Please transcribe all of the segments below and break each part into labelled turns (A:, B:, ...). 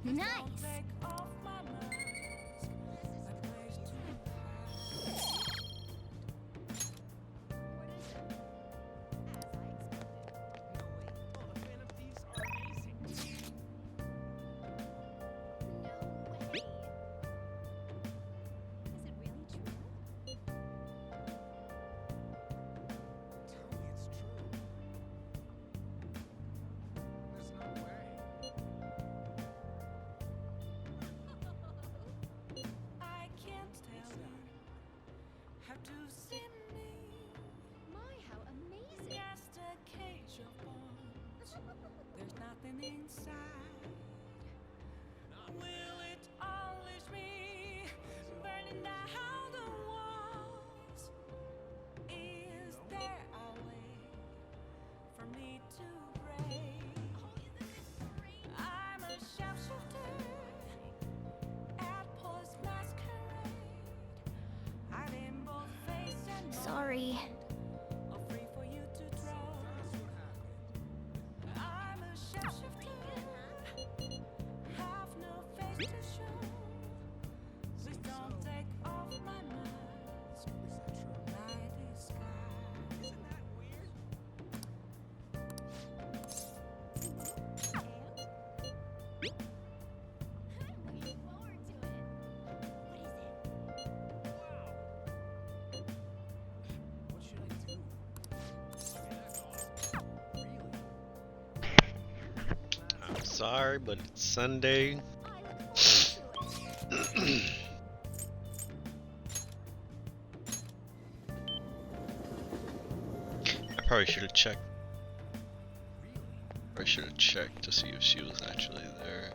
A: Nice. My, how amazing.
B: There's nothing inside. Will it always be burning down the walls? Is there a way for me to break? I'm a sharpshooter at Paul's masquerade. Hiding both face and mind.
A: Sorry.
B: Or free for you to draw. I'm a sharpshooter, have no face to show. Please don't take off my mask, my disguise. Isn't that weird?
A: I'm looking forward to it. What is it?
C: What should I do?
D: I'm sorry, but it's Sunday.
A: I look forward to it.
D: I probably should have checked. I should have checked to see if she was actually there.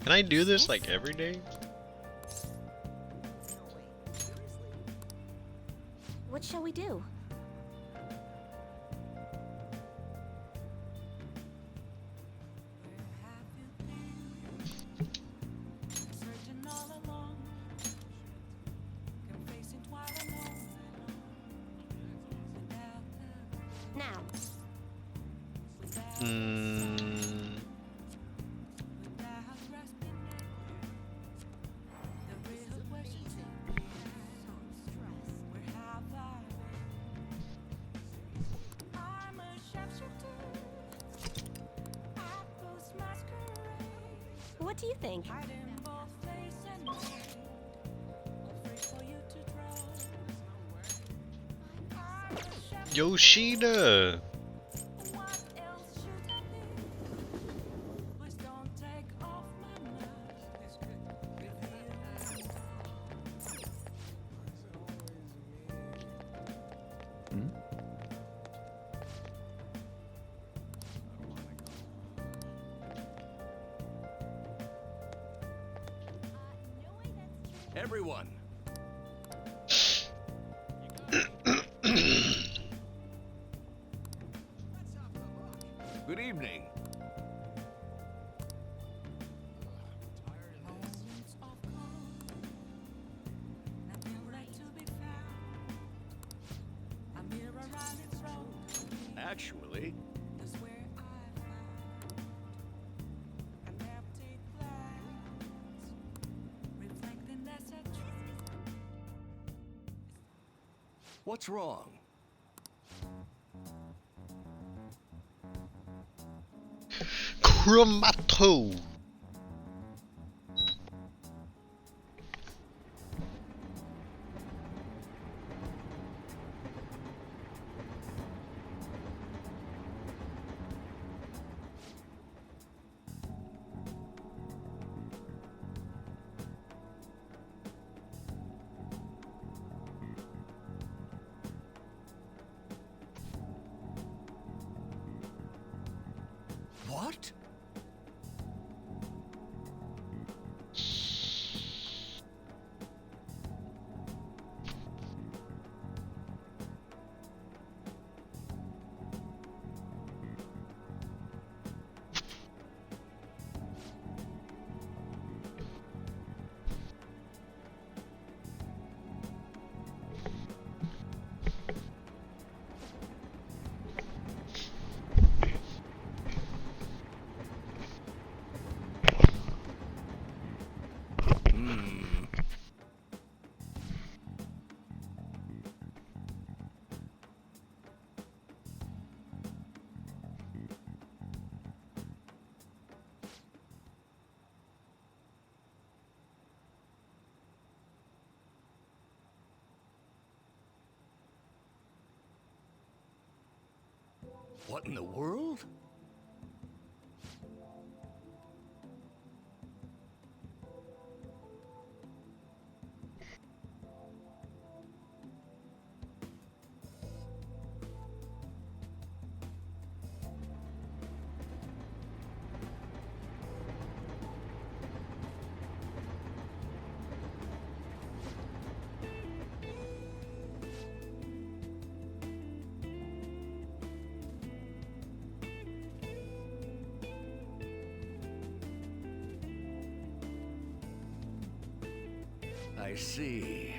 D: Can I do this like every day?
A: What shall we do?
B: Where have you been? Searching all along, confessing while I'm alone, without the,
A: Now.
B: without without grasping it. The real question is, where have I been? I'm a sharpshooter at Paul's masquerade.
A: What do you think?
B: Hiding both face and mind, afraid for you to draw. I'm a sharpshooter.
D: Yoshida!
B: What else should I be? Please don't take off my mask.
C: Everyone. Good evening.
B: Moments of calm, nothing right to be found. A mirror right in front of me.
C: Actually,
B: Is where I found an empty glass, reflecting that's a truth.
C: what's wrong?
D: Chromato!
C: What? What in the world? I see.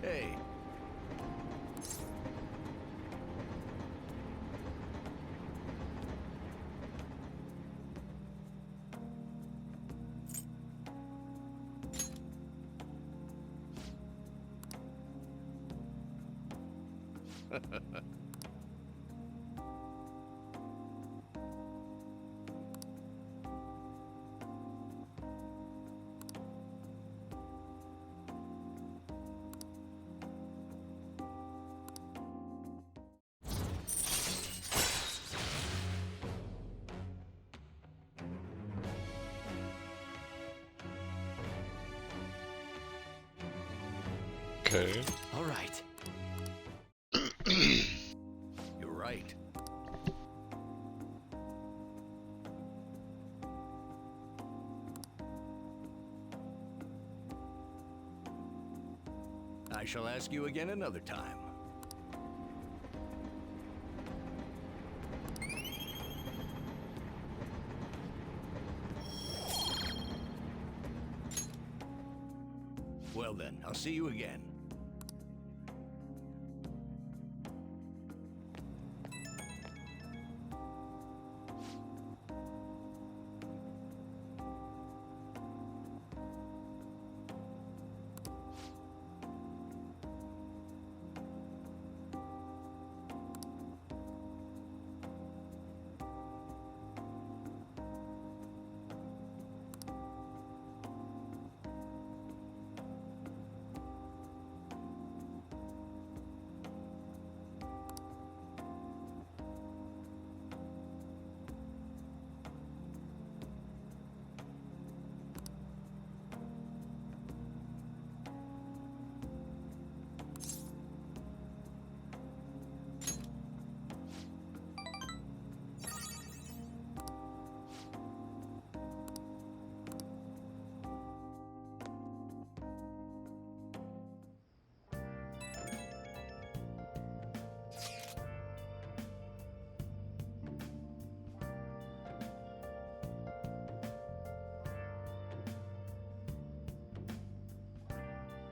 C: Hey,
D: Okay.
C: All right. You're right. I shall ask you again another time. Well then, I'll see you again.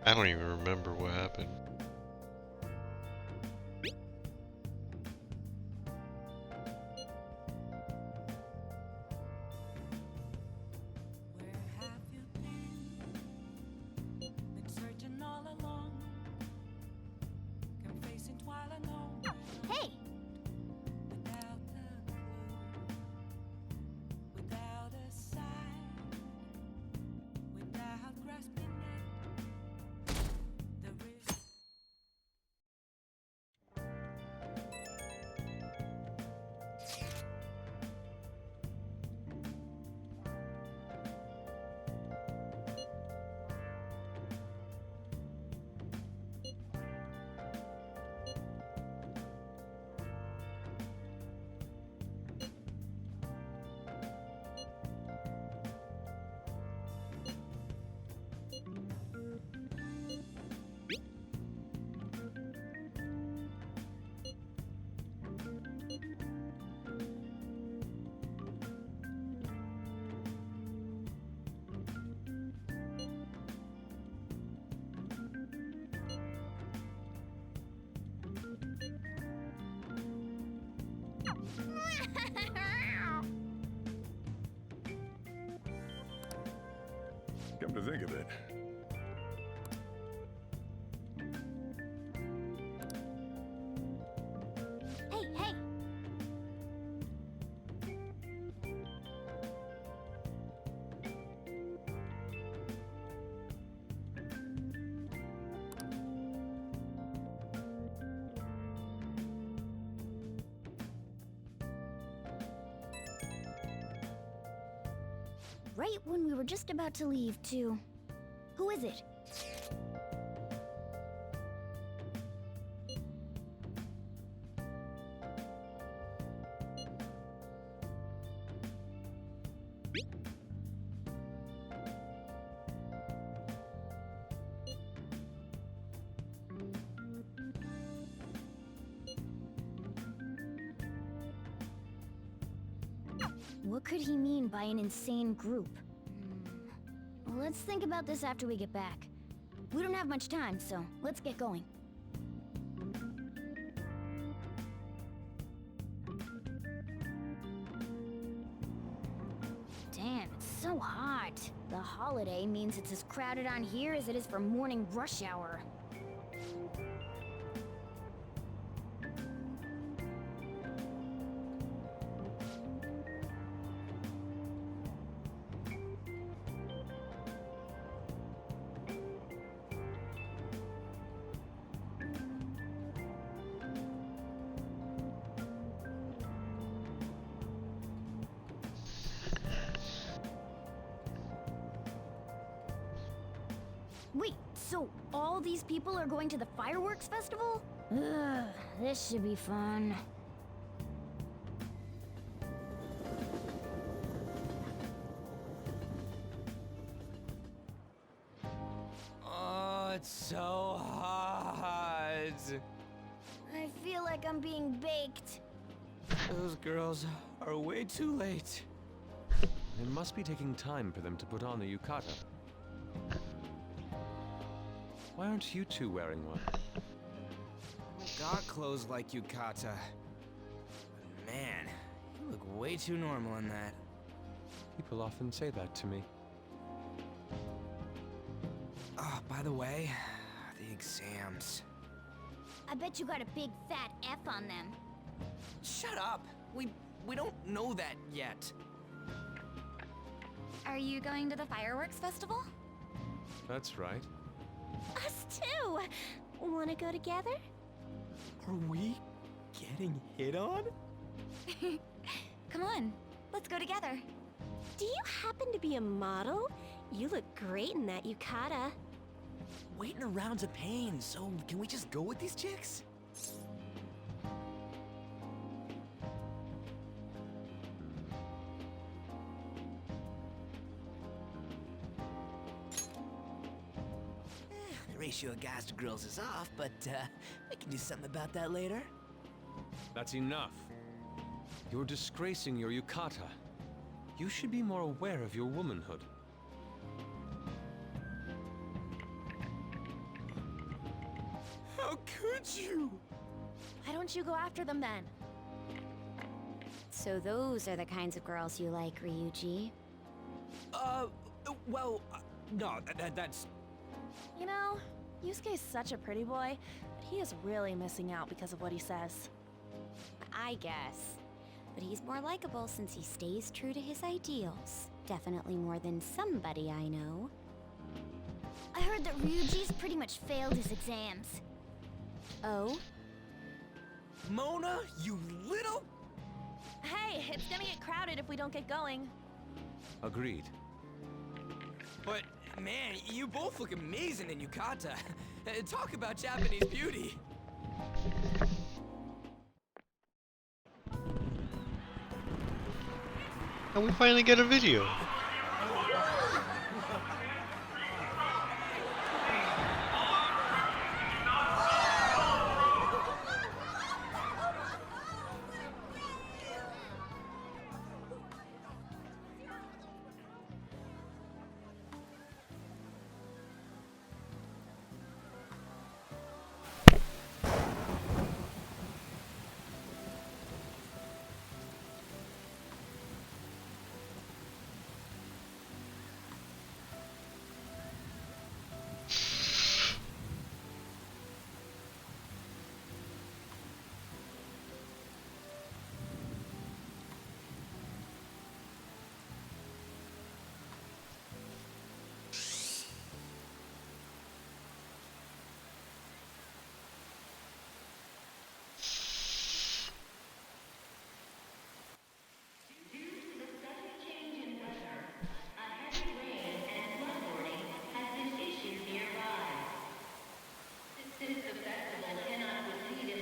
D: I don't even remember what happened.
B: Where have you been? Been searching all along. Confessing while alone.
A: Hey,
B: Without a clue. Without a sign. Without grasping it. The risk.
E: Come to think of it,
A: hey, hey. Right when we were just about to leave, too. Who is it? What could he mean by an insane group? Let's think about this after we get back. We don't have much time, so let's get going. Damn, it's so hot. The holiday means it's as crowded on here as it is for morning rush hour. Wait, So, all these people are going to the fireworks festival? Ugh, this should be fun.
E: Oh, it's so hot.
A: I feel like I'm being baked.
E: Those girls are way too late.
F: It must be taking time for them to put on the yukata. Why aren't you two wearing one?
E: Got clothes like yukata. Man, you look way too normal in that.
F: People often say that to me.
E: Oh, by the way, the exams.
A: I bet you got a big fat F on them.
E: Shut up. We don't know that yet.
G: Are you going to the fireworks festival?
F: That's right.
G: Us too! Wanna go together?
E: Are we getting hit on?
G: Come on, let's go together.
H: Do you happen to be a model? You look great in that yukata.
E: Waiting around's a pain, so can we just go with these chicks? The ratio of guys to girls is off, but we can do something about that later.
F: That's enough. You're disgracing your yukata. You should be more aware of your womanhood.
E: How could you?
G: Why don't you go after them then?
H: So those are the kinds of girls you like, Ryuji.
E: Well, no, that's...
I: You know, Yusuke's such a pretty boy, but he is really missing out because of what he says.
H: I guess. But he's more likable since he stays true to his ideals. Definitely more than somebody I know.
A: I heard that Ryuji's pretty much failed his exams.
H: Oh?
E: Mona, you little...
I: Hey, it's gonna get crowded if we don't get going.
F: Agreed.
E: But, man, you both look amazing in yukata. Talk about Japanese beauty.
D: And we finally get a video.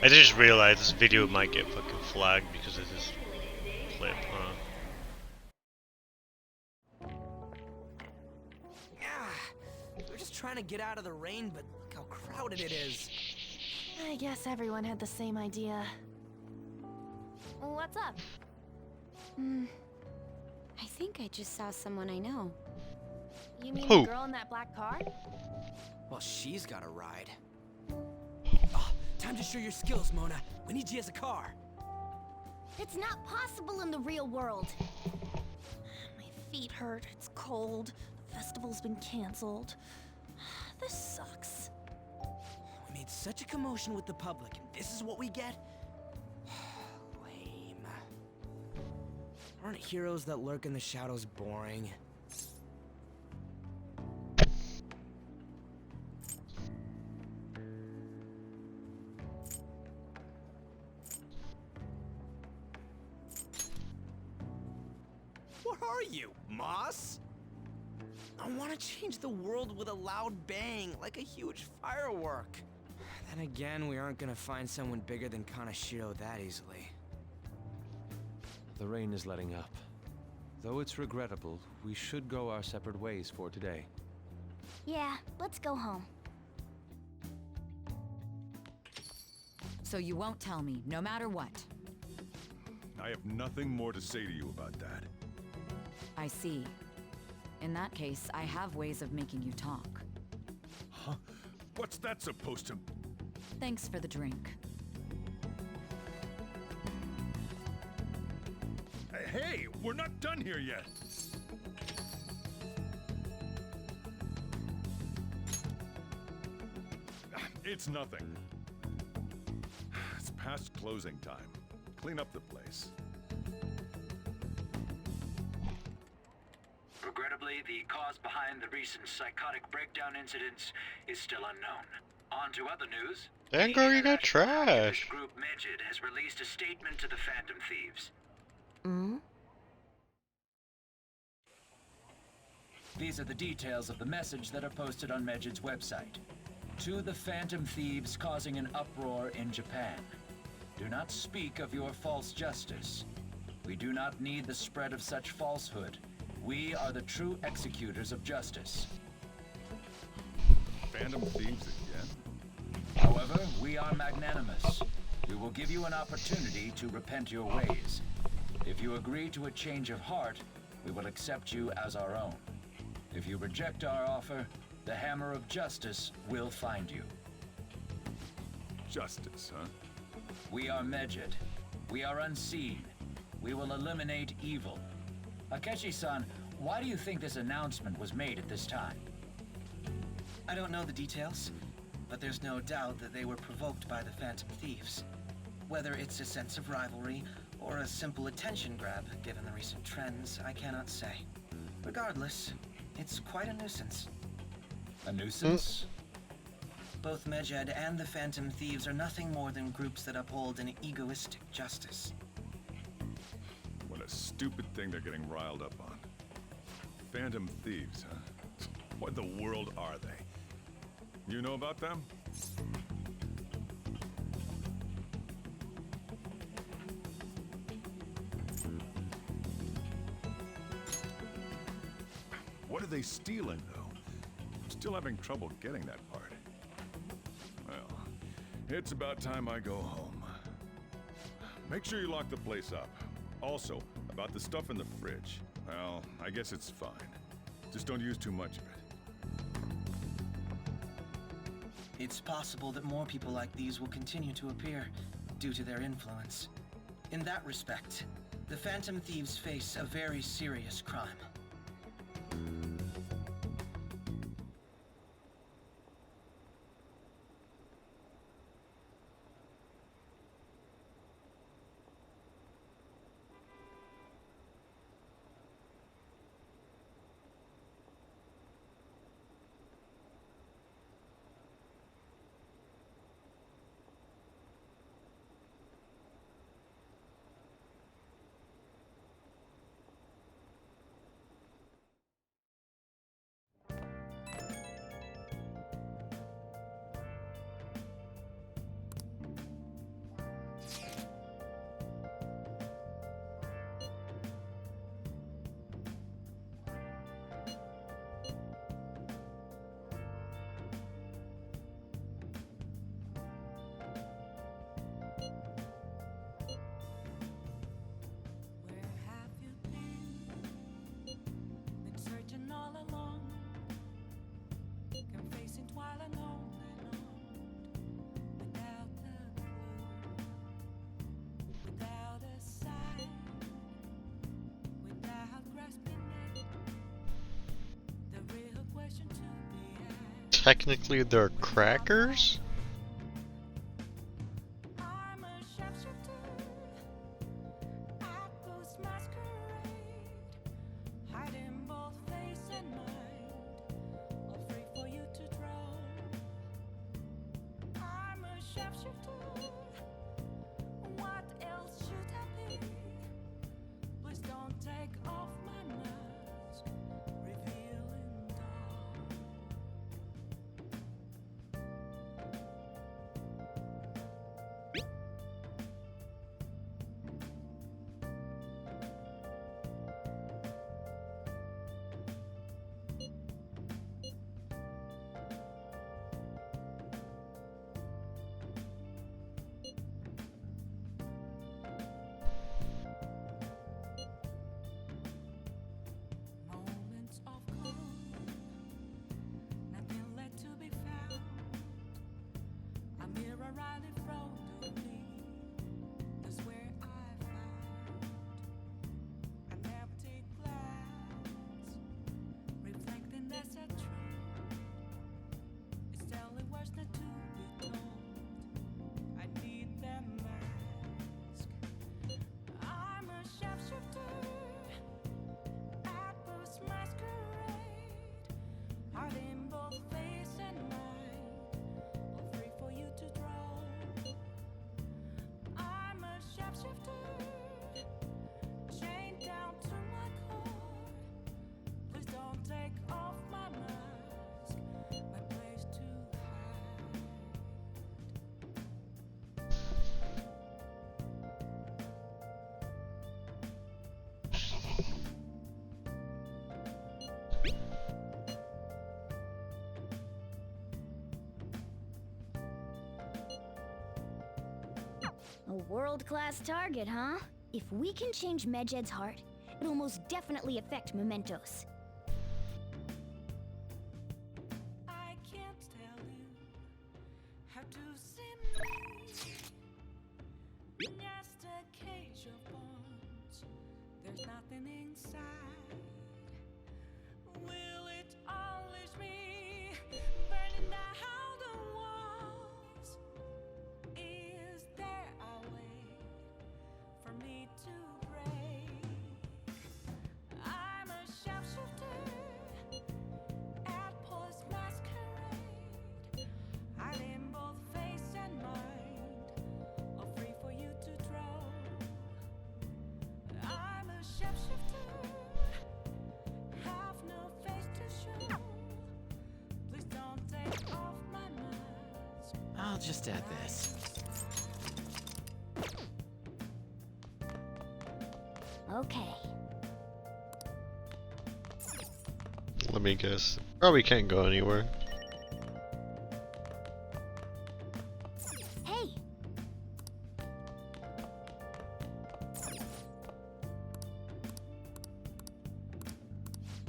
D: I just realized this video might get fucking flagged because of this clip, huh?
E: We're just trying to get out of the rain, but look how crowded it is.
I: I guess everyone had the same idea. What's up?
H: I think I just saw someone I know.
I: You mean
D: Who?
I: the girl in that black car?
E: Well, she's got a ride. Oh, time to show your skills, Mona. We need you as a car.
A: It's not possible in the real world.
I: My feet hurt, it's cold, the festival's been canceled. This sucks.
E: We made such a commotion with the public, and this is what we get? Lame. Aren't heroes that lurk in the shadows boring? What are you, Moss? I want to change the world with a loud bang, like a huge firework. Then again, we aren't gonna find someone bigger than Kanashiro that easily.
F: The rain is letting up. Though it's regrettable, we should go our separate ways for today.
A: Yeah, let's go home.
J: So you won't tell me, no matter what.
K: I have nothing more to say to you about that.
J: I see. In that case, I have ways of making you talk.
K: Huh? What's that supposed to...
J: Thanks for the drink.
K: Hey, we're not done here yet! It's nothing. It's past closing time. Clean up the place.
L: Regrettably, the cause behind the recent psychotic breakdown incidents is still unknown. On to other news.
D: Vanguard, you got trash.
L: Group Medjed has released a statement to the Phantom Thieves.
A: Hmm?
L: These are the details of the message that are posted on Medjed's website. To the Phantom Thieves causing an uproar in Japan. Do not speak of your false justice. We do not need the spread of such falsehood. We are the true executors of justice.
K: Phantom Thieves again?
L: However, we are magnanimous. We will give you an opportunity to repent your ways. If you agree to a change of heart, we will accept you as our own. If you reject our offer, the hammer of justice will find you.
K: Justice, huh?
L: We are Medjed. We are unseen. We will eliminate evil. Akechi-san, why do you think this announcement was made at this time?
M: I don't know the details, but there's no doubt that they were provoked by the Phantom Thieves. Whether it's a sense of rivalry or a simple attention grab, given the recent trends, I cannot say. Regardless, it's quite a nuisance.
L: A nuisance?
M: Both Medjed and the Phantom Thieves are nothing more than groups that uphold an egoistic justice.
K: What a stupid thing they're getting riled up on. Phantom Thieves, huh? What in the world are they? You know about them? What are they stealing, though? I'm still having trouble getting that part. Well, it's about time I go home. Make sure you lock the place up. Also, about the stuff in the fridge. Well, I guess it's fine. Just don't use too much of it.
M: It's possible that more people like these will continue to appear due to their influence. In that respect, the Phantom Thieves face a very serious crime.
D: Technically, they're crackers?
B: I'm a sharpshooter at Ghost Masquerade, hiding both face and mind, all free for you to draw. I'm a sharpshooter. What else should I be? Please don't take off my mask, revealing suddenly, that's where I found an empty glass, reflecting that's a truth. It's telling words not to be told. I need that mask. I'm a shapeshifter at Post Masquerade, hiding both face and mind, all free for you to draw. I'm a shapeshifter, chained down to my core. Please don't take off my mask, my place to hide.
A: A world-class target, huh? If we can change Medjed's heart, it'll most definitely affect Mementos.
B: I can't tell you how to see me. Just a cage of bones. There's nothing inside. Will it unleash me? Burning down the walls. Is there a way for me to break? I'm a shapeshifter at Post Masquerade, hiding both face and mind, all free for you to draw. I'm a shapeshifter, have no face to show. Please don't take off my mask.
E: I'll just add this.
A: Okay.
D: Let me guess. Probably can't go anywhere.
A: Hey!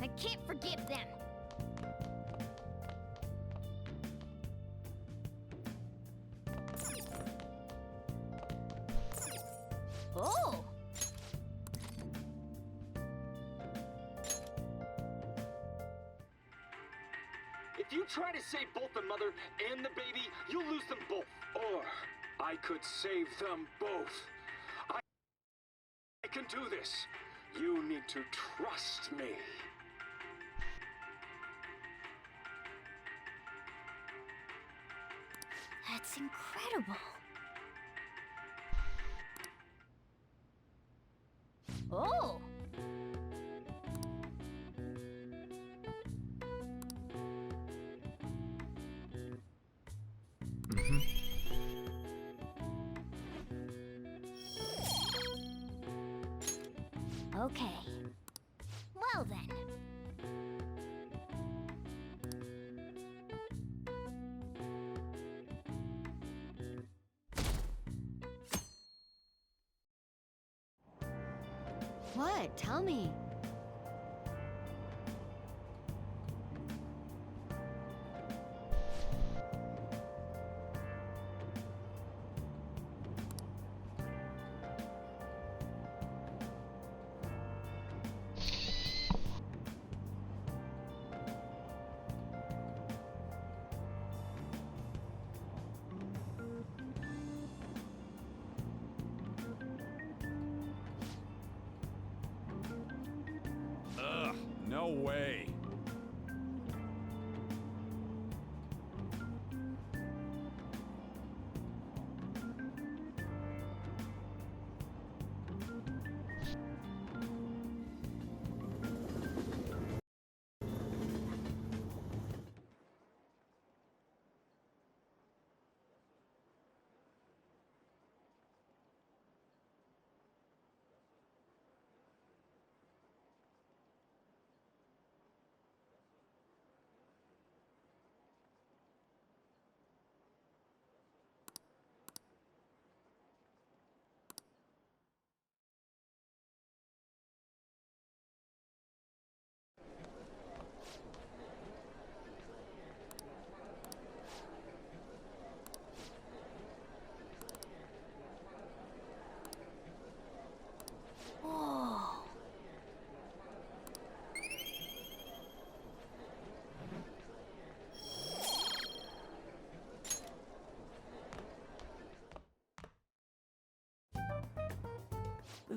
A: I can't forgive them. Oh!
N: If you try to save both the mother and the baby, you'll lose them both. Or I could save them both. I can do this. You need to trust me.
A: That's incredible. Oh! Okay. Well then.
J: What? Tell me.
K: Ugh, no way.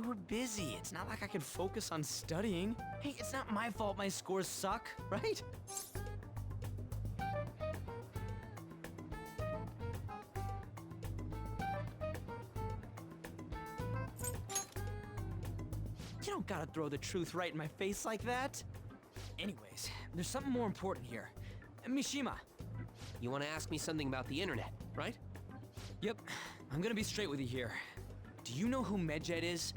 E: were busy. It's not like I could focus on studying. Hey, it's not my fault my scores suck, right? You don't gotta throw the truth right in my face like that. Anyways, there's something more important here. Mishima.
O: You want to ask me something about the internet, right?
E: Yep, I'm gonna be straight with you here. Do you know who Medjed is?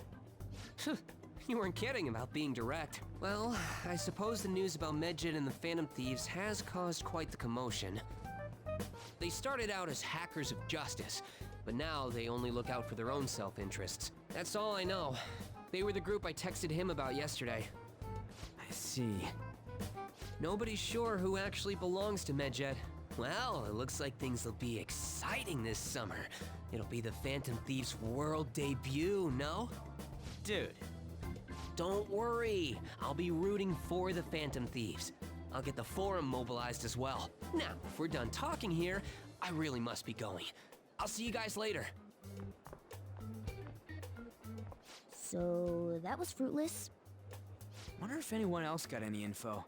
O: You weren't kidding about being direct. Well, I suppose the news about Medjed and the Phantom Thieves has caused quite the commotion. They started out as hackers of justice, but now they only look out for their own self-interests. That's all I know. They were the group I texted him about yesterday.
E: I see.
O: Nobody's sure who actually belongs to Medjed. Well, it looks like things will be exciting this summer. It'll be the Phantom Thieves' world debut, no?
E: Dude.
O: Don't worry, I'll be rooting for the Phantom Thieves. I'll get the forum mobilized as well. Now, if we're done talking here, I really must be going. I'll see you guys later.
A: So, that was fruitless.
E: Wonder if anyone else got any info.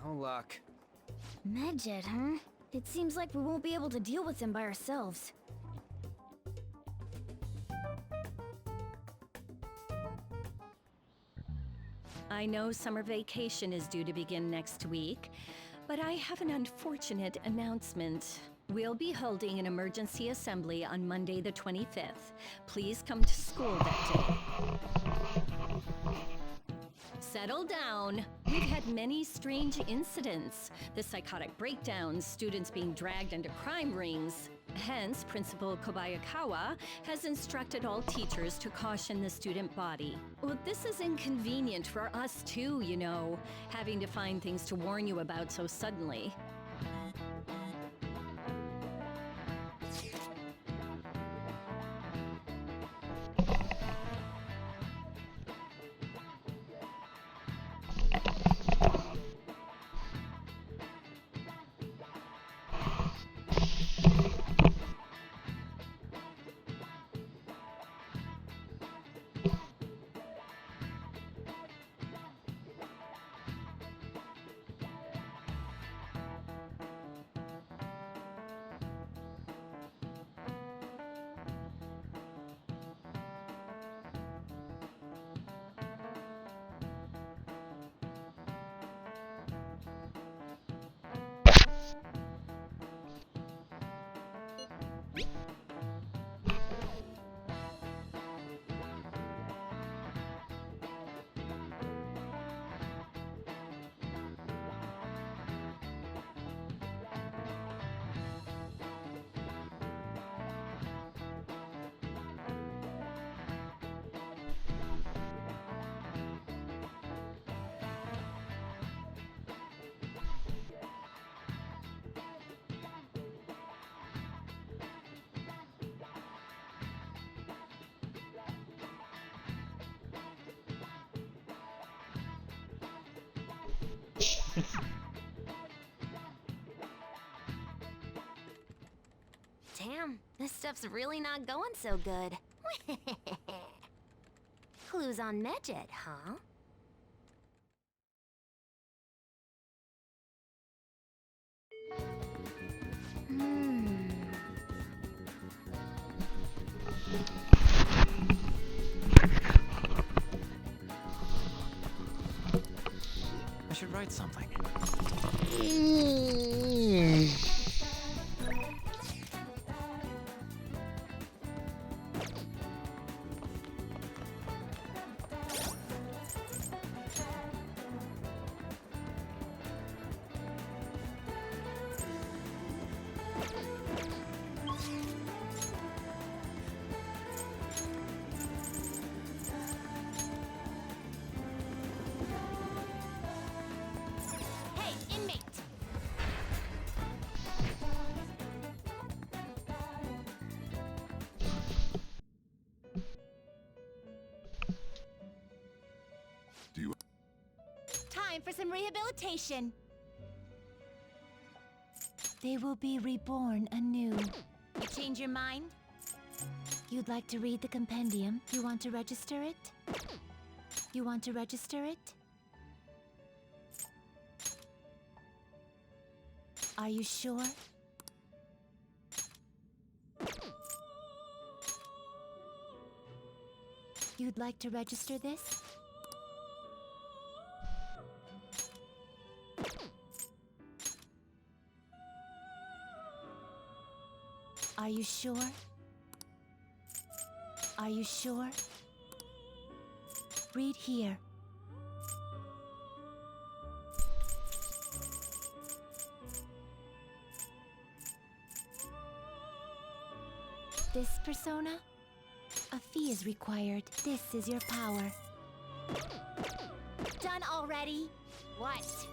E: No luck.
A: Medjed, huh? It seems like we won't be able to deal with him by ourselves.
P: I know summer vacation is due to begin next week, but I have an unfortunate announcement. We'll be holding an emergency assembly on Monday the 25th. Please come to school that day. Settle down. We've had many strange incidents. The psychotic breakdowns, students being dragged into crime rings. Hence, Principal Kobayakawa has instructed all teachers to caution the student body. Well, this is inconvenient for us too, you know, having to find things to warn you about so suddenly.
H: Damn, this stuff's really not going so good. Clues on Medjed, huh?
E: I should write something.
G: time for some rehabilitation. They will be reborn anew. You change your mind? You'd like to read the compendium? You want to register it? You want to register it? Are you sure? You'd like to register this? Are you sure? Are you sure? Read here. This persona? A fee is required. This is your power. Done already? What?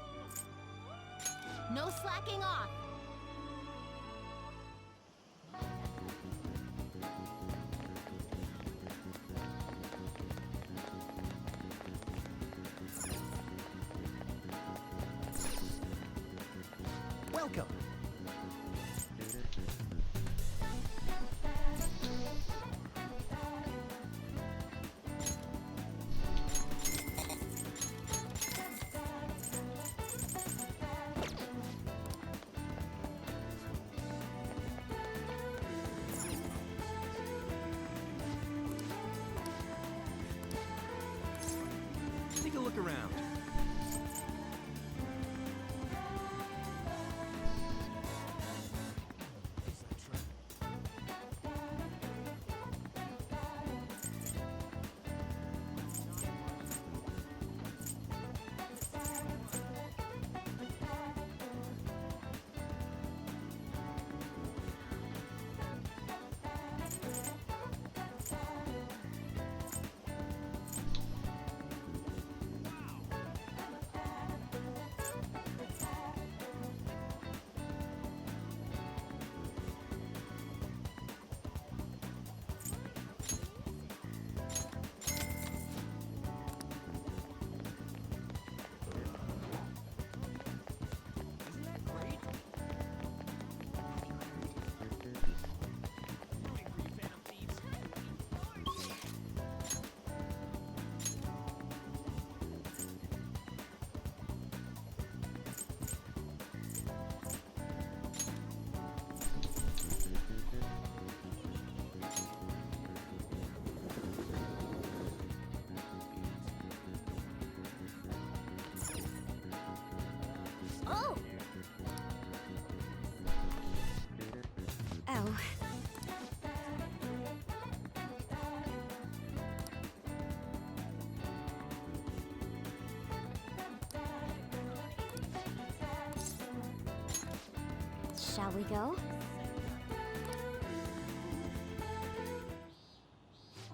G: No slacking off!
E: Welcome. Take a look around.
G: Oh!
H: Oh. Shall we go?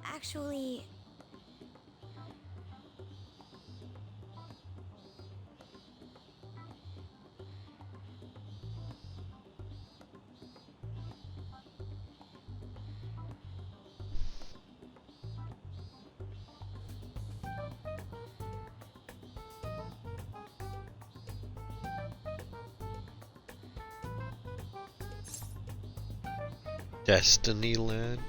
H: Actually...
D: Destiny Land.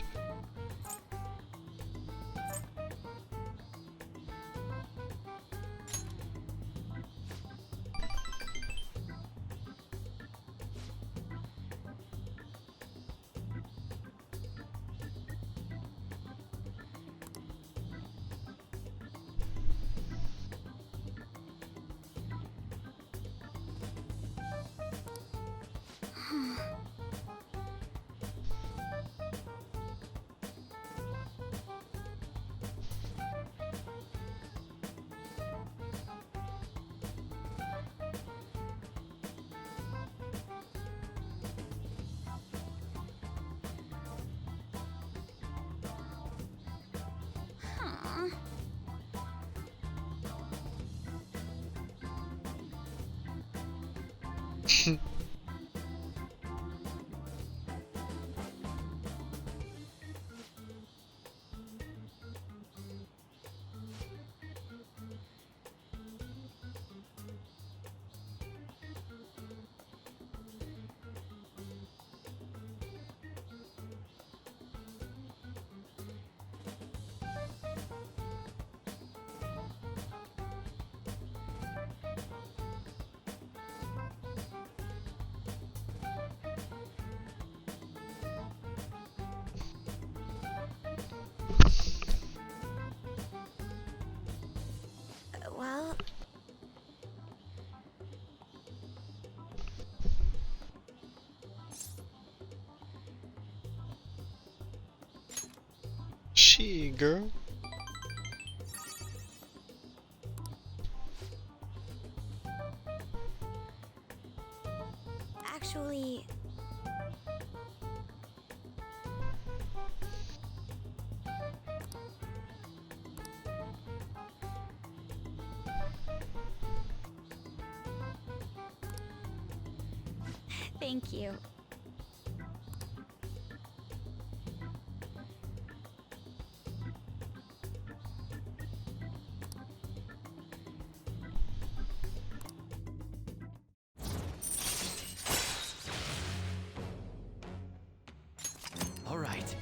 D: pee, girl.
H: Actually, thank you.
O: All right.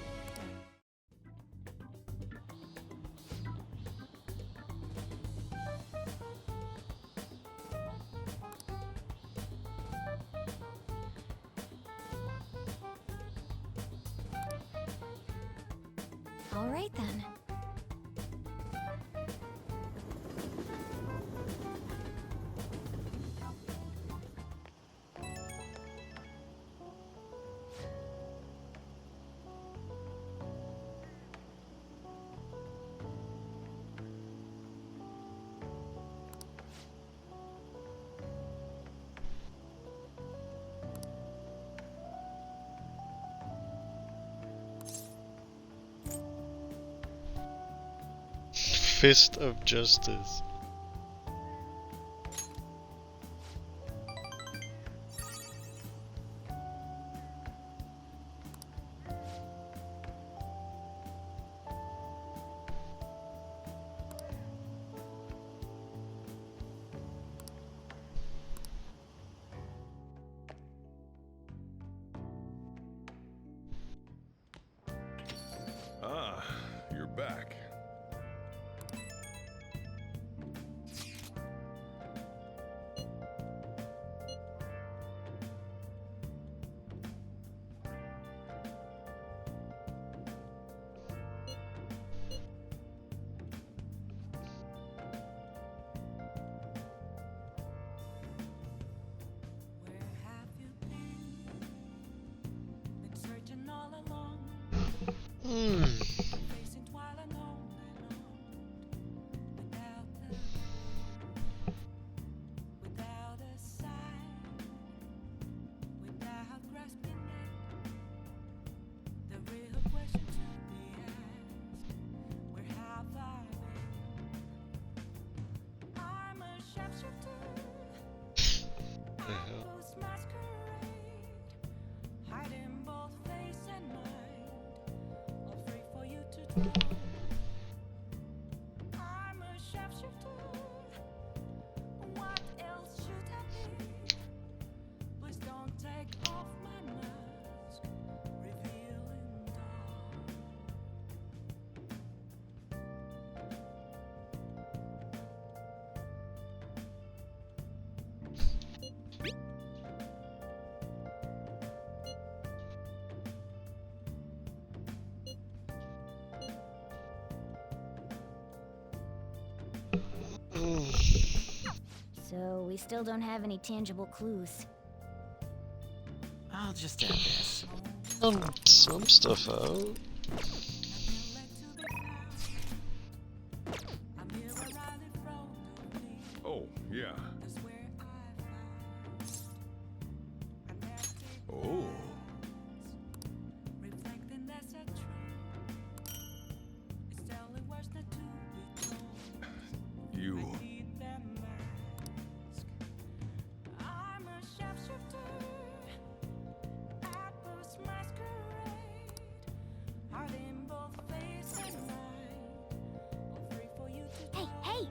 H: All right then.
D: Fist of Justice.
K: Ah, you're back.
B: Searching all along,
D: Hmm.
B: facing twilight and on, without a sign, without grasping it. The real question to be asked: where have I been? I'm a sharpshooter. I post masquerade, hiding both face and mind, all free for you to know. I'm a sharpshooter. What else should I be? Please don't take off my mask, revealing dawn.
A: So, we still don't have any tangible clues.
E: I'll just add this.
D: Some stuff out.
K: Oh, yeah. Oh.
B: Reflecting that's a tree. It's telling words not to be told.
K: You.
B: I need that mask. I'm a sharpshooter. I post masquerade. Hiding both face and mind. All free for you to
H: Hey, hey!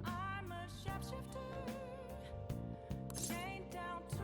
B: I'm a sharpshooter. Chained down to my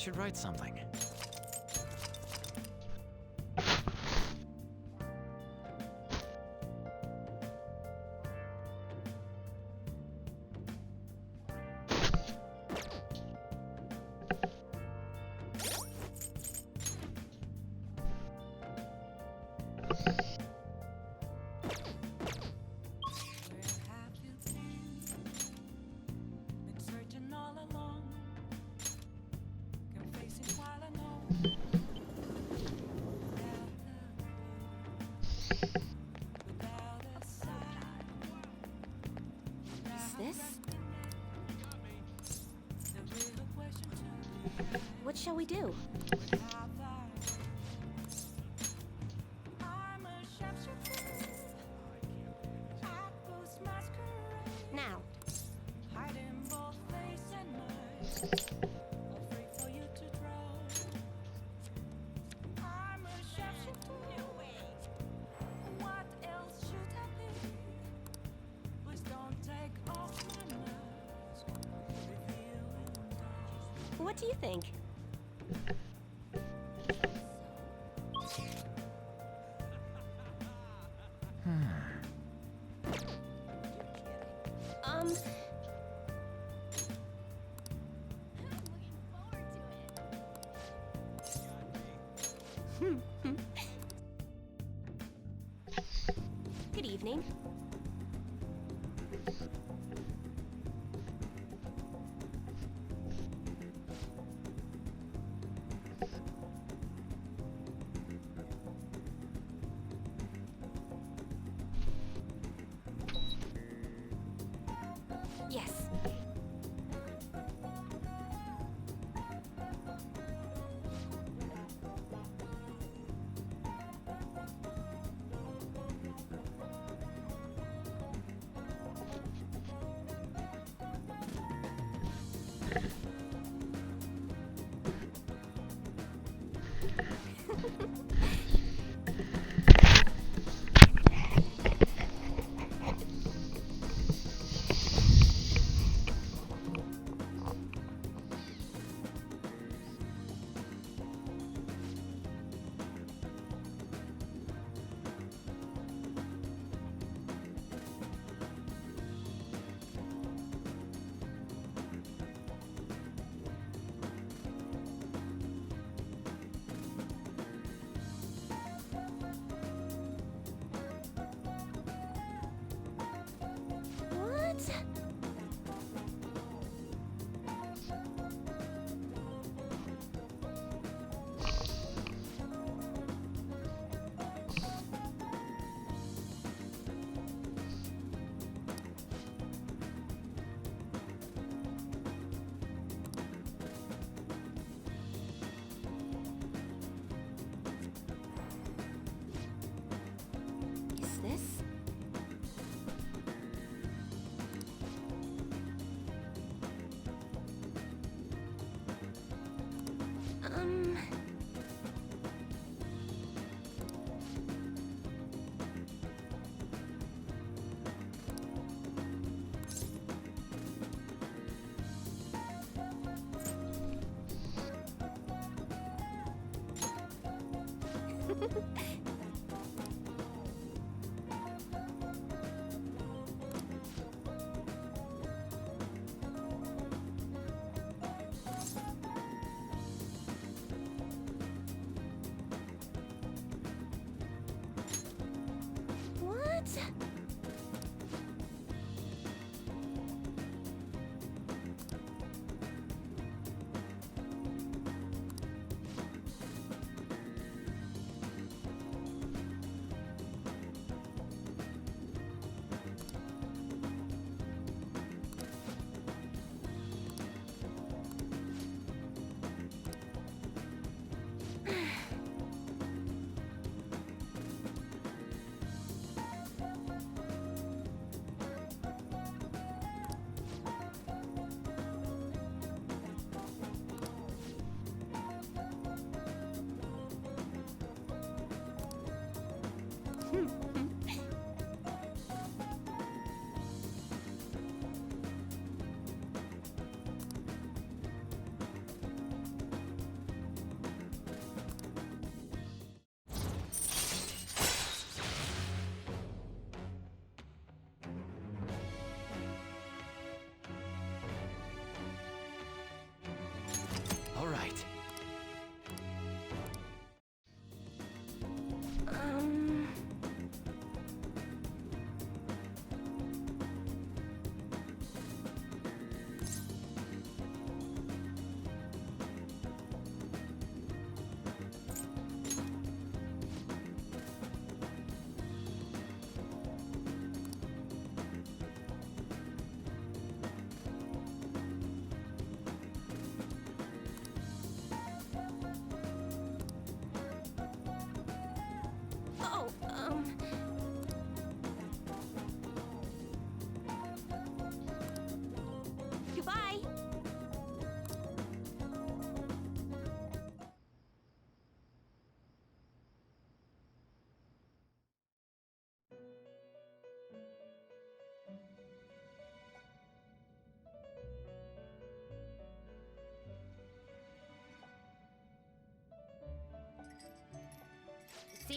Q: should write something.
H: What shall we do? Now. What do you think? Good evening. Yes.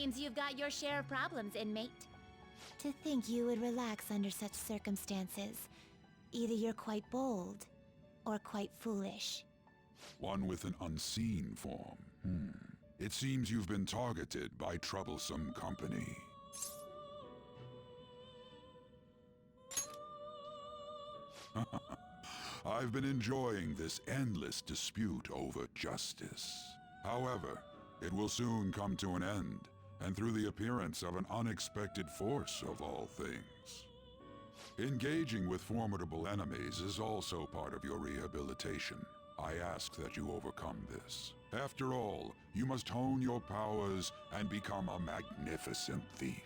G: Seems you've got your share of problems, inmate. To think you would relax under such circumstances. Either you're quite bold, or quite foolish.
K: One with an unseen form. It seems you've been targeted by troublesome company. I've been enjoying this endless dispute over justice. However, it will soon come to an end, and through the appearance of an unexpected force of all things. Engaging with formidable enemies is also part of your rehabilitation. I ask that you overcome this. After all, you must hone your powers and become a magnificent thief.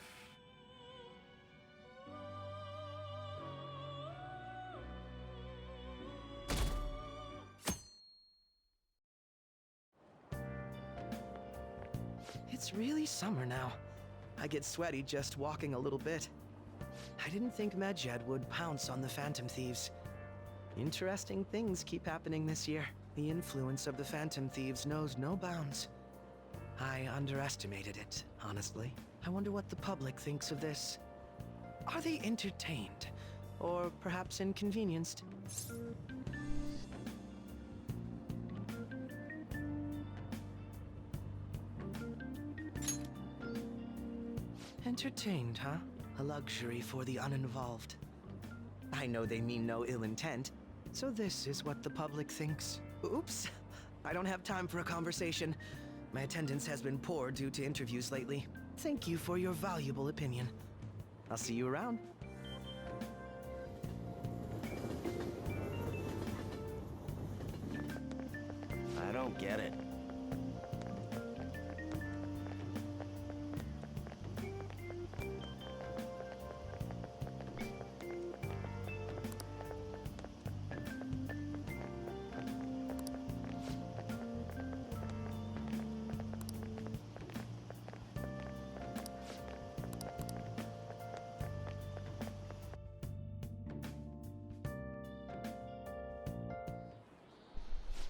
M: It's really summer now. I get sweaty just walking a little bit. I didn't think Medjed would pounce on the Phantom Thieves. Interesting things keep happening this year. The influence of the Phantom Thieves knows no bounds. I underestimated it, honestly. I wonder what the public thinks of this. Are they entertained? Or perhaps inconvenienced? Entertained, huh? A luxury for the uninvolved. I know they mean no ill intent, so this is what the public thinks. Oops! I don't have time for a conversation. My attendance has been poor due to interviews lately. Thank you for your valuable opinion. I'll see you around.
E: I don't get it.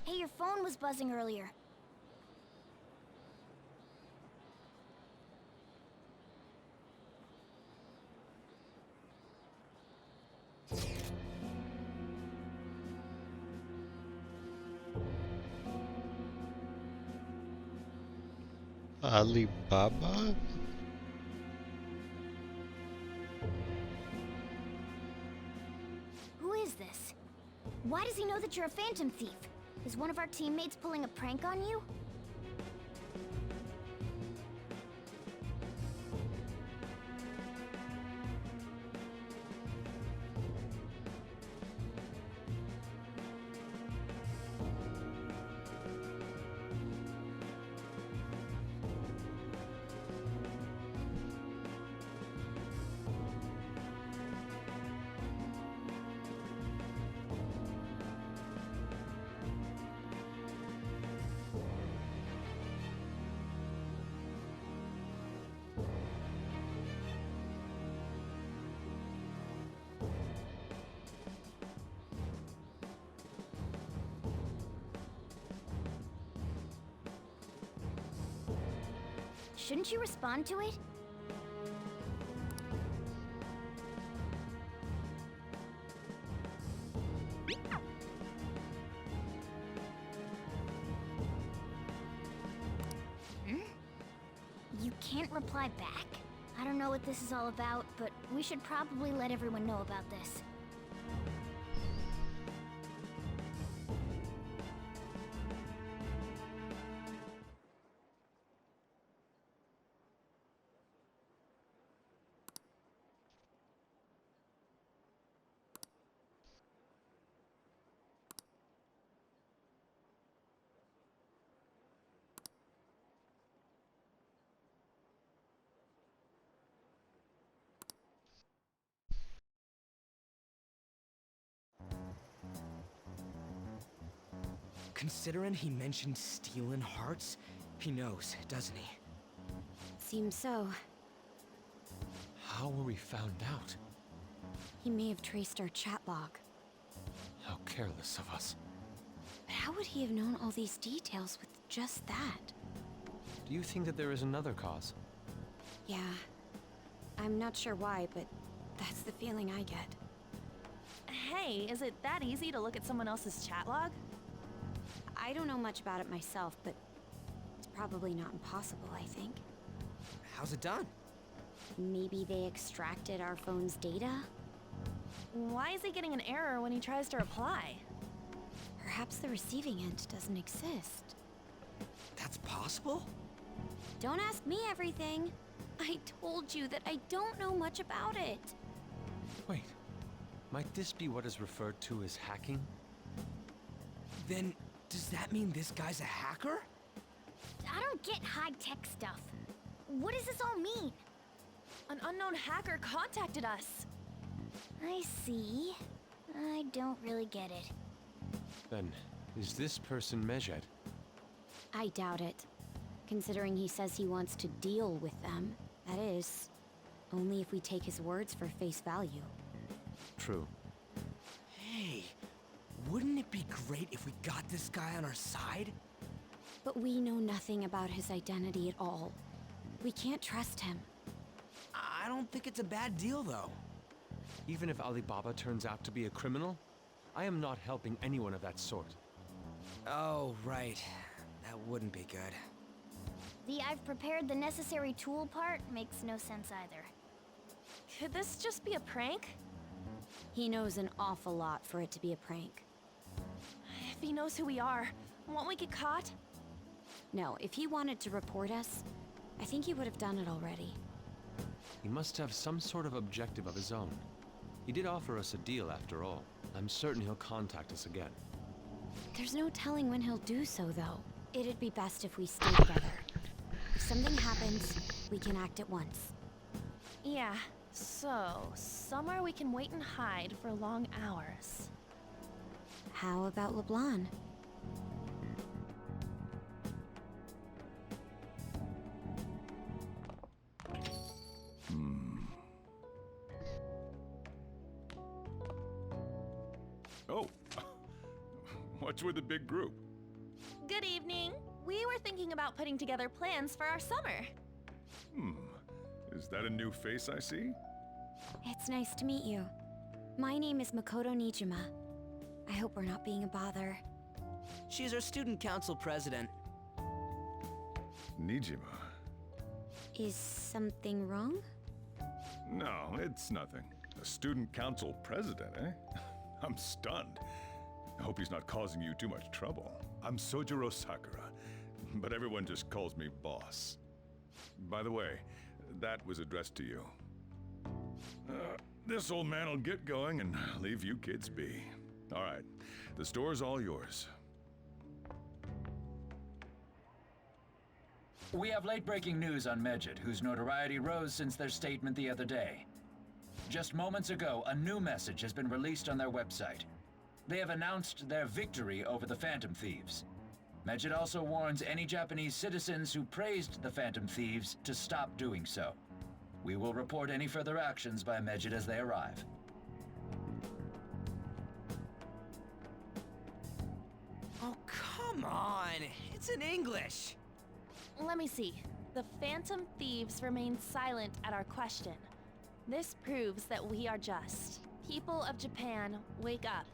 A: Hey, your phone was buzzing earlier.
D: Alibaba?
A: Who is this? Why does he know that you're a Phantom Thief? Is one of our teammates pulling a prank on you? Shouldn't you respond to it? You can't reply back? I don't know what this is all about, but we should probably let everyone know about this.
E: Considering he mentioned stealing hearts, he knows, doesn't he?
H: Seems so.
F: How were we found out?
H: He may have traced our chat log.
F: How careless of us.
H: But how would he have known all these details with just that?
F: Do you think that there is another cause?
H: Yeah. I'm not sure why, but that's the feeling I get.
I: Hey, is it that easy to look at someone else's chat log?
H: I don't know much about it myself, but it's probably not impossible, I think.
E: How's it done?
H: Maybe they extracted our phone's data?
I: Why is he getting an error when he tries to reply?
H: Perhaps the receiving end doesn't exist.
E: That's possible?
H: Don't ask me everything. I told you that I don't know much about it.
F: Wait, might this be what is referred to as hacking?
E: Then, does that mean this guy's a hacker?
A: I don't get high-tech stuff. What does this all mean?
I: An unknown hacker contacted us.
A: I see. I don't really get it.
F: Then, is this person Medjed?
H: I doubt it. Considering he says he wants to deal with them. That is, only if we take his words for face value.
F: True.
E: Hey, wouldn't it be great if we got this guy on our side?
H: But we know nothing about his identity at all. We can't trust him.
E: I don't think it's a bad deal, though.
F: Even if Alibaba turns out to be a criminal, I am not helping anyone of that sort.
E: Oh, right. That wouldn't be good.
A: The I've prepared the necessary tool part makes no sense either.
I: Could this just be a prank?
H: He knows an awful lot for it to be a prank.
I: If he knows who we are, won't we get caught?
H: No, if he wanted to report us, I think he would have done it already.
F: He must have some sort of objective of his own. He did offer us a deal after all. I'm certain he'll contact us again.
H: There's no telling when he'll do so, though. It'd be best if we stay together. If something happens, we can act at once.
I: Yeah, so somewhere we can wait and hide for long hours.
H: How about LeBlanc?
K: Oh, what's with the big group?
I: Good evening. We were thinking about putting together plans for our summer.
K: Is that a new face I see?
H: It's nice to meet you. My name is Makoto Nijima. I hope we're not being a bother.
E: She's our student council president.
K: Nijima.
H: Is something wrong?
K: No, it's nothing. A student council president, eh? I'm stunned. I hope he's not causing you too much trouble. I'm Sojiro Sakura, but everyone just calls me boss. By the way, that was addressed to you. This old man will get going and leave you kids be. All right, the store's all yours.
L: We have late-breaking news on Medjed, whose notoriety rose since their statement the other day. Just moments ago, a new message has been released on their website. They have announced their victory over the Phantom Thieves. Medjed also warns any Japanese citizens who praised the Phantom Thieves to stop doing so. We will report any further actions by Medjed as they arrive.
E: Oh, come on! It's in English!
I: Let me see. The Phantom Thieves remain silent at our question. This proves that we are just. People of Japan, wake up.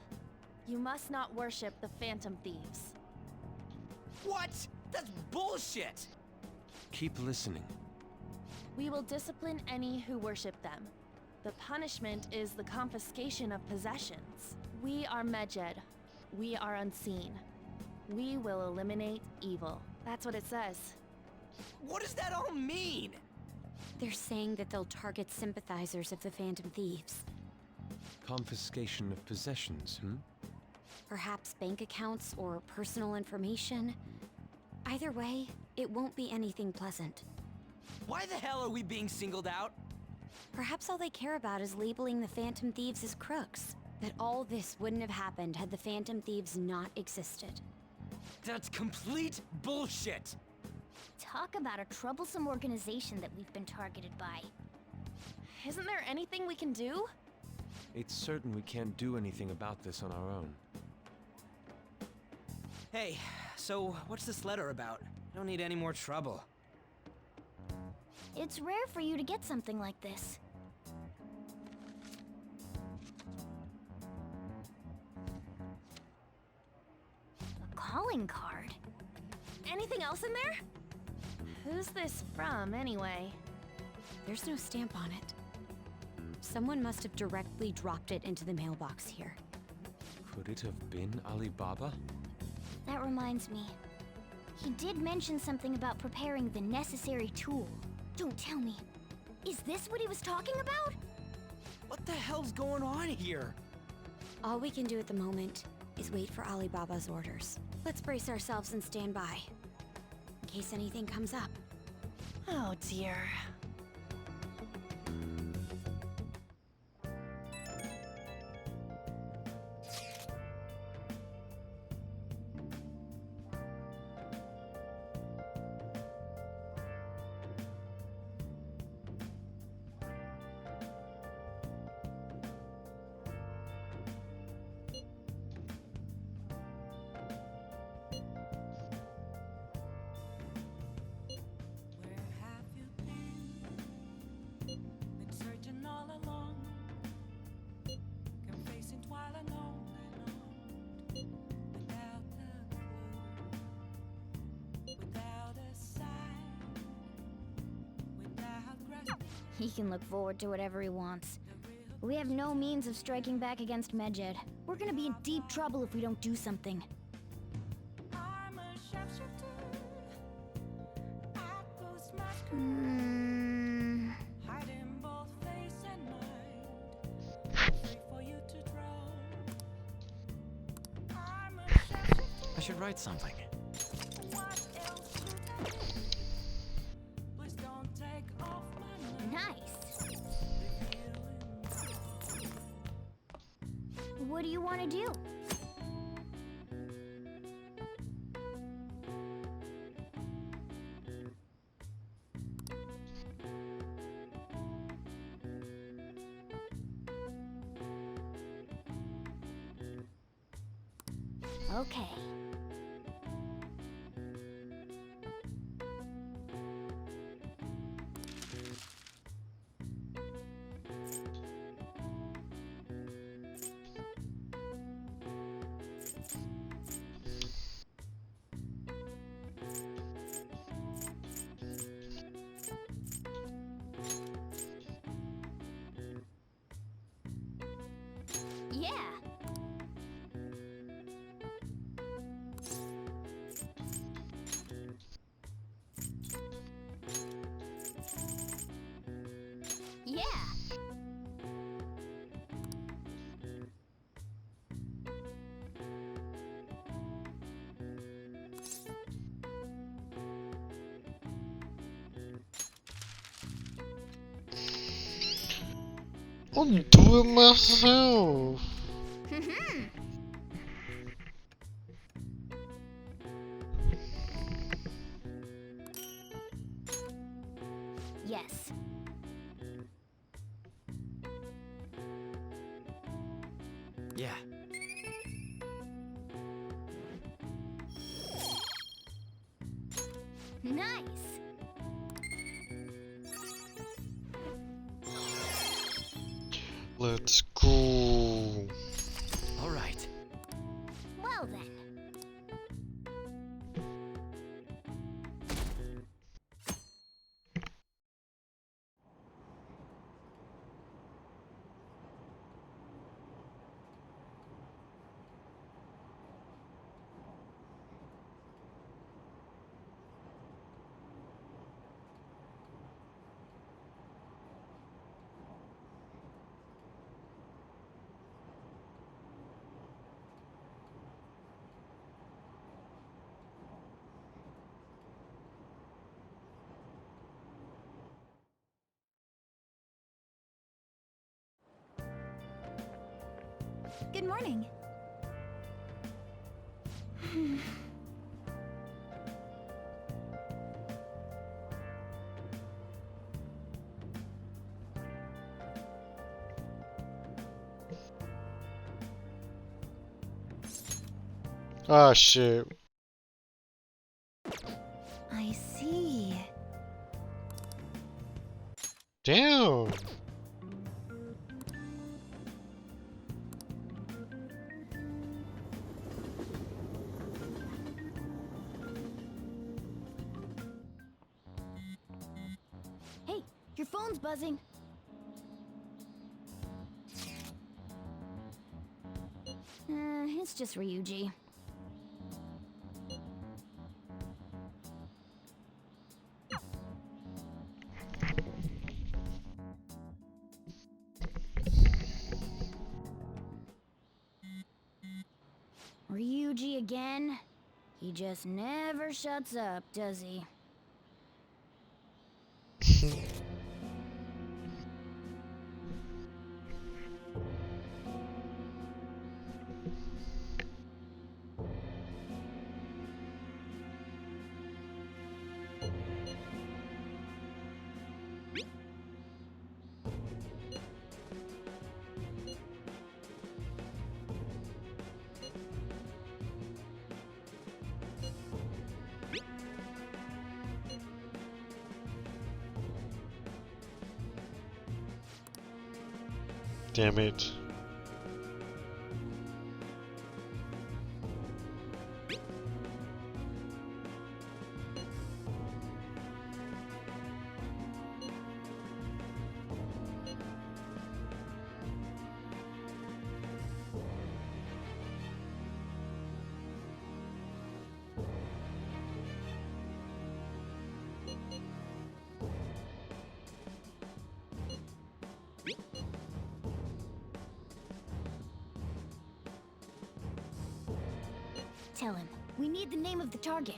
I: You must not worship the Phantom Thieves.
E: What? That's bullshit!
F: Keep listening.
I: We will discipline any who worship them. The punishment is the confiscation of possessions. We are Medjed. We are unseen. We will eliminate evil. That's what it says.
E: What does that all mean?
H: They're saying that they'll target sympathizers of the Phantom Thieves.
F: Confiscation of possessions,
H: Perhaps bank accounts or personal information. Either way, it won't be anything pleasant.
E: Why the hell are we being singled out?
H: Perhaps all they care about is labeling the Phantom Thieves as crooks. That all this wouldn't have happened had the Phantom Thieves not existed.
E: That's complete bullshit!
A: Talk about a troublesome organization that we've been targeted by.
I: Isn't there anything we can do?
F: It's certain we can't do anything about this on our own.
E: Hey, so what's this letter about? I don't need any more trouble.
A: It's rare for you to get something like this. A calling card?
I: Anything else in there? Who's this from, anyway?
H: There's no stamp on it. Someone must have directly dropped it into the mailbox here.
F: Could it have been Alibaba?
A: That reminds me. He did mention something about preparing the necessary tool. Don't tell me. Is this what he was talking about?
E: What the hell's going on here?
H: All we can do at the moment is wait for Alibaba's orders. Let's brace ourselves and stand by, in case anything comes up.
I: Oh dear.
B: Where have you been? Been searching all along, confessing while alone and on, without a clue, without a sign, without grasping.
A: He can look forward to whatever he wants. We have no means of striking back against Medjed. We're gonna be in deep trouble if we don't do something.
B: I'm a sharpshooter. I go smash
A: Hmm.
B: hiding both face and mind. Free for you to draw. I'm a sharpshooter.
E: I should write something.
B: What else should I do? Please don't take off my mind.
A: Nice. What do you want to do? Okay. Yeah. Yeah.
Q: I'll do it myself.
A: Yes.
E: Yeah.
A: Nice.
Q: Let's go.
E: All right.
A: Well then. Good morning.
Q: Ah, shit.
G: I see.
Q: Damn.
A: Hey, your phone's buzzing. It's just Ryuji. Ryuji again? He just never shuts up, does he?
Q: Damn it.
A: Tell him. We need the name of the target.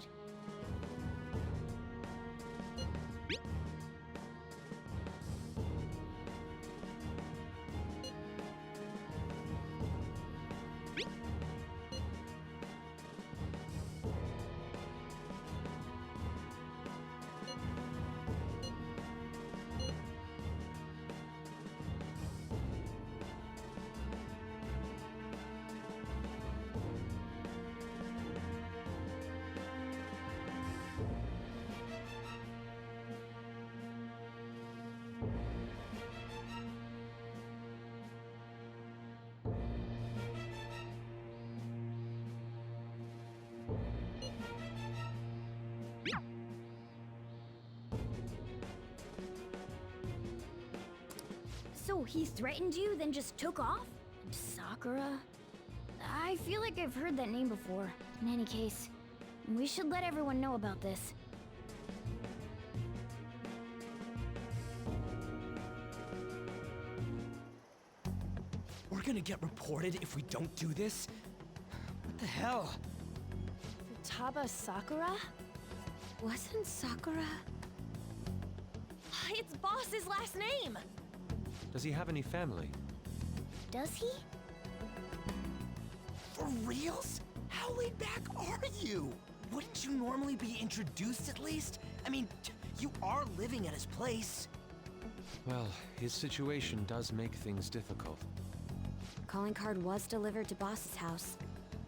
A: So he threatened you, then just took off? Sakura? I feel like I've heard that name before. In any case, we should let everyone know about this.
E: We're gonna get reported if we don't do this? What the hell?
I: Futaba Sakura?
H: Wasn't Sakura?
I: It's Boss's last name!
F: Does he have any family?
A: Does he?
E: For reals? How laid back are you? Wouldn't you normally be introduced at least? I mean, you are living at his place.
F: Well, his situation does make things difficult.
H: Calling card was delivered to Boss's house.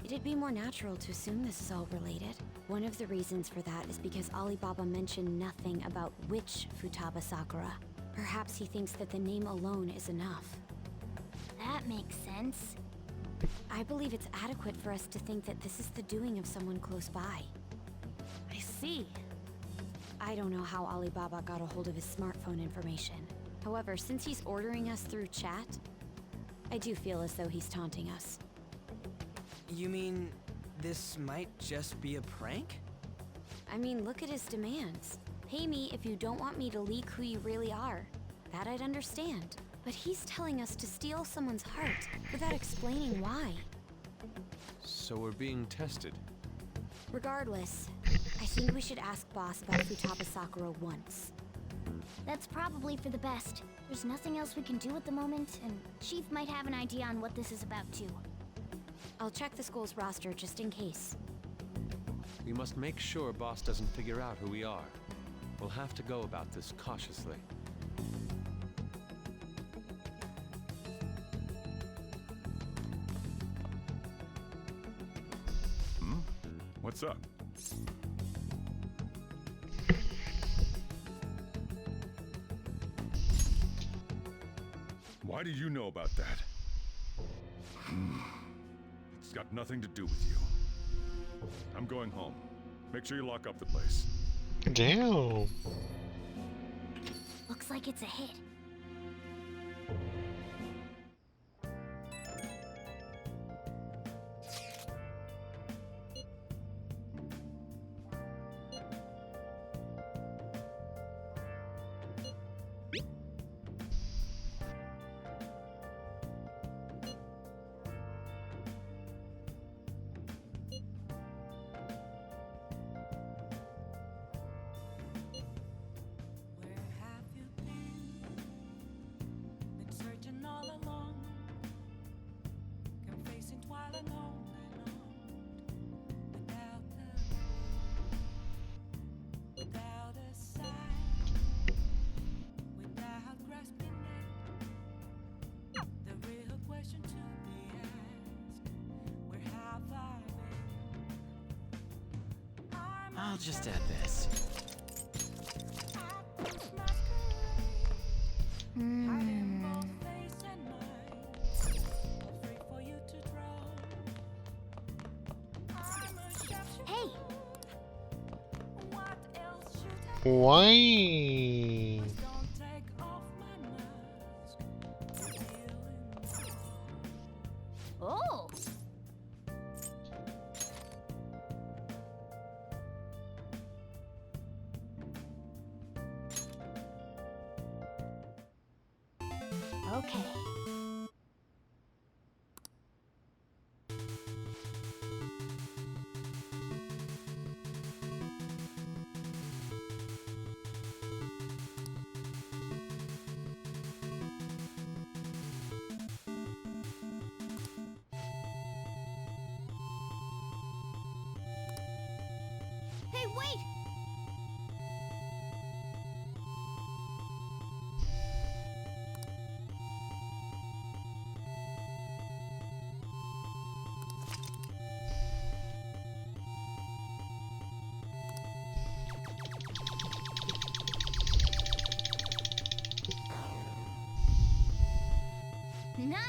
H: It'd be more natural to assume this is all related. One of the reasons for that is because Alibaba mentioned nothing about which Futaba Sakura. Perhaps he thinks that the name alone is enough.
A: That makes sense.
H: I believe it's adequate for us to think that this is the doing of someone close by.
I: I see.
H: I don't know how Alibaba got a hold of his smartphone information. However, since he's ordering us through chat, I do feel as though he's taunting us.
E: You mean this might just be a prank?
H: I mean, look at his demands. Pay me if you don't want me to leak who you really are. That I'd understand. But he's telling us to steal someone's heart without explaining why.
F: So we're being tested.
H: Regardless, I think we should ask Boss about Futaba Sakura once.
A: That's probably for the best. There's nothing else we can do at the moment, and Chief might have an idea on what this is about too.
H: I'll check the school's roster just in case.
F: We must make sure Boss doesn't figure out who we are. We'll have to go about this cautiously.
K: What's up? Why do you know about that? It's got nothing to do with you. I'm going home. Make sure you lock up the place.
Q: Damn.
A: Looks like it's a hit.
E: I'll just add this.
A: Hey!
Q: Why?
A: Oh! Okay. Hey, wait! Nice!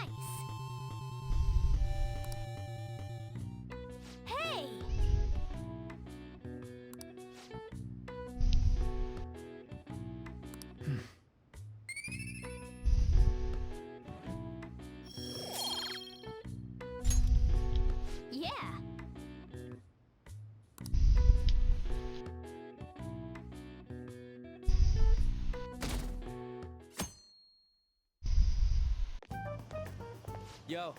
A: Hey! Yeah!
E: Yo.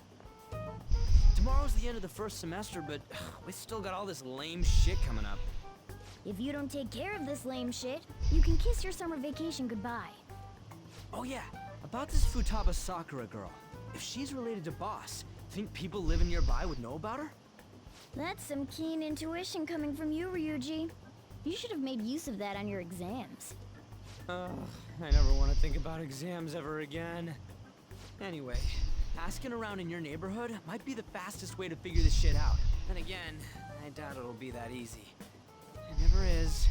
E: Tomorrow's the end of the first semester, but we still got all this lame shit coming up.
A: If you don't take care of this lame shit, you can kiss your summer vacation goodbye.
E: Oh yeah, about this Futaba Sakura girl. If she's related to Boss, think people living nearby would know about her?
A: That's some keen intuition coming from you, Ryuji. You should have made use of that on your exams.
E: Ugh, I never want to think about exams ever again. Anyway, asking around in your neighborhood might be the fastest way to figure this shit out. Then again, I doubt it'll be that easy. It never is.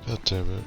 Q: God damn it.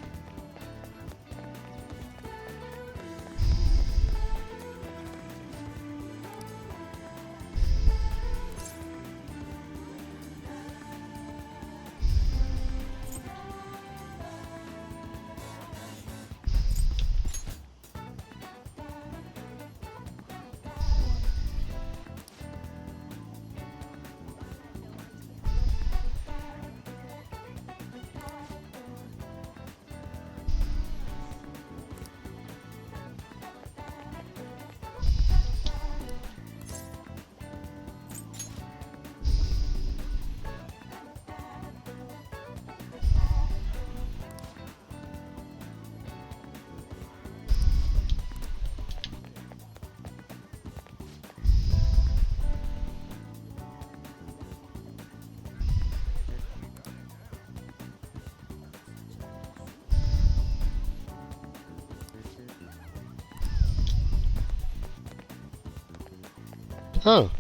Q: Oh.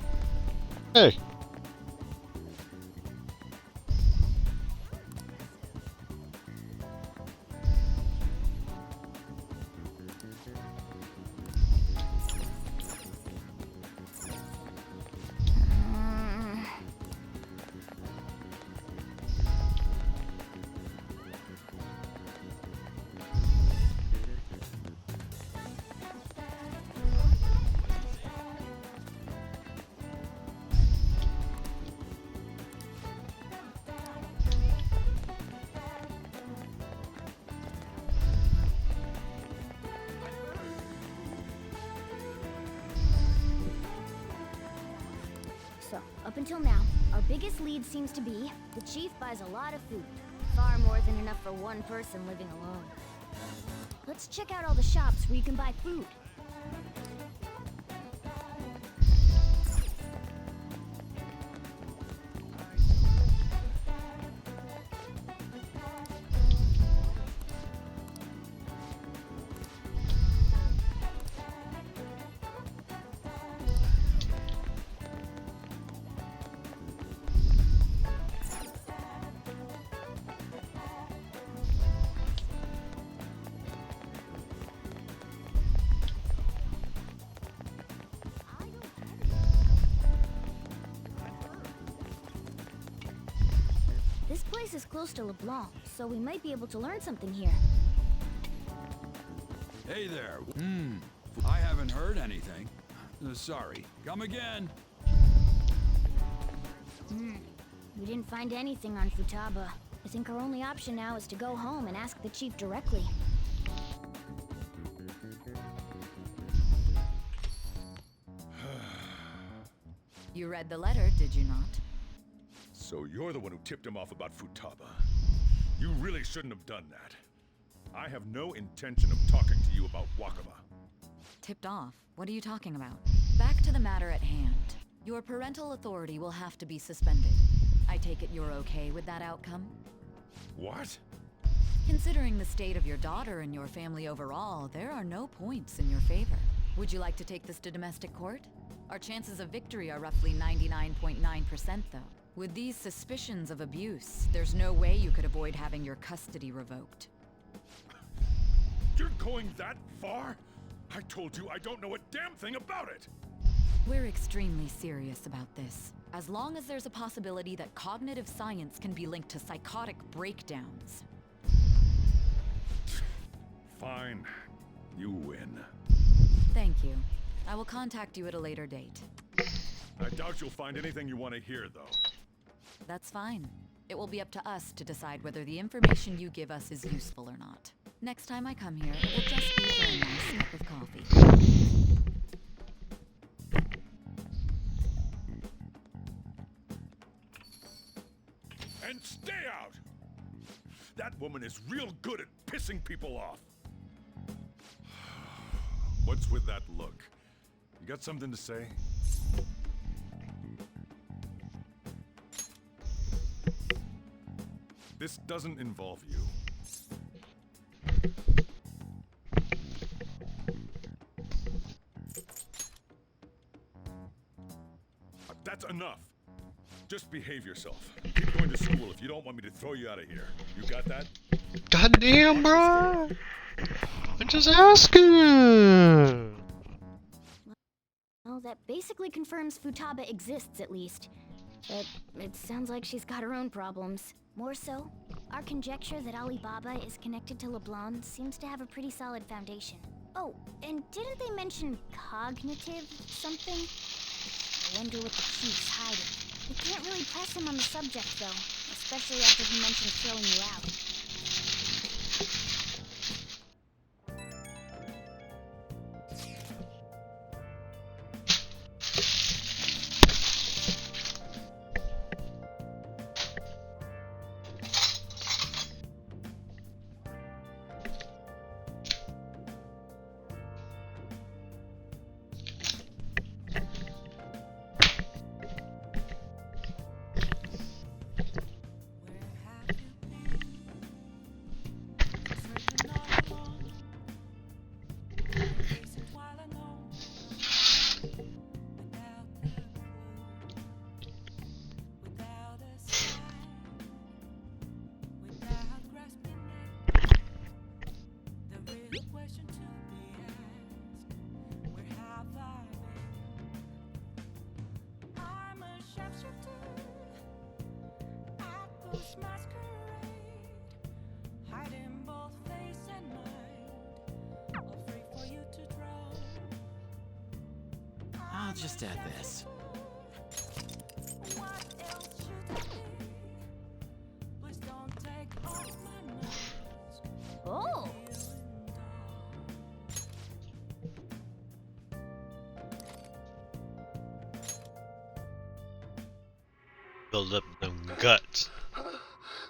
Q: Hey.
A: So, up until now, our biggest lead seems to be the chief buys a lot of food. Far more than enough for one person living alone. Let's check out all the shops where you can buy food. This place is close to LeBlanc, so we might be able to learn something here.
R: Hey there. I haven't heard anything. Sorry. Come again.
A: We didn't find anything on Futaba. I think our only option now is to go home and ask the chief directly.
J: You read the letter, did you not?
K: So you're the one who tipped him off about Futaba. You really shouldn't have done that. I have no intention of talking to you about Wakaba.
J: Tipped off? What are you talking about? Back to the matter at hand. Your parental authority will have to be suspended. I take it you're okay with that outcome?
K: What?
J: Considering the state of your daughter and your family overall, there are no points in your favor. Would you like to take this to domestic court? Our chances of victory are roughly 99.9% though. With these suspicions of abuse, there's no way you could avoid having your custody revoked.
K: You're going that far? I told you I don't know a damn thing about it!
J: We're extremely serious about this. As long as there's a possibility that cognitive science can be linked to psychotic breakdowns.
K: Fine. You win.
J: Thank you. I will contact you at a later date.
K: I doubt you'll find anything you want to hear, though.
J: That's fine. It will be up to us to decide whether the information you give us is useful or not. Next time I come here, it will just be for a nice cup of coffee.
K: And stay out! That woman is real good at pissing people off. What's with that look? You got something to say? This doesn't involve you. That's enough. Just behave yourself. Keep going to school if you don't want me to throw you out of here. You got that?
Q: Goddamn, bro! I'm just asking!
A: Well, that basically confirms Futaba exists, at least. But it sounds like she's got her own problems. More so, our conjecture that Alibaba is connected to LeBlanc seems to have a pretty solid foundation. Oh, and didn't they mention cognitive something? I wonder what the chief's hiding. We can't really press him on the subject, though, especially after he mentioned throwing you out.
B: as you do at this masquerade, hiding both face and mind, afraid for you to drown.
S: I'll just add this.
B: What else should it be? Please don't take off my mask.
A: Oh!
D: Build up them guts.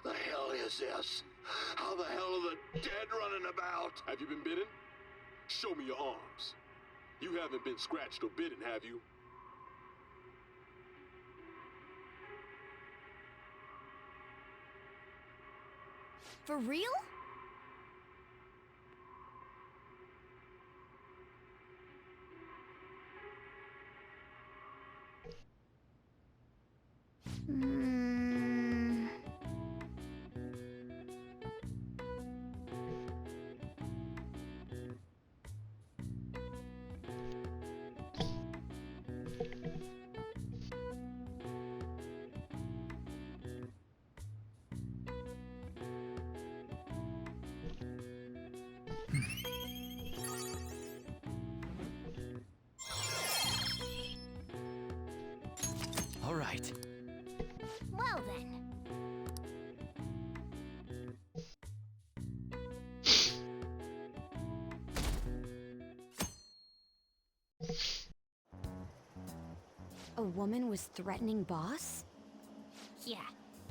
C: The hell is this? How the hell are the dead running about?
N: Have you been bitten? Show me your arms. You haven't been scratched or bitten, have you?
A: For real? Hmm.
S: All right.
A: Well then.
H: A woman was threatening Boss?
A: Yeah.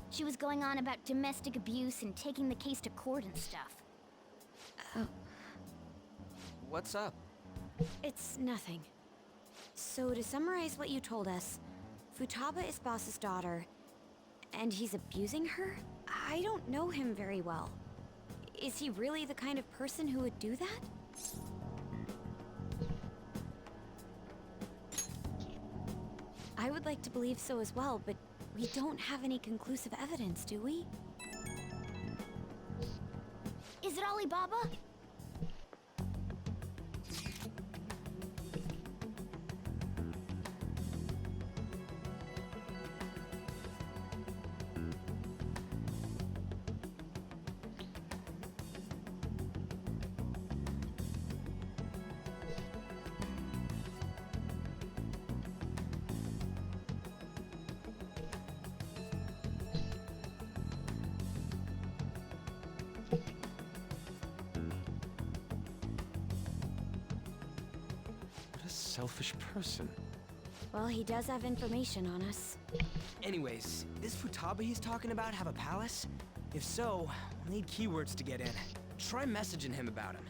A: She was going on about domestic abuse and taking the case to court and stuff.
E: What's up?
H: It's nothing. So to summarize what you told us, Futaba is Boss's daughter, and he's abusing her? I don't know him very well. Is he really the kind of person who would do that? I would like to believe so as well, but we don't have any conclusive evidence, do we?
A: Is it Alibaba?
E: What a selfish person.
H: Well, he does have information on us.
E: Anyways, this Futaba he's talking about have a palace? If so, we'll need keywords to get in. Try messaging him about him.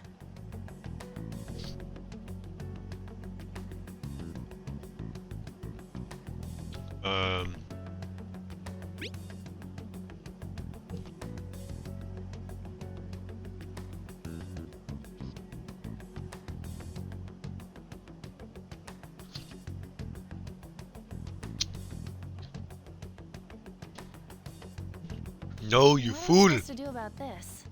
D: No, you
A: What are we
D: fool!
A: supposed to do about this?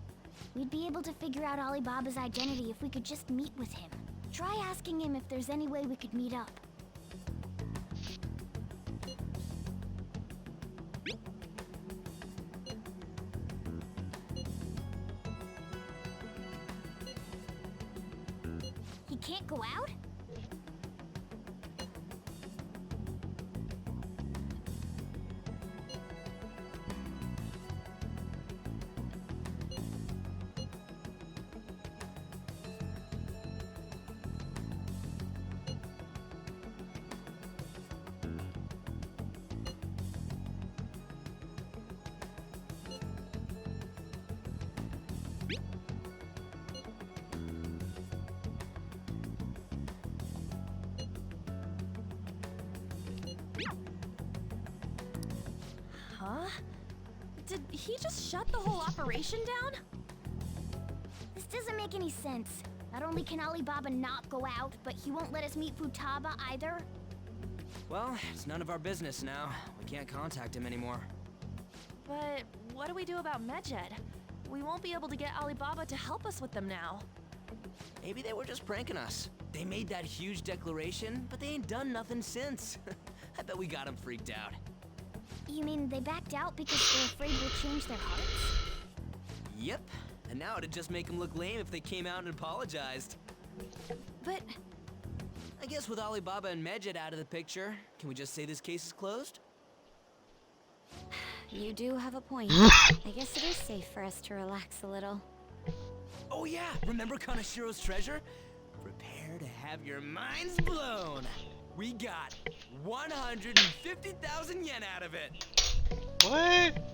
A: We'd be able to figure out Alibaba's identity if we could just meet with him. Try asking him if there's any way we could meet up. He can't go out?
I: Huh? Did he just shut the whole operation down?
A: This doesn't make any sense. Not only can Alibaba not go out, but he won't let us meet Futaba either.
E: Well, it's none of our business now. We can't contact him anymore.
I: But what do we do about Medjed? We won't be able to get Alibaba to help us with them now.
E: Maybe they were just pranking us. They made that huge declaration, but they ain't done nothing since. I bet we got him freaked out.
A: You mean they backed out because they're afraid we'll change their hearts?
E: Yep. And now it'd just make them look lame if they came out and apologized.
A: But
E: I guess with Alibaba and Medjed out of the picture, can we just say this case is closed?
H: You do have a point. I guess it is safe for us to relax a little.
E: Oh yeah, remember Kanashiro's treasure? Prepare to have your minds blown. We got 150,000 yen out of it.
Q: What?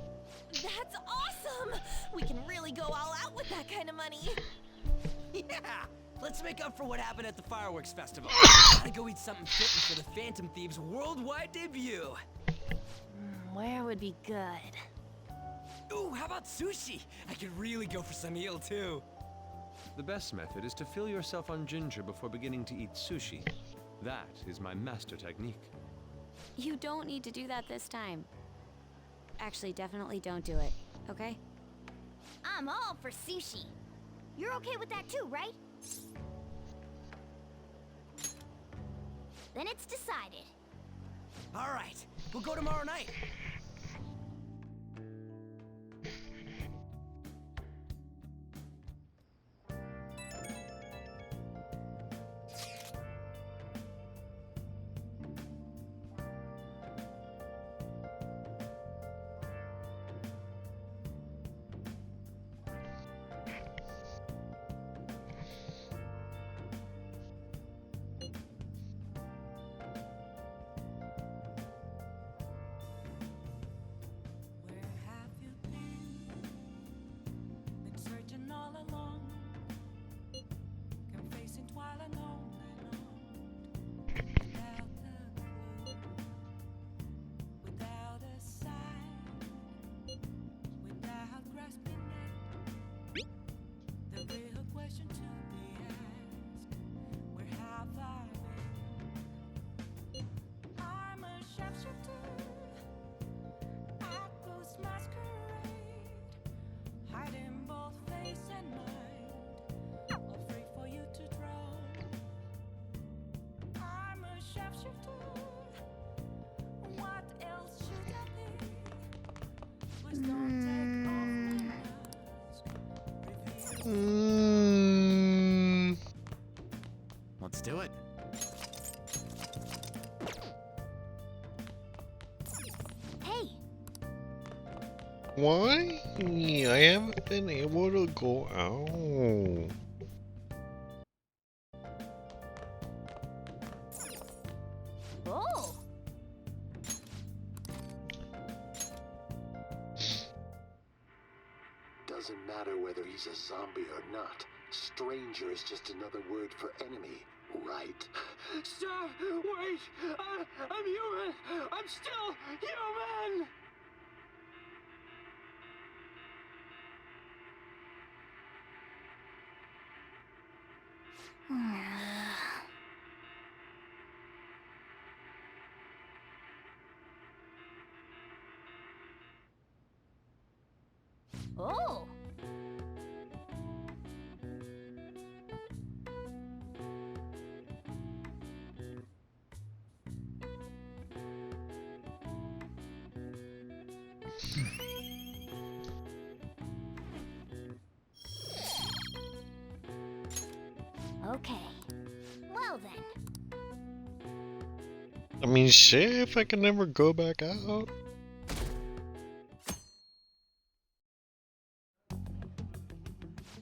I: That's awesome! We can really go all out with that kind of money.
E: Yeah! Let's make up for what happened at the fireworks festival. Gotta go eat something fitting for the Phantom Thieves' worldwide debut.
I: Where would be good?
E: Ooh, how about sushi? I could really go for some eel too.
F: The best method is to fill yourself on ginger before beginning to eat sushi. That is my master technique.
H: You don't need to do that this time. Actually, definitely don't do it, okay?
A: I'm all for sushi. You're okay with that too, right? Then it's decided.
E: All right, we'll go tomorrow night.
B: Searching all along, confessing while alone without a clue, without a sign, without grasping it. The real question to be asked: where have I been? I'm a sharpshooter, a ghost masquerade, hiding both face and mind, afraid for you to drown. I'm a sharpshooter. What else should I be? Please don't take off my mask.
S: Let's do it.
A: Hey,
Q: Why? I haven't been able to go out.
A: oh,
C: Doesn't matter whether he's a zombie or not. Stranger is just another word for enemy, right?
N: Stop! Wait! I'm human! I'm still human!
A: oh. Okay. Well then.
Q: I mean, shit, if I can never go back out.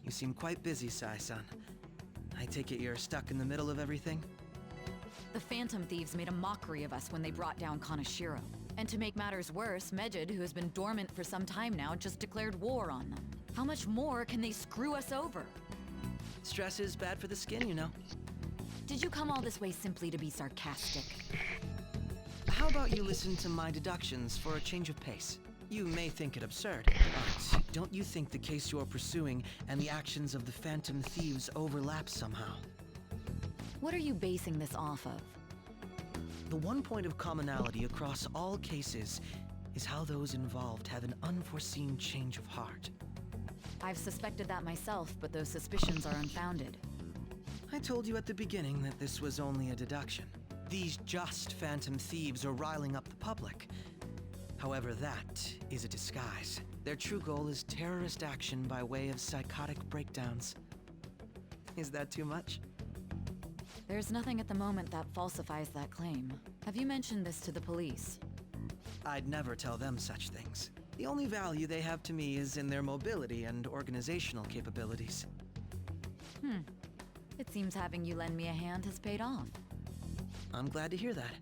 M: You seem quite busy, Sai-san. I take it you're stuck in the middle of everything?
J: The Phantom Thieves made a mockery of us when they brought down Kanashiro. And to make matters worse, Medjed, who has been dormant for some time now, just declared war on them. How much more can they screw us over?
M: Stress is bad for the skin, you know.
J: Did you come all this way simply to be sarcastic?
M: How about you listen to my deductions for a change of pace? You may think it absurd, but don't you think the case you're pursuing and the actions of the Phantom Thieves overlap somehow?
J: What are you basing this off of?
M: The one point of commonality across all cases is how those involved have an unforeseen change of heart.
J: I've suspected that myself, but those suspicions are unfounded.
M: I told you at the beginning that this was only a deduction. These just Phantom Thieves are riling up the public. However, that is a disguise. Their true goal is terrorist action by way of psychotic breakdowns. Is that too much?
J: There's nothing at the moment that falsifies that claim. Have you mentioned this to the police?
M: I'd never tell them such things. The only value they have to me is in their mobility and organizational capabilities.
J: It seems having you lend me a hand has paid off.
M: I'm glad to hear that.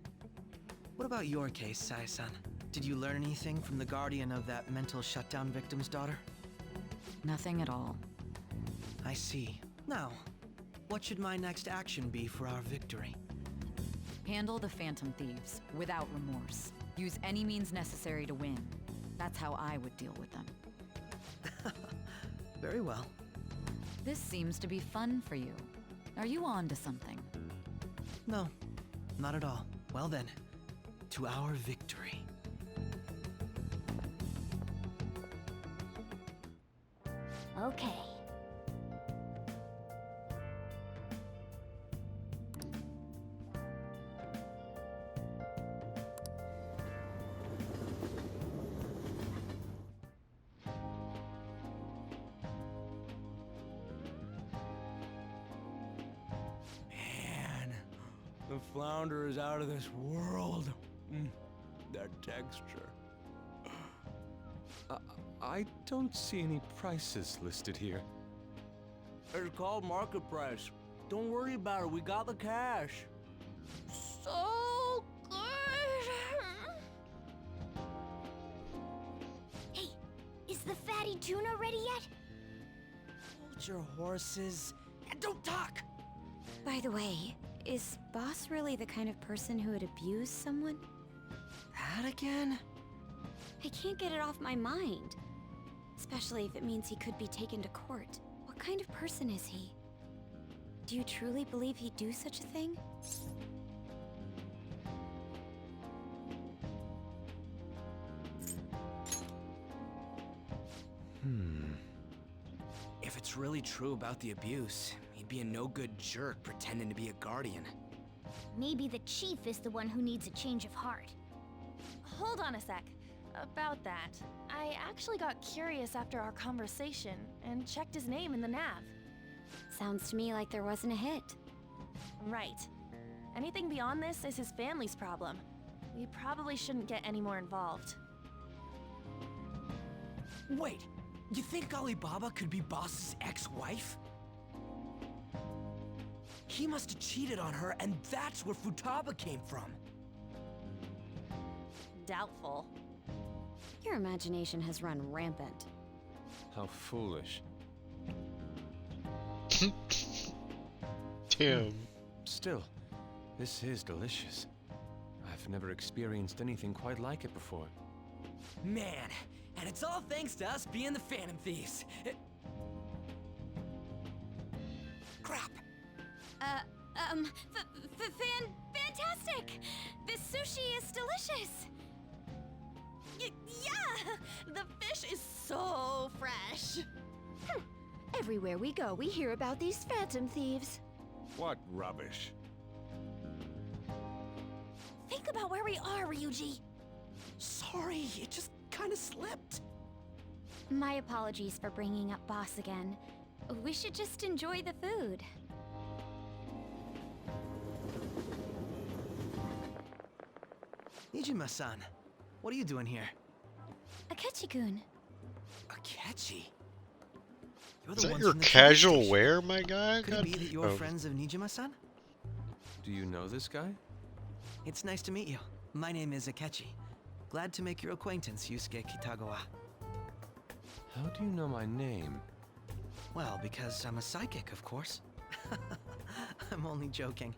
M: What about your case, Sai-san? Did you learn anything from the guardian of that mental shutdown victim's daughter?
J: Nothing at all.
M: I see. Now, what should my next action be for our victory?
J: Handle the Phantom Thieves, without remorse. Use any means necessary to win. That's how I would deal with them.
M: Very well.
J: This seems to be fun for you. Are you on to something?
M: No, not at all. Well then, to our victory.
A: Okay.
E: Man, the flounder is out of this world. That texture.
F: I don't see any prices listed here.
E: It's called market price. Don't worry about it, we got the cash.
A: So good. Hey, is the fatty tuna ready yet?
E: Hold your horses and don't talk.
H: By the way, is Boss really the kind of person who would abuse someone?
M: That again?
H: I can't get it off my mind. Especially if it means he could be taken to court. What kind of person is he? Do you truly believe he'd do such a thing?
E: If it's really true about the abuse, he'd be a no-good jerk pretending to be a guardian.
A: Maybe the chief is the one who needs a change of heart.
I: Hold on a sec. About that, I actually got curious after our conversation and checked his name in the nav.
H: Sounds to me like there wasn't a hit.
I: Right. Anything beyond this is his family's problem. We probably shouldn't get any more involved.
E: Wait, you think Alibaba could be Boss's ex-wife? He must have cheated on her, and that's where Futaba came from.
I: Doubtful.
H: Your imagination has run rampant.
F: How foolish.
Q: Damn.
F: Still, this is delicious. I've never experienced anything quite like it before.
E: Man, and it's all thanks to us being the Phantom Thieves. Crap.
A: Fantastic! This sushi is delicious!
I: Yeah! The fish is so fresh!
A: Everywhere we go, we hear about these Phantom Thieves.
K: What rubbish?
A: Think about where we are, Ryuji.
E: Sorry, it just kind of slipped.
A: My apologies for bringing up Boss again. We should just enjoy the food.
M: Nijima-san, what are you doing here?
A: Akechi-kun.
M: Akechi? You're
Q: Is
M: the
Q: that
M: ones
Q: your
M: from the
Q: casual
M: train station.
Q: wear, my guy?
M: Could it
Q: God
M: be that you're
Q: damn.
M: friends of Nijima-san?
F: Do you know this guy?
M: It's nice to meet you. My name is Akechi. Glad to make your acquaintance, Yusuke Kitagawa.
F: How do you know my name?
M: Well, because I'm a psychic, of course. I'm only joking.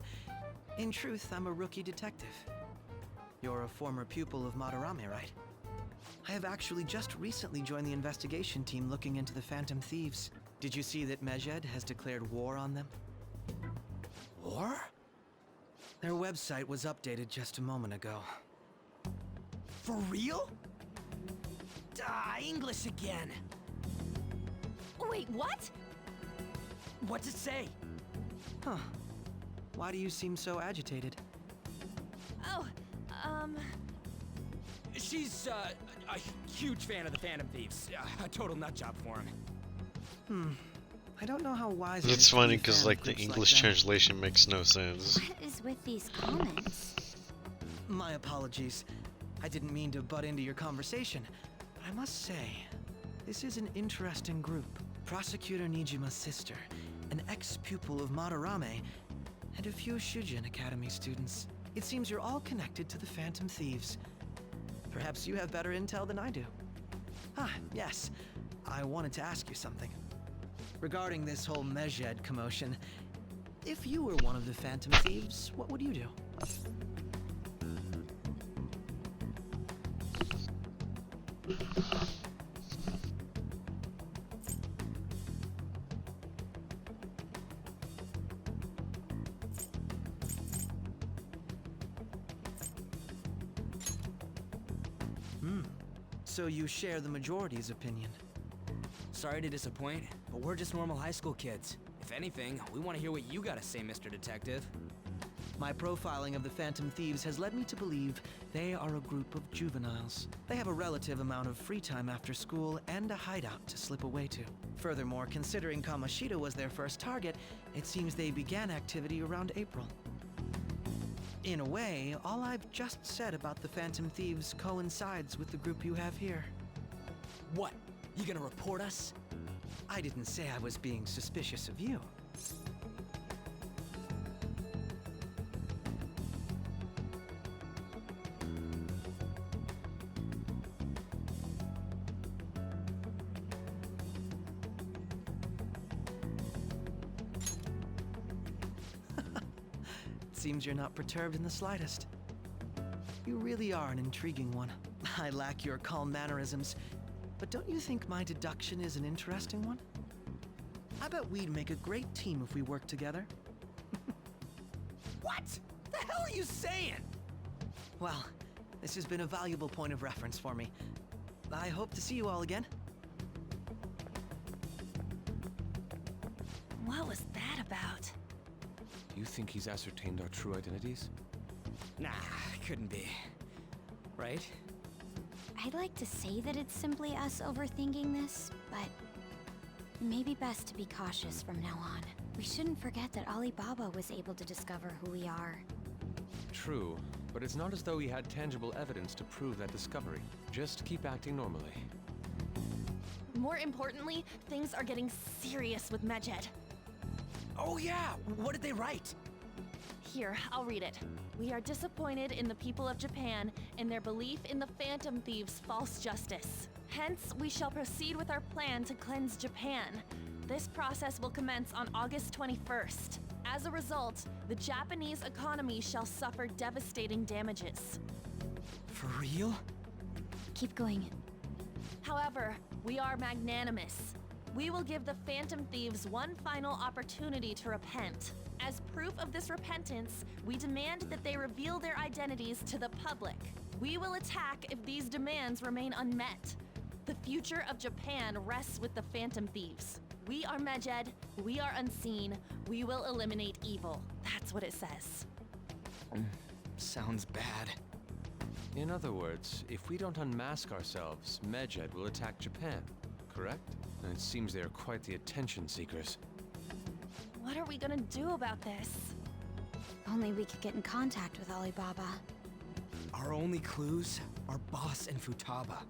M: In truth, I'm a rookie detective. You're a former pupil of Madarame, right? I have actually just recently joined the investigation team looking into the Phantom Thieves. Did you see that Medjed has declared war on them?
E: War?
M: Their website was updated just a moment ago.
E: For real? English again.
I: Wait, what?
E: What's it say?
M: Huh. Why do you seem so agitated?
I: Oh,
E: She's a huge fan of the Phantom Thieves. A total nutjob for him.
M: I don't know how wise.
Q: It's funny because like the English translation makes no sense.
H: What is with these comments?
M: My apologies. I didn't mean to butt into your conversation, but I must say, this is an interesting group. Prosecutor Nijima's sister, an ex-pupil of Madarame, and a few Shujin Academy students. It seems you're all connected to the Phantom Thieves. Perhaps you have better intel than I do. Ah, yes. I wanted to ask you something. Regarding this whole Medjed commotion, if you were one of the Phantom Thieves, what would you do? So you share the majority's opinion.
E: Sorry to disappoint, but we're just normal high school kids. If anything, we want to hear what you gotta say, Mr. Detective.
M: My profiling of the Phantom Thieves has led me to believe they are a group of juveniles. They have a relative amount of free time after school and a hideout to slip away to. Furthermore, considering Kamoshida was their first target, it seems they began activity around April. In a way, all I've just said about the Phantom Thieves coincides with the group you have here.
E: What? You gonna report us?
M: I didn't say I was being suspicious of you. Seems you're not perturbed in the slightest. You really are an intriguing one. I lack your calm mannerisms, but don't you think my deduction is an interesting one? I bet we'd make a great team if we worked together.
E: What? The hell are you saying?
M: Well, this has been a valuable point of reference for me. I hope to see you all again.
I: What was that about?
F: Do you think he's ascertained our true identities?
E: Nah, couldn't be. Right?
H: I'd like to say that it's simply us overthinking this, but it may be best to be cautious from now on. We shouldn't forget that Alibaba was able to discover who we are.
F: True, but it's not as though he had tangible evidence to prove that discovery. Just keep acting normally.
I: More importantly, things are getting serious with Medjed.
E: Oh yeah, what did they write?
I: Here, I'll read it. We are disappointed in the people of Japan in their belief in the Phantom Thieves' false justice. Hence, we shall proceed with our plan to cleanse Japan. This process will commence on August 21st. As a result, the Japanese economy shall suffer devastating damages.
E: For real?
H: Keep going.
I: However, we are magnanimous. We will give the Phantom Thieves one final opportunity to repent. As proof of this repentance, we demand that they reveal their identities to the public. We will attack if these demands remain unmet. The future of Japan rests with the Phantom Thieves. We are Medjed, we are unseen, we will eliminate evil. That's what it says.
E: Sounds bad.
F: In other words, if we don't unmask ourselves, Medjed will attack Japan, correct? And it seems they are quite the attention seekers.
I: What are we gonna do about this?
H: Only we could get in contact with Alibaba.
E: Our only clues are Boss and Futaba.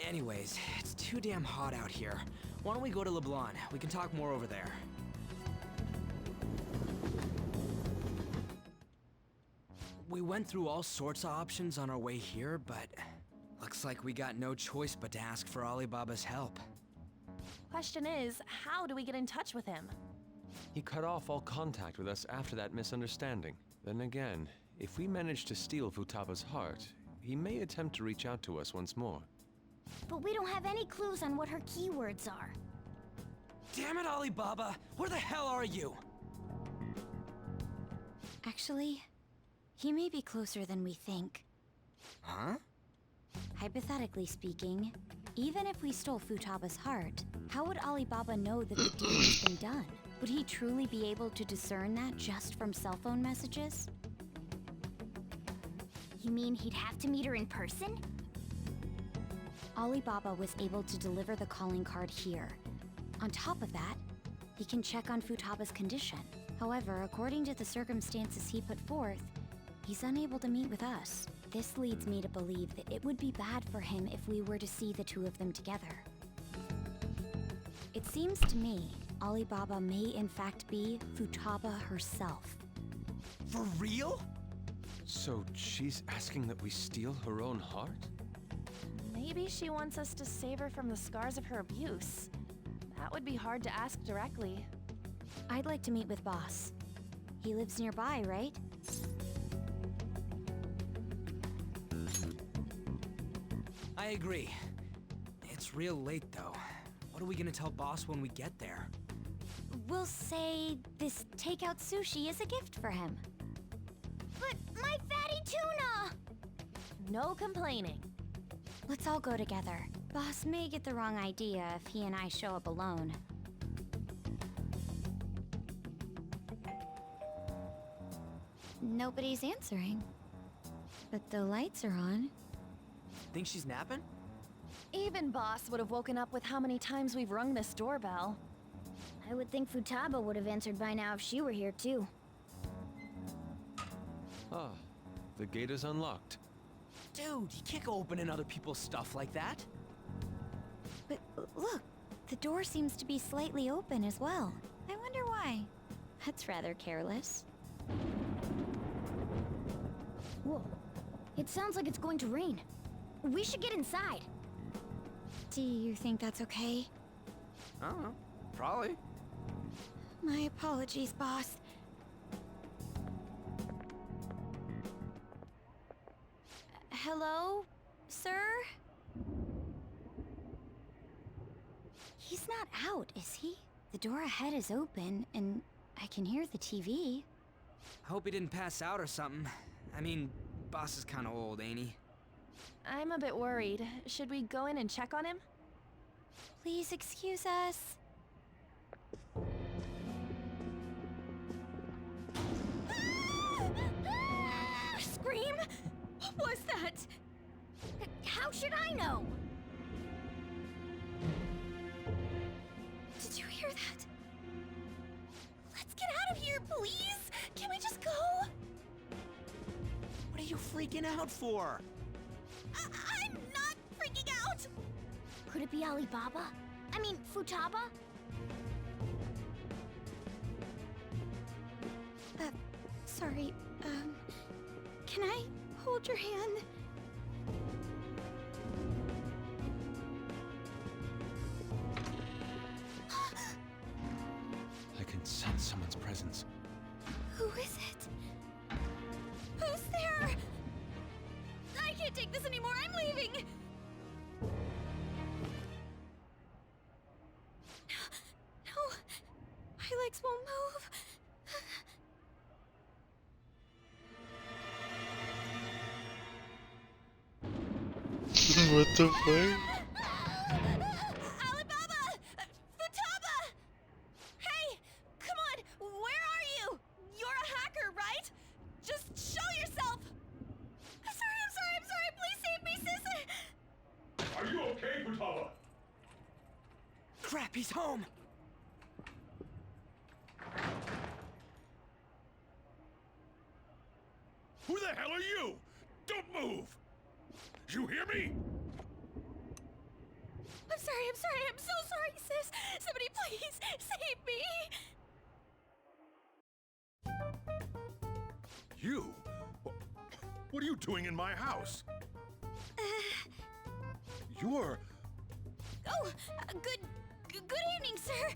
E: Anyways, it's too damn hot out here. Why don't we go to Leblon? We can talk more over there. We went through all sorts of options on our way here, but looks like we got no choice but to ask for Alibaba's help.
I: Question is, how do we get in touch with him?
F: He cut off all contact with us after that misunderstanding. Then again, if we manage to steal Futaba's heart, he may attempt to reach out to us once more.
A: But we don't have any clues on what her keywords are.
E: Damn it, Alibaba! Where the hell are you?
H: Actually, he may be closer than we think.
E: Huh?
H: Hypothetically speaking, even if we stole Futaba's heart, how would Alibaba know that the deed has been done? Would he truly be able to discern that just from cell phone messages?
A: You mean he'd have to meet her in person?
H: Alibaba was able to deliver the calling card here. On top of that, he can check on Futaba's condition. However, according to the circumstances he put forth, he's unable to meet with us. This leads me to believe that it would be bad for him if we were to see the two of them together. It seems to me Alibaba may in fact be Futaba herself.
E: For real?
F: So she's asking that we steal her own heart?
I: Maybe she wants us to save her from the scars of her abuse. That would be hard to ask directly.
H: I'd like to meet with Boss. He lives nearby, right?
E: I agree. It's real late, though. What are we gonna tell Boss when we get there?
H: We'll say this takeout sushi is a gift for him.
A: But my fatty tuna!
I: No complaining.
H: Let's all go together. Boss may get the wrong idea if he and I show up alone. Nobody's answering. But the lights are on.
E: Think she's napping?
I: Even Boss would have woken up with how many times we've rung this doorbell.
A: I would think Futaba would have answered by now if she were here too.
F: Ah, the gate is unlocked.
E: Dude, you can't go opening other people's stuff like that.
H: But look, the door seems to be slightly open as well. I wonder why. That's rather careless.
A: Whoa. It sounds like it's going to rain. We should get inside.
H: Do you think that's okay?
E: I don't know. Probably.
H: My apologies, Boss. Hello, sir? He's not out, is he? The door ahead is open, and I can hear the TV.
E: I hope he didn't pass out or something. I mean, Boss is kinda old, ain't he?
I: I'm a bit worried. Should we go in and check on him?
H: Please excuse us.
A: Scream? What was that? How should I know?
H: Did you hear that?
I: Let's get out of here, please! Can we just go?
E: What are you freaking out for?
A: I'm not freaking out! Could it be Alibaba? I mean, Futaba?
H: Sorry, can I hold your hand?
F: I can sense someone's presence.
H: Who is it?
A: Who's there? I can't take this anymore. I'm leaving.
H: No, my legs won't move.
Q: What the fuck?
A: Alibaba! Futaba! Hey! Come on! Where are you? You're a hacker, right? Just show yourself! I'm sorry! Please save me, sis!
K: Are you okay, Futaba?
E: Crap, he's home!
K: Who the hell are you? Don't move! You hear me?
A: I'm sorry! I'm so sorry, sis! Somebody please save me!
K: You? What are you doing in my house? You're...
A: Oh, good evening, sir!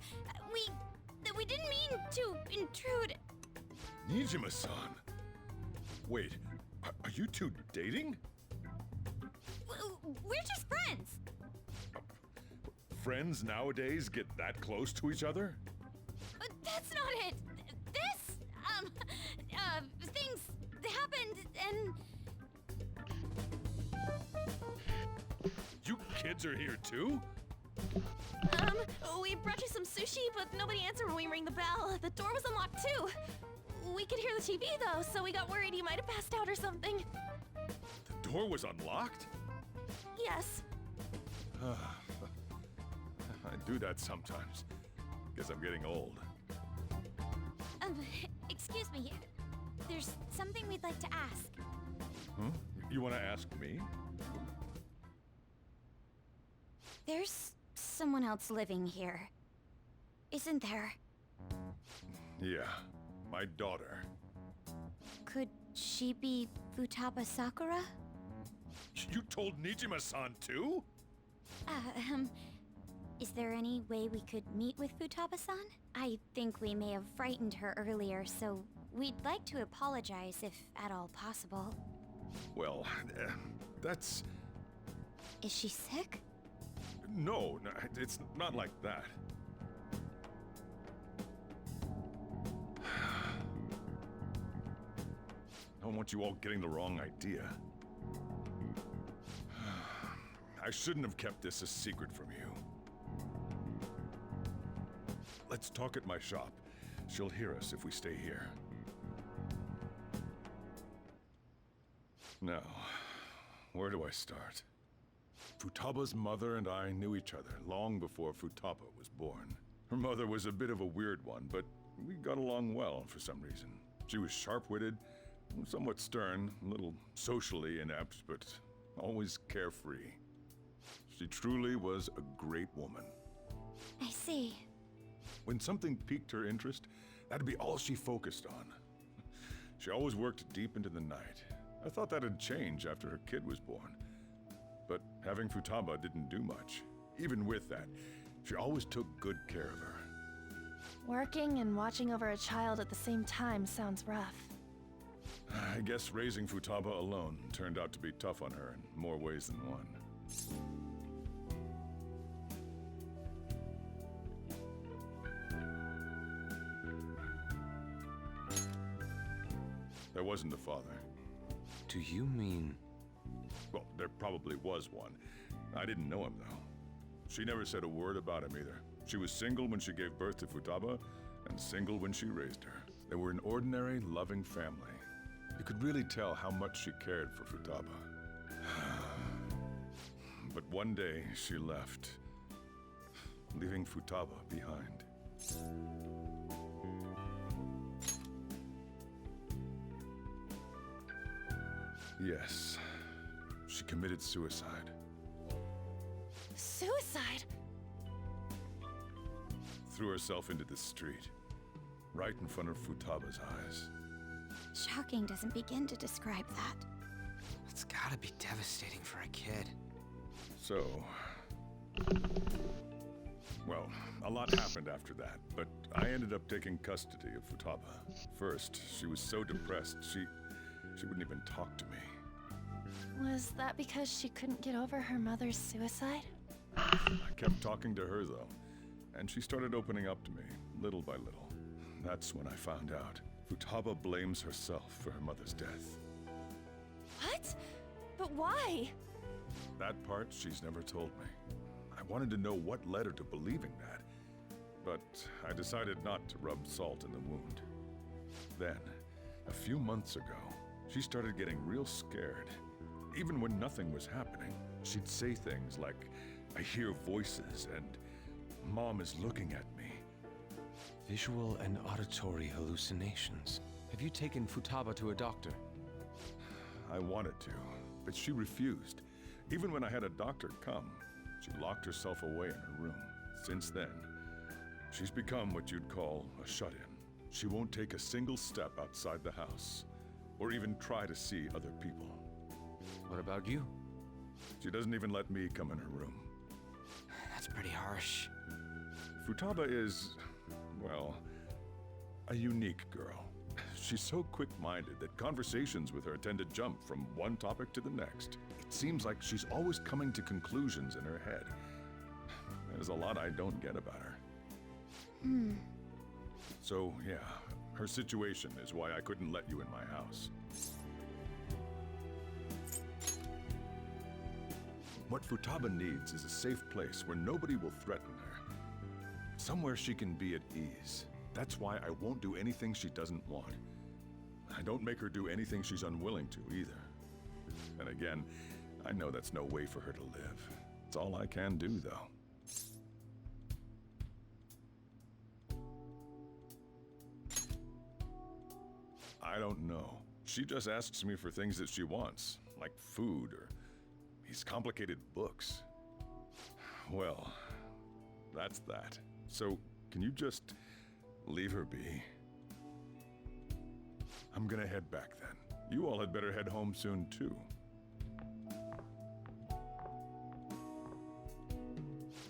A: We didn't mean to intrude.
K: Nijima-san. Wait, are you two dating?
A: We're just friends.
K: Friends nowadays get that close to each other?
A: But that's not it. This, things happened and...
K: You kids are here too?
I: We brought you some sushi, but nobody answered when we rang the bell. The door was unlocked too. We could hear the TV though, so we got worried you might have passed out or something.
K: The door was unlocked?
I: Yes.
K: I do that sometimes. Guess I'm getting old.
H: Excuse me. There's something we'd like to ask.
K: Huh? You want to ask me?
H: There's someone else living here, isn't there?
K: Yeah, my daughter.
H: Could she be Futaba Sakura?
K: You told Nijima-san too?
H: Is there any way we could meet with Futaba-san? I think we may have frightened her earlier, so we'd like to apologize if at all possible.
K: Well, that's...
H: Is she sick?
K: No, it's not like that. I don't want you all getting the wrong idea. I shouldn't have kept this a secret from you. Let's talk at my shop. She'll hear us if we stay here. Now, where do I start? Futaba's mother and I knew each other long before Futaba was born. Her mother was a bit of a weird one, but we got along well for some reason. She was sharp-witted, somewhat stern, a little socially inept, but always carefree. She truly was a great woman.
H: I see.
K: When something piqued her interest, that'd be all she focused on. She always worked deep into the night. I thought that'd change after her kid was born. But having Futaba didn't do much. Even with that, she always took good care of her.
I: Working and watching over a child at the same time sounds rough.
K: I guess raising Futaba alone turned out to be tough on her in more ways than one. There wasn't a father.
F: Do you mean...
K: Well, there probably was one. I didn't know him, though. She never said a word about him either. She was single when she gave birth to Futaba, and single when she raised her. They were an ordinary, loving family. You could really tell how much she cared for Futaba. But one day, she left, leaving Futaba behind. Yes, she committed suicide.
I: Suicide?
K: Threw herself into the street, right in front of Futaba's eyes.
H: Shocking doesn't begin to describe that.
S: It's gotta be devastating for a kid.
K: So... Well, a lot happened after that, but I ended up taking custody of Futaba. First, she was so depressed, she wouldn't even talk to me.
I: Was that because she couldn't get over her mother's suicide?
K: I kept talking to her, though, and she started opening up to me, little by little. That's when I found out. Futaba blames herself for her mother's death.
I: What? But why?
K: That part she's never told me. I wanted to know what led her to believing that, but I decided not to rub salt in the wound. Then, a few months ago, she started getting real scared. Even when nothing was happening, she'd say things like, "I hear voices," and "Mom is looking at me."
F: Visual and auditory hallucinations. Have you taken Futaba to a doctor?
K: I wanted to, but she refused. Even when I had a doctor come, she locked herself away in her room. Since then, she's become what you'd call a shut-in. She won't take a single step outside the house, or even try to see other people.
F: What about you?
K: She doesn't even let me come in her room.
S: That's pretty harsh.
K: Futaba is, well, a unique girl. She's so quick-minded that conversations with her tend to jump from one topic to the next. It seems like she's always coming to conclusions in her head. There's a lot I don't get about her. So, yeah, her situation is why I couldn't let you in my house. What Futaba needs is a safe place where nobody will threaten her. Somewhere she can be at ease. That's why I won't do anything she doesn't want. I don't make her do anything she's unwilling to, either. And again, I know that's no way for her to live. That's all I can do, though. I don't know. She just asks me for things that she wants, like food or these complicated books. Well, that's that. So, can you just leave her be? I'm gonna head back then. You all had better head home soon, too.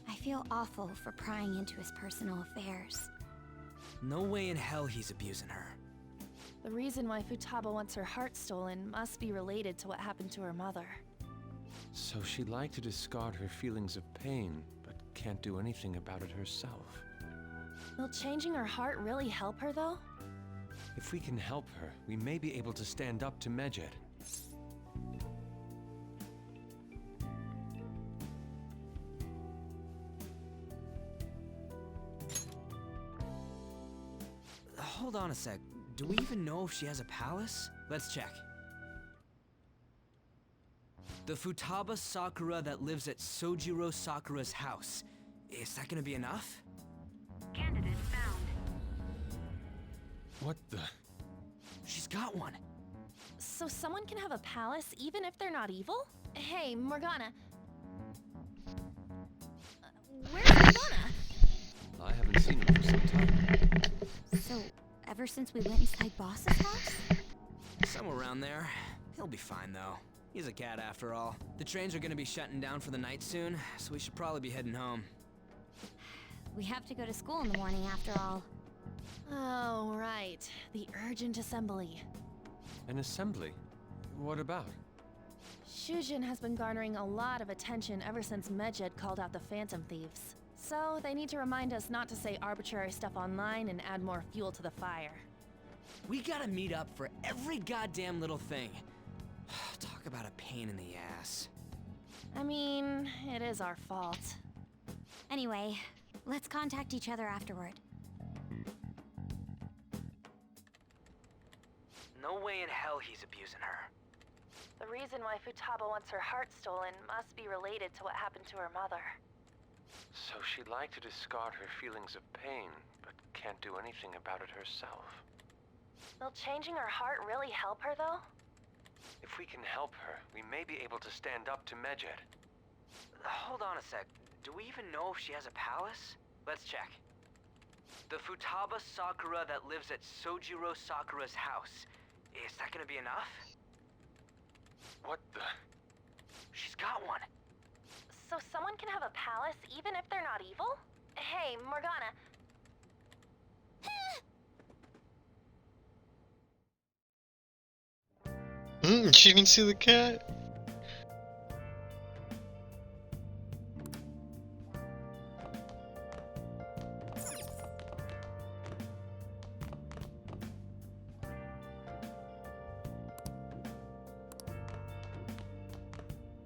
H: I feel awful for prying into his personal affairs.
E: No way in hell he's abusing her.
I: The reason why Futaba wants her heart stolen must be related to what happened to her mother.
F: So she'd like to discard her feelings of pain, but can't do anything about it herself.
I: Will changing her heart really help her, though?
F: If we can help her, we may be able to stand up to Medjed.
E: Hold on a sec. Do we even know if she has a palace? Let's check. The Futaba Sakura that lives at Sojiro Sakura's house. Is that gonna be enough?
A: Candidate found.
F: What the?
E: She's got one.
I: So someone can have a palace even if they're not evil? Hey, Morgana. Where's Morgana?
F: I haven't seen her for some time.
H: So, ever since we went inside Boss's house?
E: Somewhere around there. He'll be fine, though. He's a cat after all. The trains are gonna be shutting down for the night soon, so we should probably be heading home.
H: We have to go to school in the morning after all.
I: Oh, right. The urgent assembly.
F: An assembly? What about?
I: Shujin has been garnering a lot of attention ever since Medjed called out the Phantom Thieves. So they need to remind us not to say arbitrary stuff online and add more fuel to the fire.
E: We gotta meet up for every goddamn little thing. Talk about a pain in the ass.
I: I mean, it is our fault.
H: Anyway, let's contact each other afterward.
E: No way in hell he's abusing her.
I: The reason why Futaba wants her heart stolen must be related to what happened to her mother.
F: So she'd like to discard her feelings of pain, but can't do anything about it herself.
I: Will changing her heart really help her, though?
F: If we can help her, we may be able to stand up to Medjed.
E: Hold on a sec. Do we even know if she has a palace? Let's check. The Futaba Sakura that lives at Sojiro Sakura's house. Is that gonna be enough?
F: What the?
E: She's got one.
I: So someone can have a palace even if they're not evil? Hey, Morgana.
Q: She can see the cat.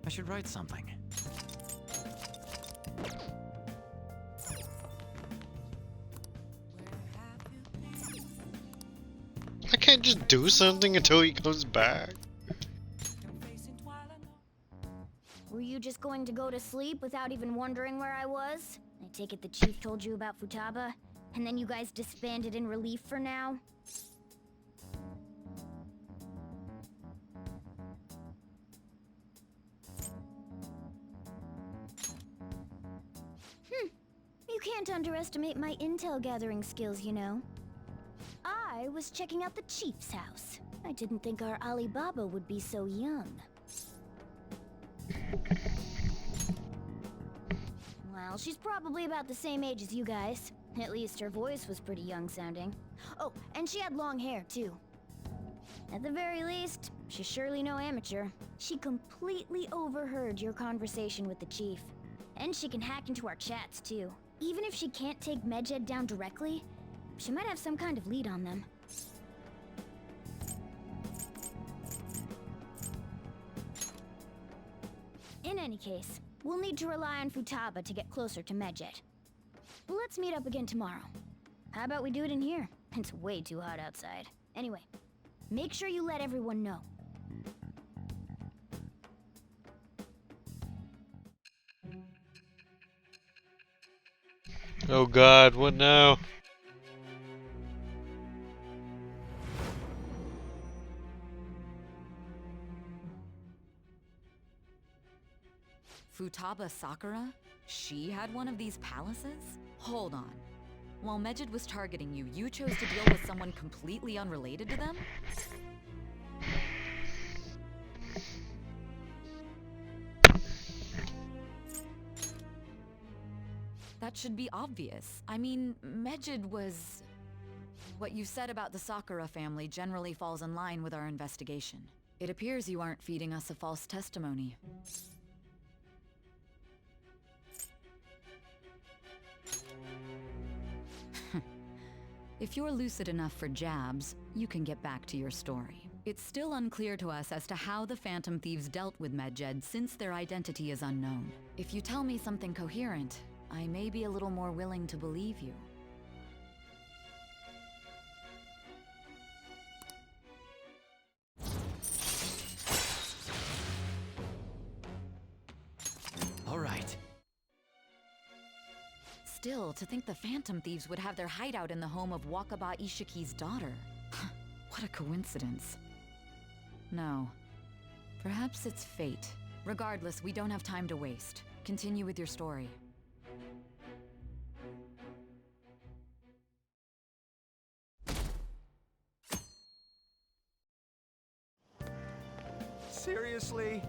S: I should write something.
Q: I can't just do something until he comes back.
A: Were you just going to go to sleep without even wondering where I was? I take it the chief told you about Futaba, and then you guys disbanded in relief for now? You can't underestimate my intel gathering skills, you know. I was checking out the chief's house. I didn't think our Alibaba would be so young. Well, she's probably about the same age as you guys. At least her voice was pretty young sounding. Oh, and she had long hair, too. At the very least, she's surely no amateur. She completely overheard your conversation with the chief. And she can hack into our chats, too. Even if she can't take Medjed down directly, she might have some kind of lead on them. In any case, we'll need to rely on Futaba to get closer to Medjed. Let's meet up again tomorrow. How about we do it in here? It's way too hot outside. Anyway, make sure you let everyone know.
Q: Oh god, what now?
J: Futaba Sakura? She had one of these palaces? Hold on. While Medjed was targeting you, you chose to deal with someone completely unrelated to them? That should be obvious. I mean, Medjed was... What you said about the Sakura family generally falls in line with our investigation. It appears you aren't feeding us a false testimony. If you're lucid enough for jabs, you can get back to your story. It's still unclear to us as to how the Phantom Thieves dealt with Medjed since their identity is unknown. If you tell me something coherent, I may be a little more willing to believe you.
E: All right.
J: Still, to think the Phantom Thieves would have their hideout in the home of Wakaba Ishiki's daughter. What a coincidence. No. Perhaps it's fate. Regardless, we don't have time to waste. Continue with your story.
E: Seriously?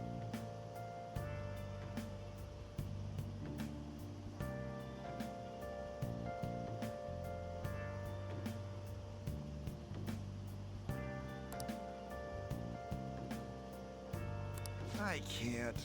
T: I can't.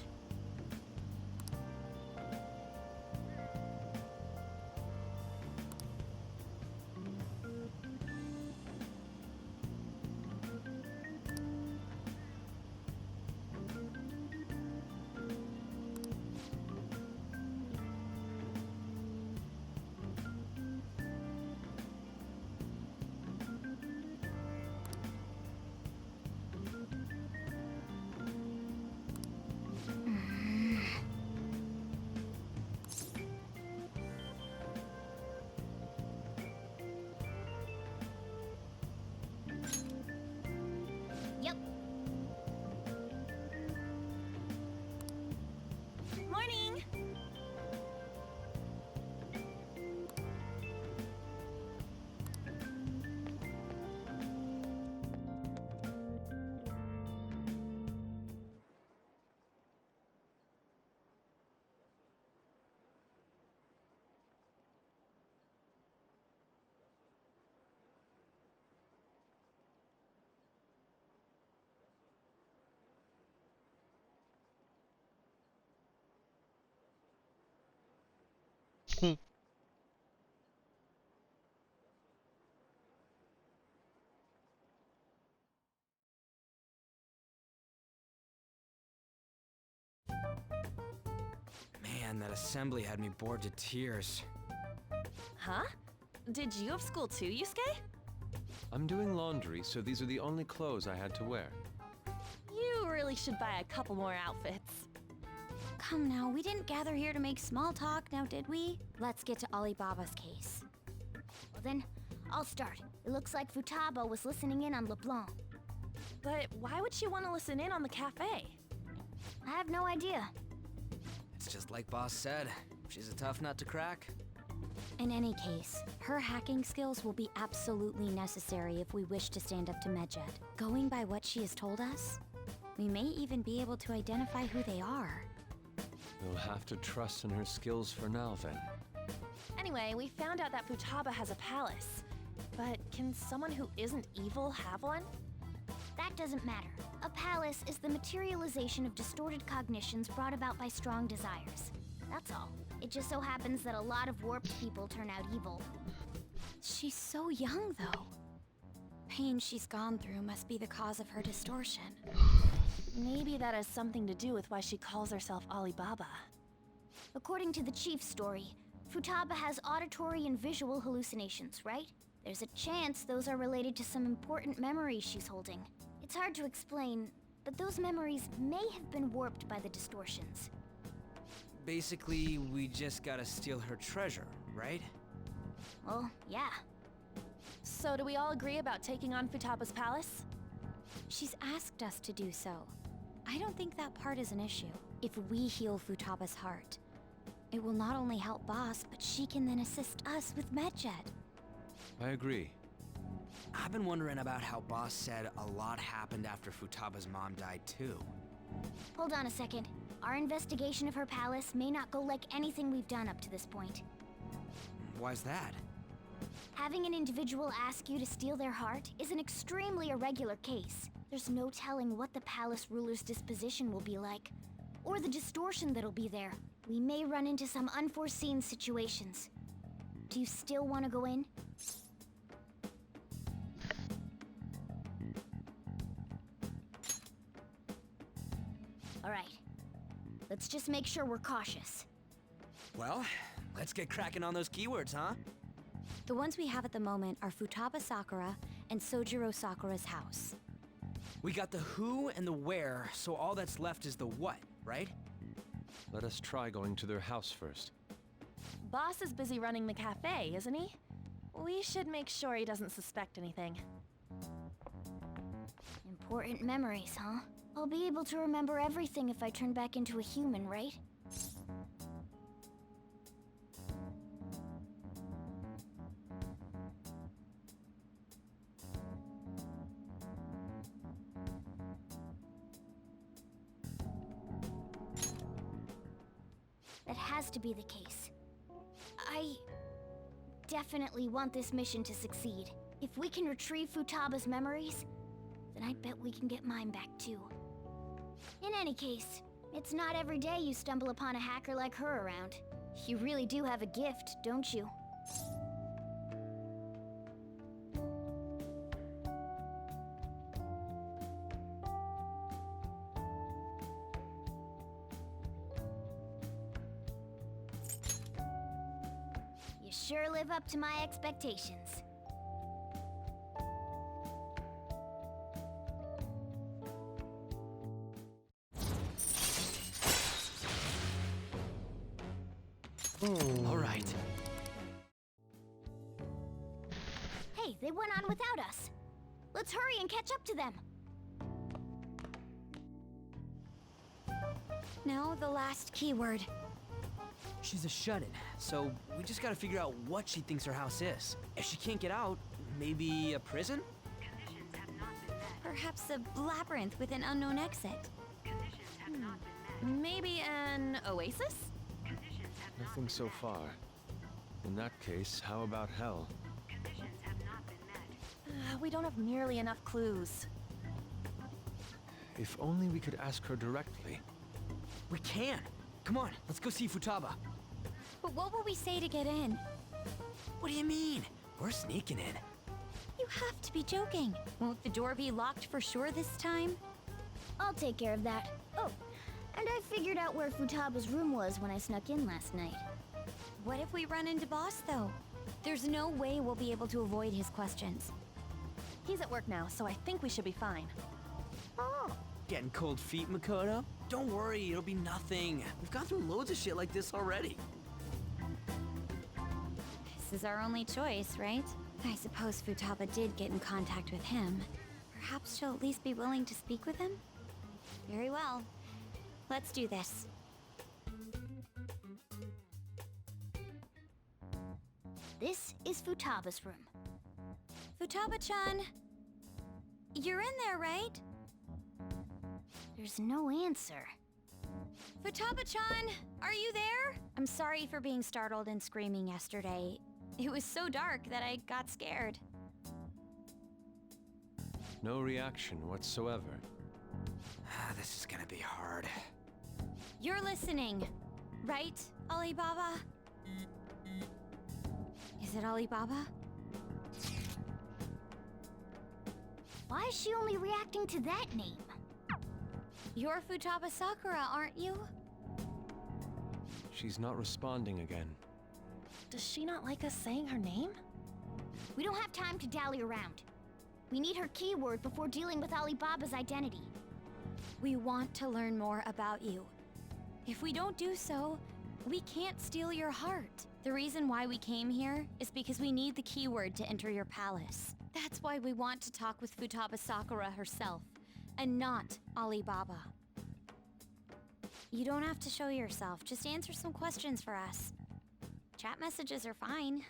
A: Yep.
I: Morning!
S: Man, that assembly had me bored to tears.
I: Huh? Did you have school too, Yusuke?
F: I'm doing laundry, so these are the only clothes I had to wear.
I: You really should buy a couple more outfits.
H: Come now, we didn't gather here to make small talk, now did we? Let's get to Alibaba's case.
A: Well then, I'll start. It looks like Futaba was listening in on LeBlanc.
I: But why would she want to listen in on the cafe?
A: I have no idea.
S: It's just like Boss said. She's a tough nut to crack.
H: In any case, her hacking skills will be absolutely necessary if we wish to stand up to Medjed. Going by what she has told us, we may even be able to identify who they are.
F: We'll have to trust in her skills for now, then.
I: Anyway, we found out that Futaba has a palace. But can someone who isn't evil have one?
A: That doesn't matter. A palace is the materialization of distorted cognitions brought about by strong desires. That's all. It just so happens that a lot of warped people turn out evil.
H: She's so young, though. Pain she's gone through must be the cause of her distortion.
I: Maybe that has something to do with why she calls herself Alibaba.
A: According to the chief's story, Futaba has auditory and visual hallucinations, right? There's a chance those are related to some important memories she's holding. It's hard to explain, but those memories may have been warped by the distortions.
S: Basically, we just gotta steal her treasure, right?
A: Well, yeah.
I: So do we all agree about taking on Futaba's palace?
H: She's asked us to do so. I don't think that part is an issue. If we heal Futaba's heart, it will not only help Boss, but she can then assist us with Medjed.
F: I agree.
S: I've been wondering about how Boss said a lot happened after Futaba's mom died too.
A: Hold on a second. Our investigation of her palace may not go like anything we've done up to this point.
S: Why's that?
A: Having an individual ask you to steal their heart is an extremely irregular case. There's no telling what the palace ruler's disposition will be like, or the distortion that'll be there. We may run into some unforeseen situations. Do you still want to go in? Alright. Let's just make sure we're cautious.
S: Well, let's get cracking on those keywords, huh?
H: The ones we have at the moment are Futaba Sakura and Sojiro Sakura's house.
S: We got the who and the where, so all that's left is the what, right?
F: Let us try going to their house first.
I: Boss is busy running the cafe, isn't he? We should make sure he doesn't suspect anything.
A: Important memories, huh? I'll be able to remember everything if I turn back into a human, right? That has to be the case. I definitely want this mission to succeed. If we can retrieve Futaba's memories, then I bet we can get mine back too. In any case, it's not every day you stumble upon a hacker like her around. You really do have a gift, don't you? You sure live up to my expectations.
S: All right.
A: Hey, they went on without us. Let's hurry and catch up to them.
H: Now the last keyword.
E: She's a shut-in, so we just gotta figure out what she thinks her house is. If she can't get out, maybe a prison?
H: Perhaps a labyrinth with an unknown exit.
I: Maybe an oasis?
F: Nothing so far. In that case, how about hell?
I: We don't have nearly enough clues.
F: If only we could ask her directly.
E: We can! Come on, let's go see Futaba.
H: But what will we say to get in?
E: What do you mean? We're sneaking in.
H: You have to be joking. Won't the door be locked for sure this time?
A: I'll take care of that. Oh, and I figured out where Futaba's room was when I snuck in last night.
H: What if we run into Boss, though? There's no way we'll be able to avoid his questions.
I: He's at work now, so I think we should be fine.
E: Oh, getting cold feet, Makoto? Don't worry, it'll be nothing. We've gone through loads of shit like this already.
H: This is our only choice, right? I suppose Futaba did get in contact with him. Perhaps she'll at least be willing to speak with him? Very well. Let's do this.
A: This is Futaba's room.
H: Futaba-chan! You're in there, right?
A: There's no answer.
H: Futaba-chan! Are you there? I'm sorry for being startled and screaming yesterday. It was so dark that I got scared.
F: No reaction whatsoever.
S: This is gonna be hard.
H: You're listening, right, Alibaba? Is it Alibaba?
A: Why is she only reacting to that name?
H: You're Futaba Sakura, aren't you?
F: She's not responding again.
I: Does she not like us saying her name?
A: We don't have time to dally around. We need her keyword before dealing with Alibaba's identity.
H: We want to learn more about you. If we don't do so, We can't steal your heart. The reason why we came here is because we need the keyword to enter your palace. That's why we want to talk with Futaba Sakura herself, and not Alibaba. You don't have to show yourself, just answer some questions for us. Chat messages are fine.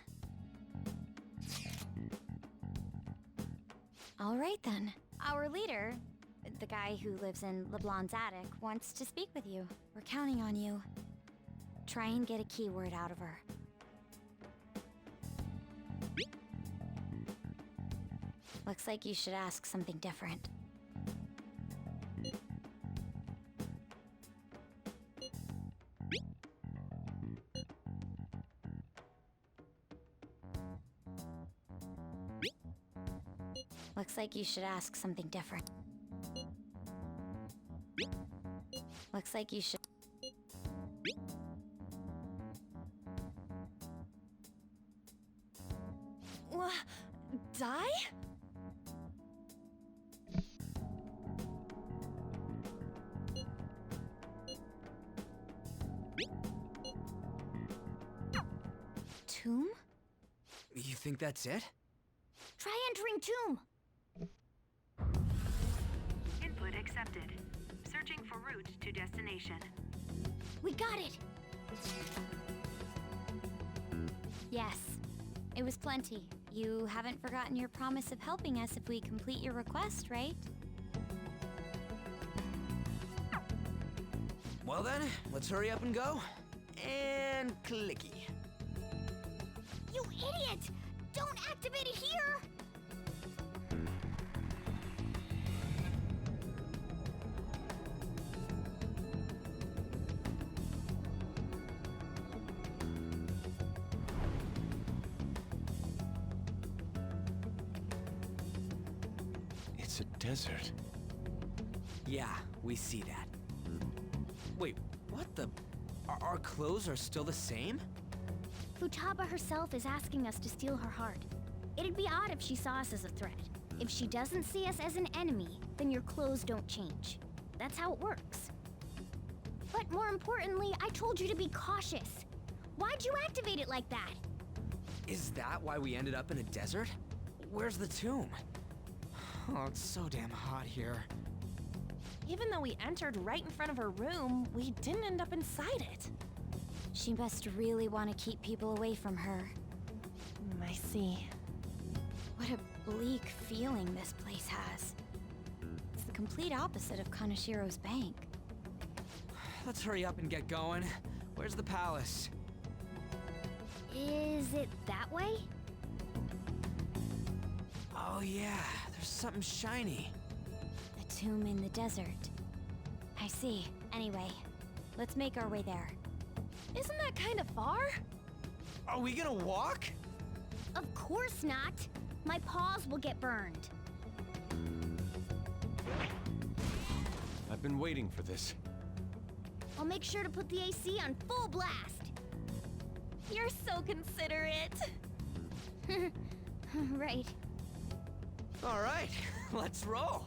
H: All right then. Our leader, the guy who lives in LeBlanc's attic, wants to speak with you. We're counting on you. Try and get a keyword out of her. Looks like you should ask something different. Looks like you should ask something different. Looks like you should...
I: Die?
H: Tomb?
S: You think that's it?
A: Try entering tomb.
U: Input accepted. Searching for route to destination.
A: We got it.
H: Yes. It was plenty. You haven't forgotten your promise of helping us if we complete your request, right?
S: Well then, let's hurry up and go. And clicky.
A: You idiot! Don't activate it here!
F: It's a desert.
S: Yeah, we see that. Wait, what the? Our clothes are still the same?
A: Futaba herself is asking us to steal her heart. It'd be odd if she saw us as a threat. If she doesn't see us as an enemy, then your clothes don't change. That's how it works. But more importantly, I told you to be cautious. Why'd you activate it like that?
S: Is that why we ended up in a desert? Where's the tomb? Oh, it's so damn hot here.
I: Even though we entered right in front of her room, we didn't end up inside it.
H: She must really want to keep people away from her.
I: I see.
H: What a bleak feeling this place has. It's the complete opposite of Kanashiro's bank.
S: Let's hurry up and get going. Where's the palace?
A: Is it that way?
S: Oh yeah, there's something shiny.
H: A tomb in the desert. I see. Anyway, let's make our way there.
I: Isn't that kind of far?
S: Are we gonna walk?
A: Of course not. My paws will get burned.
F: I've been waiting for this.
A: I'll make sure to put the AC on full blast.
I: You're so considerate.
A: Right.
S: All right, let's roll.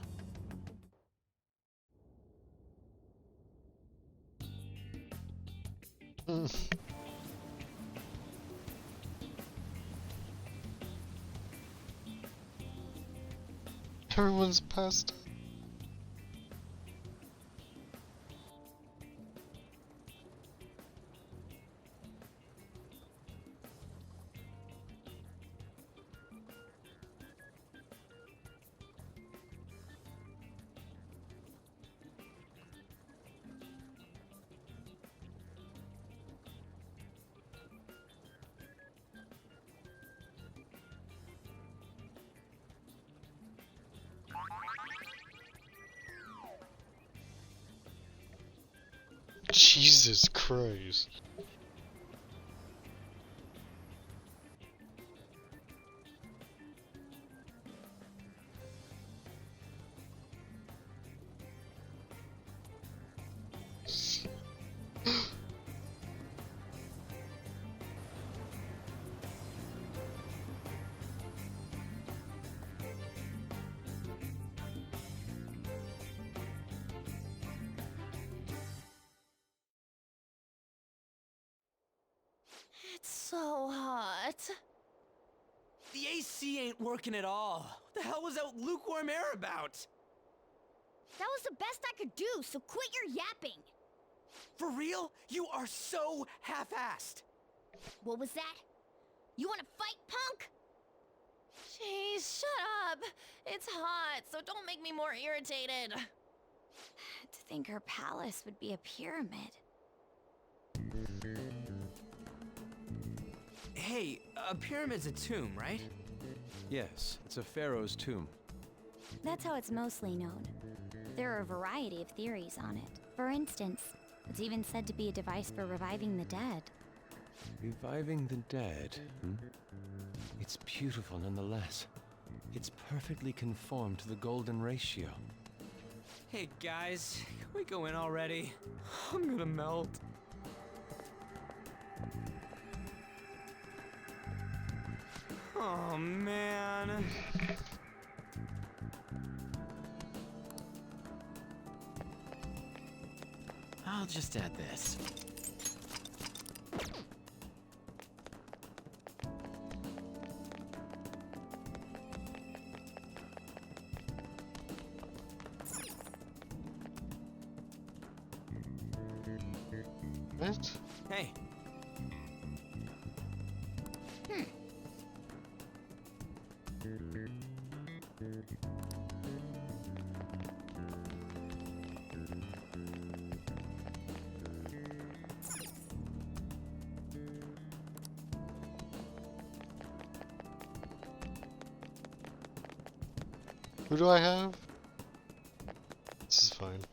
Q: Everyone's passed out. Jesus Christ.
I: It's so hot.
E: The AC ain't working at all. What the hell was that lukewarm air about?
A: That was the best I could do, so quit your yapping.
E: For real? You are so half-assed.
A: What was that? You wanna fight, punk?
I: Jeez, shut up. It's hot, so don't make me more irritated.
H: To think her palace would be a pyramid.
E: Hey, a pyramid's a tomb, right?
F: Yes, it's a pharaoh's tomb.
H: That's how it's mostly known. There are a variety of theories on it. For instance, it's even said to be a device for reviving the dead.
F: Reviving the dead, hmm? It's beautiful nonetheless. It's perfectly conformed to the golden ratio.
E: Hey guys, can we go in already? I'm gonna melt. Oh man.
S: I'll just add this.
Q: What?
E: Hey.
Q: Who do I have? This is fine.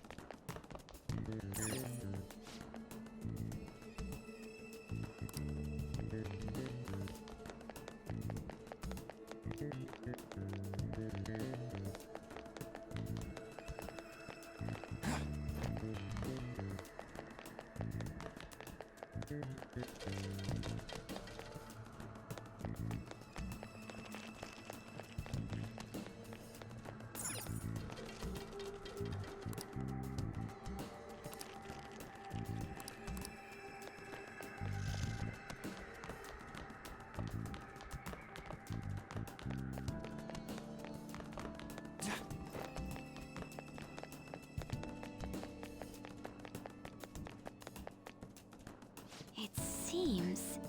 H: It seems...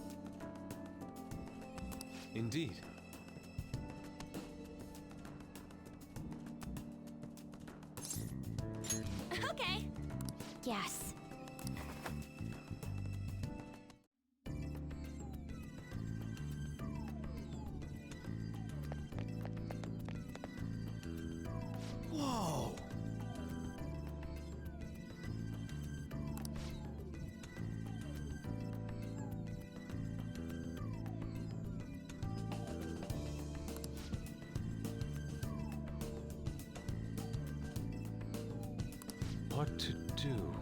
F: Indeed.
H: Okay. Yes.
E: Whoa.
F: What to do?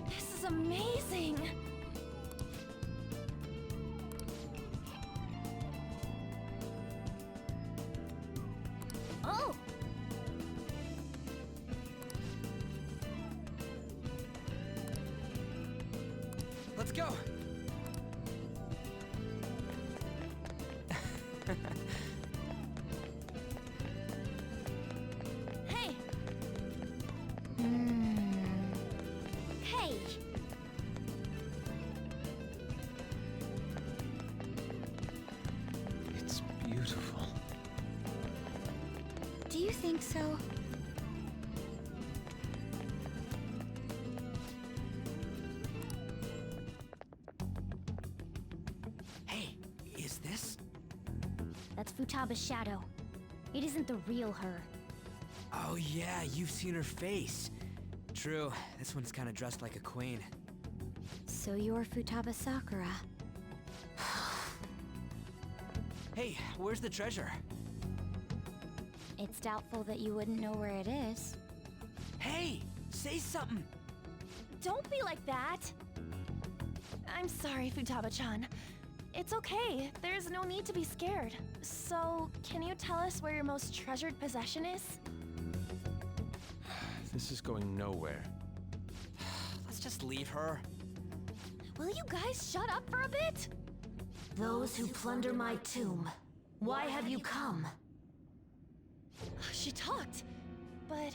I: This is amazing.
A: Oh!
E: Let's go.
I: Hey.
A: Hey!
F: It's beautiful.
H: Do you think so?
E: Hey, is this?
A: That's Futaba's shadow. It isn't the real her.
E: Oh yeah, you've seen her face. True, this one's kind of dressed like a queen.
H: So you're Futaba Sakura.
E: Hey, where's the treasure?
H: It's doubtful that you wouldn't know where it is.
E: Hey, say something.
I: Don't be like that. I'm sorry, Futaba-chan. It's okay. There's no need to be scared. So, can you tell us where your most treasured possession is?
F: This is going nowhere.
E: Let's just leave her.
I: Will you guys shut up for a bit?
G: Those who plunder my tomb, why have you come?
I: She talked, but...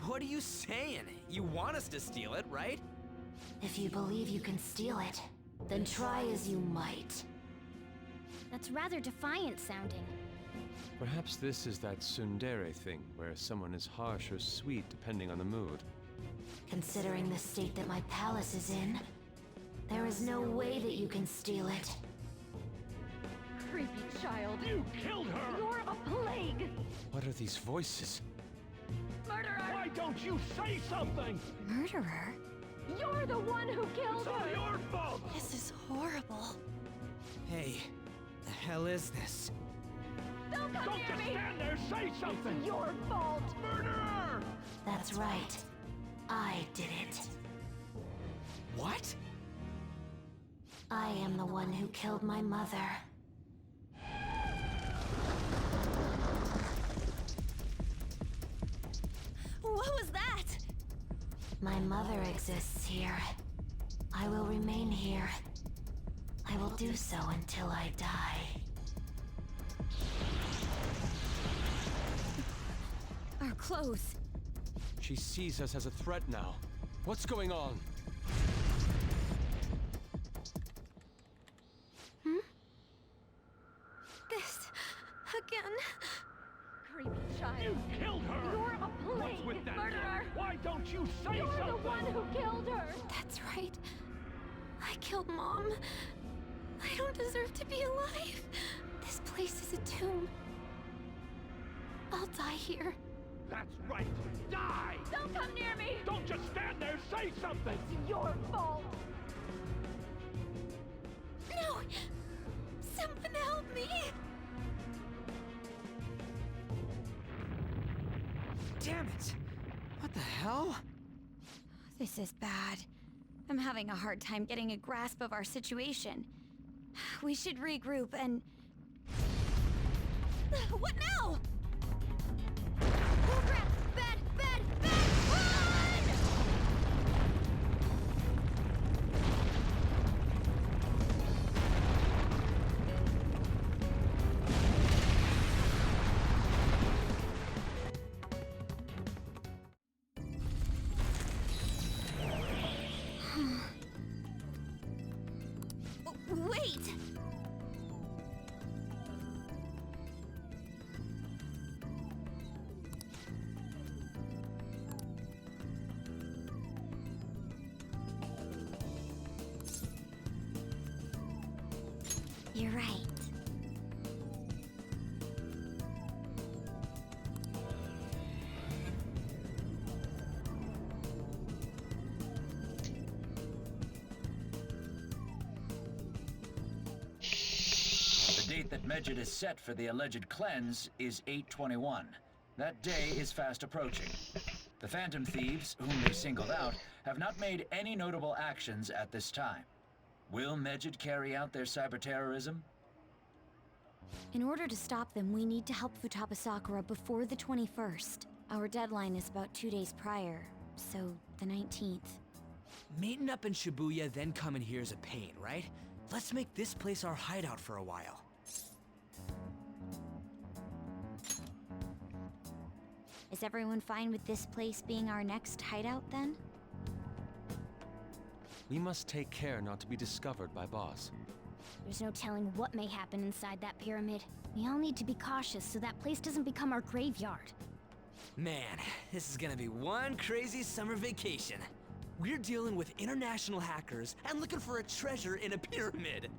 E: What are you saying? You want us to steal it, right?
G: If you believe you can steal it, then try as you might.
A: That's rather defiant sounding.
F: Perhaps this is that tsundere thing, where someone is harsh or sweet depending on the mood.
G: Considering the state that my palace is in, there is no way that you can steal it.
P: Creepy child.
K: You killed her!
P: You're a plague!
F: What are these voices?
P: Murderer!
K: Why don't you say something?
H: Murderer?
P: You're the one who killed
K: It's all
P: her!
K: your fault!
I: This is horrible.
E: Hey, the hell is this?
P: Don't come
K: Don't
P: near
K: just
P: me!
K: stand there, say something!
P: It's your fault!
K: Murderer!
G: That's right. I did it.
E: What?
G: I am the one who killed my mother.
I: What was that?
G: My mother exists here. I will remain here. I will do so until I die.
A: Our clothes.
F: She sees us as a threat now. What's going on?
P: This... again? Creepy child.
K: You killed her!
P: You're a plague!
K: What's with that
P: Murderer!
K: girl? Why don't you say
P: You're
K: something?
P: the one who killed her!
A: That's right. I killed Mom. I don't deserve to be alive. This place is a tomb. I'll die here.
K: That's right. Die!
P: Don't come near me!
K: Don't just stand there, say something!
P: It's your fault!
A: No! Someone help me!
E: Damn it! What the hell?
A: This is bad. I'm having a hard time getting a grasp of our situation. We should regroup and... What now? Oh crap! Bad! Bad! Bad! Run! Wait! You're right.
L: The date that Medjed is set for the alleged cleanse is 8/21. That day is fast approaching. The Phantom Thieves, whom they singled out, have not made any notable actions at this time. Will Medjed carry out their cyber-terrorism?
H: In order to stop them, we need to help Futaba Sakura before the 21st. Our deadline is about 2 days prior, so the 19th.
E: Meeting up in Shibuya, then coming here is a pain, right? Let's make this place our hideout for a while.
H: Is everyone fine with this place being our next hideout then?
F: We must take care not to be discovered by Boss.
A: There's no telling what may happen inside that pyramid. We all need to be cautious so that place doesn't become our graveyard.
E: Man, this is gonna be one crazy summer vacation. We're dealing with international hackers and looking for a treasure in a pyramid.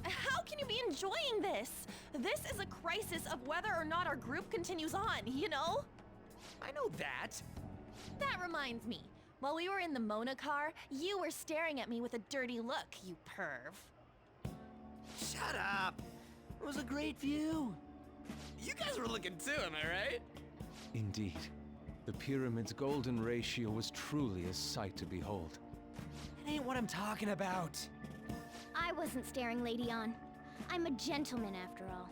I: How can you be enjoying this? This is a crisis of whether or not our group continues on, you know?
S: I know that.
I: That reminds me. While we were in the Mona car, you were staring at me with a dirty look, you perv.
S: Shut up. It was a great view. You guys were looking too, am I right?
F: Indeed. The pyramid's golden ratio was truly a sight to behold.
S: That ain't what I'm talking about.
A: I wasn't staring, Lady On. I'm a gentleman after all.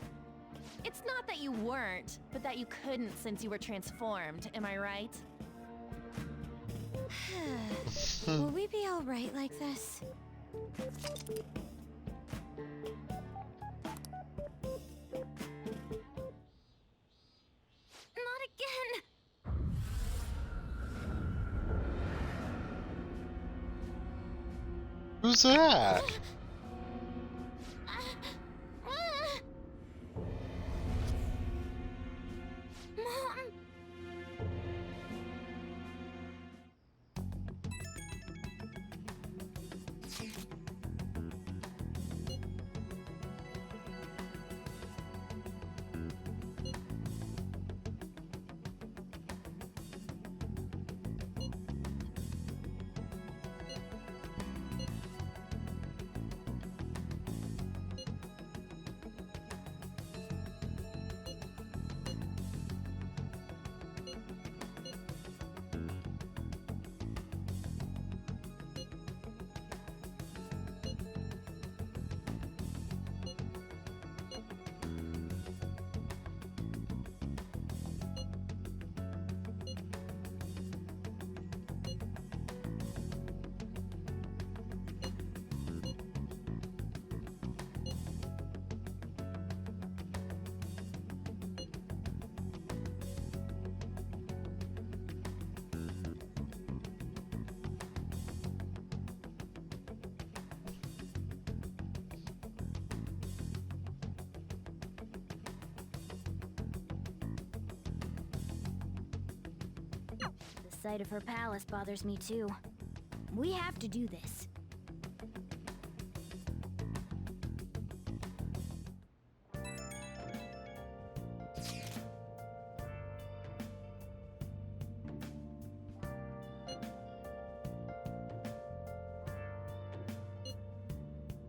I: It's not that you weren't, but that you couldn't since you were transformed, am I right?
H: Will we be alright like this?
A: Not again!
Q: Who's that?
A: Mom! The sight of her palace bothers me too. We have to do this.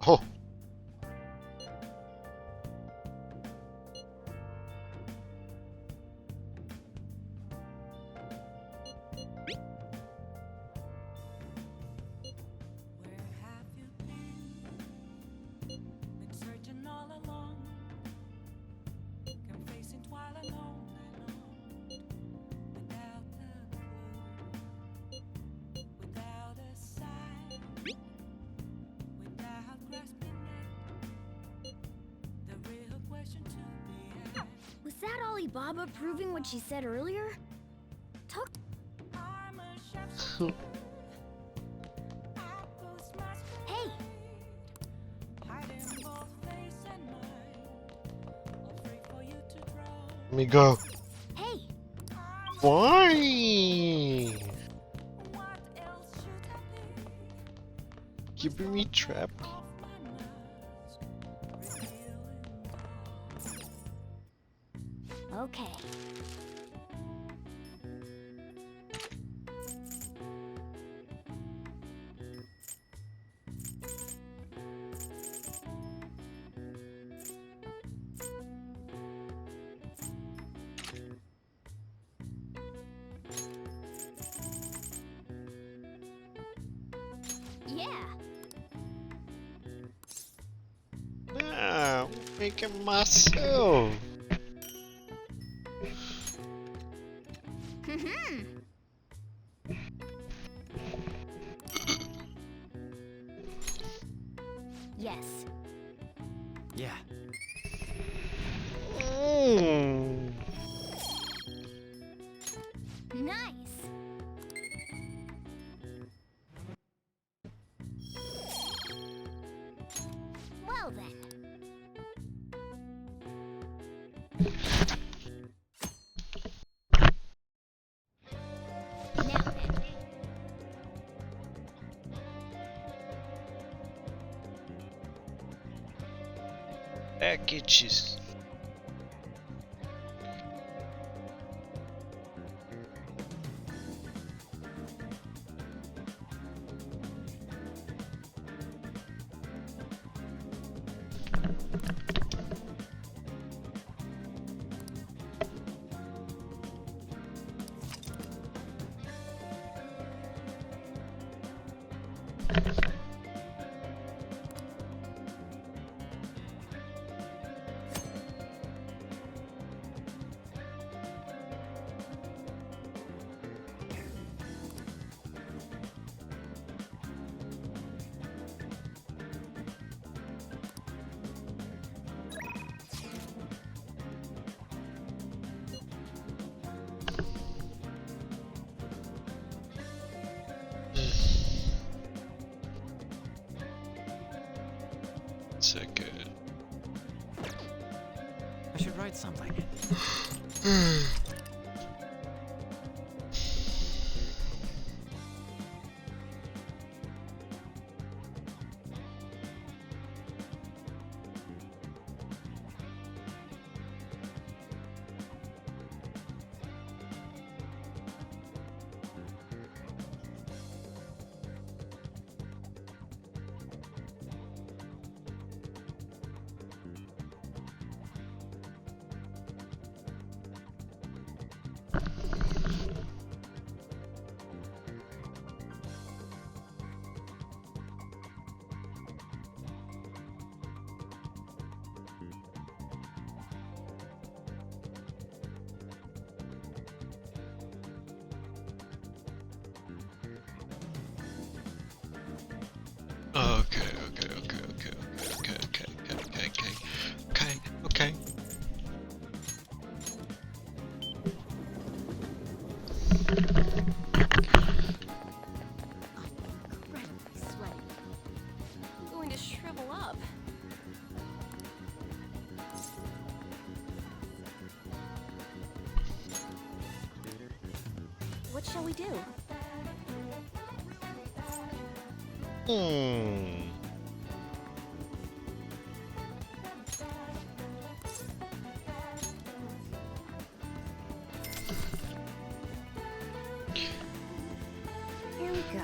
Q: Oh.
B: Been searching all along, confessing while alone without a clue, without a sign, without grasping it. The real question to be asked.
A: Was that Alibaba proving what she said earlier? Talk.
B: I'm a chef's
A: Hey!
B: hiding both face and mind, afraid for you to grow.
Q: Let me go.
A: Hey!
Q: Why? Keeping me trapped.
A: Okay. Yeah.
Q: Nah, making myself.
A: Yes.
S: Yeah.
A: Nice. Well then. Now then.
Q: Packages.
S: write something.
Q: Okay.
H: Incredibly sweaty. I'm going to shrivel up. What shall we do?
A: Here we go.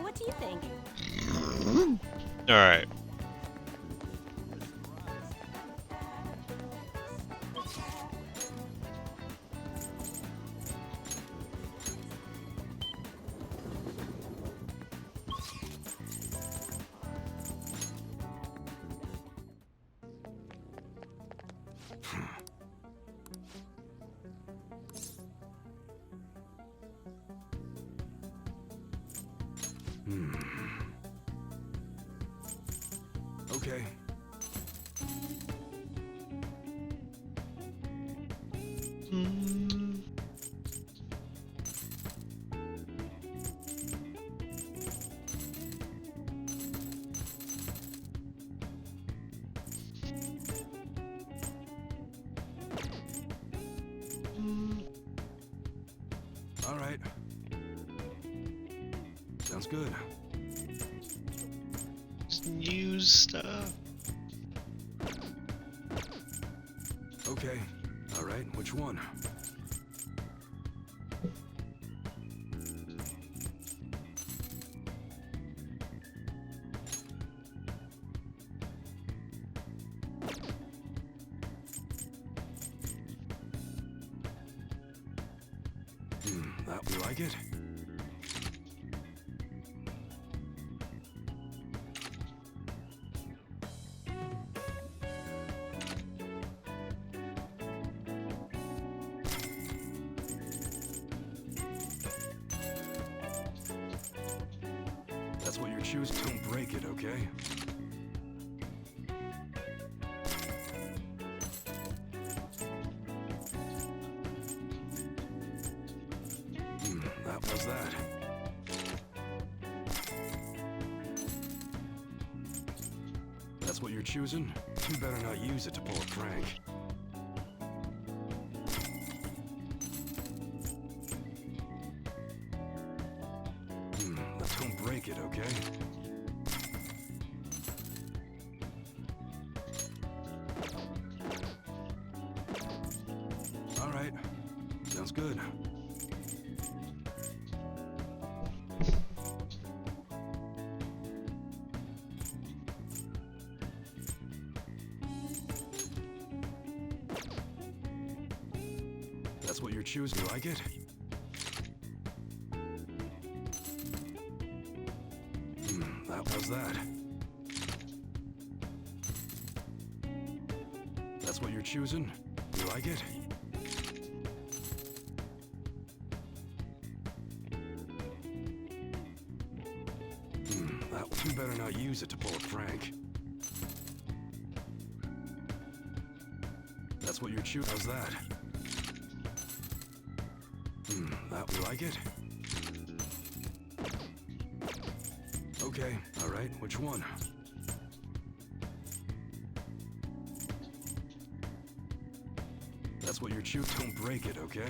H: What do you think?
Q: All right.
R: Okay. All right. Sounds good.
Q: Use stuff.
R: Okay. All right. Which one? That we like it? That's what you're choosing. Don't break it, okay? That was that. That's what you're choosing? You better not use it to pull a prank. Don't break it, okay? All right. Sounds good. That's what you're choosing. You like it? That was that. That's what you're choosing? You like like it? You better not use it to pull a prank. That's what you're shooting. How's that? That you like it? Okay, alright, which one? That's what you're shooting. Don't break it, okay?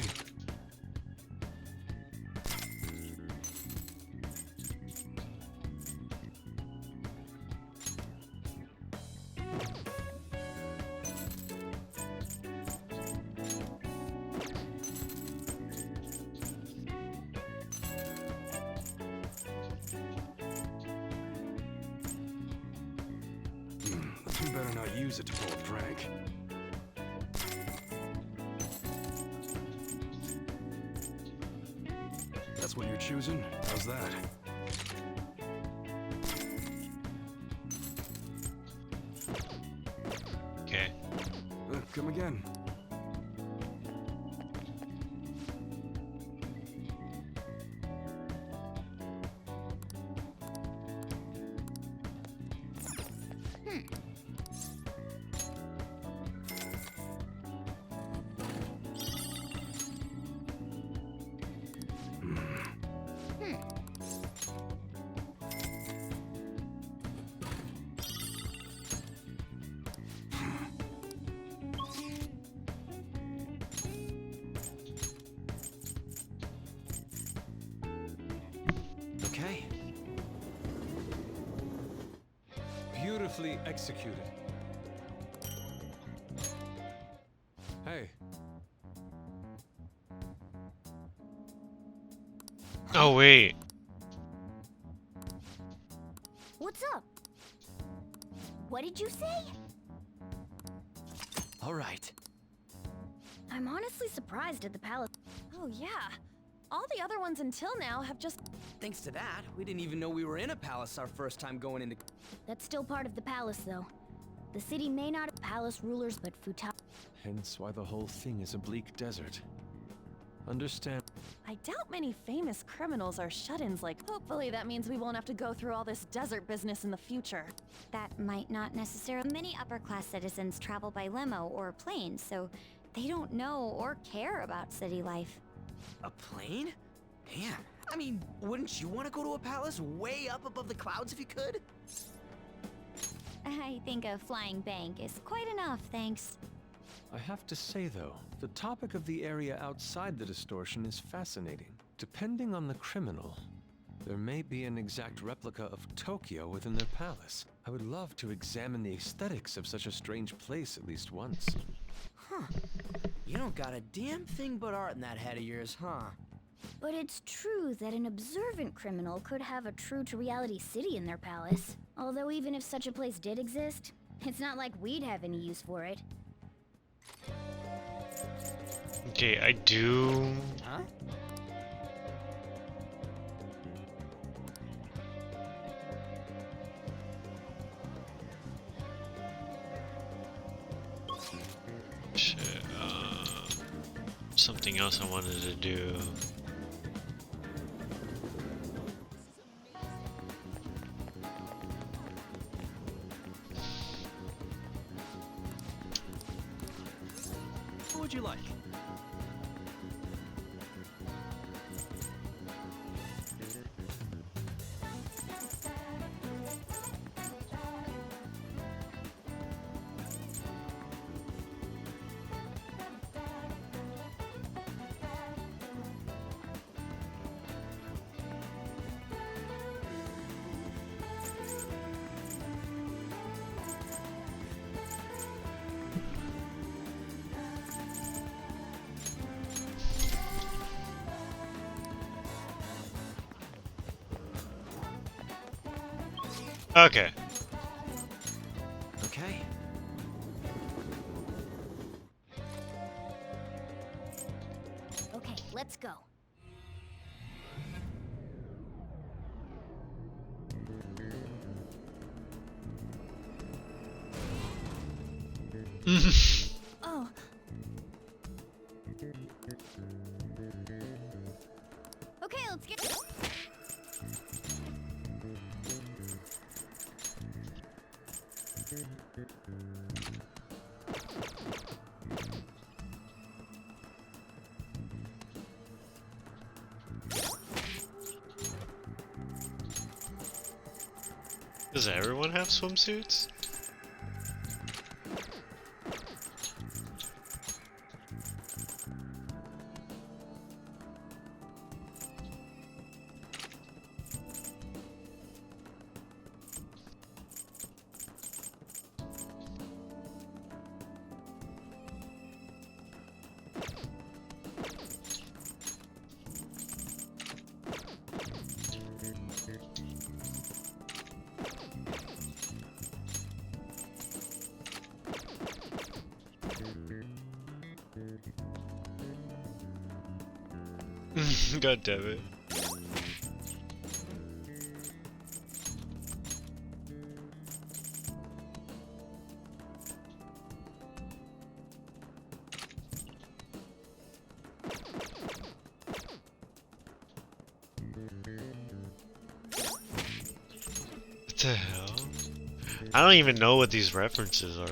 R: You better not use it to pull a prank. That's what you're choosing? How's that?
D: Okay.
R: Come again.
F: Okay. Beautifully executed. Hey.
D: Oh, wait.
A: What's up? What did you say?
E: All right.
A: I'm honestly surprised at the palace.
I: Oh, yeah. All the other ones until now have just...
E: Thanks to that, we didn't even know we were in a palace our first time going into...
A: That's still part of the palace, though. The city may not have palace rulers, but Futaba...
F: Hence why the whole thing is a bleak desert. Understand?
I: I doubt many famous criminals are shut-ins like... Hopefully that means we won't have to go through all this desert business in the future.
H: That might not necessarily. Many upper-class citizens travel by limo or plane, so they don't know or care about city life.
S: A plane? Man, I mean, wouldn't you want to go to a palace way up above the clouds if you could?
H: I think a flying bank is quite enough, thanks.
F: I have to say, though, the topic of the area outside the distortion is fascinating. Depending on the criminal, there may be an exact replica of Tokyo within their palace. I would love to examine the aesthetics of such a strange place at least once.
S: Huh. You don't got a damn thing but art in that head of yours, huh?
A: But it's true that an observant criminal could have a true-to-reality city in their palace. Although even if such a place did exist, it's not like we'd have any use for it.
D: Okay, I do...
S: Huh?
D: Shit, something else I wanted to do.
S: What would you like?
D: Okay.
S: Okay.
A: Okay, let's go.
I: Oh.
A: let's get.
D: Does everyone have swimsuits? God damn it. What the hell? I don't even know what these references are.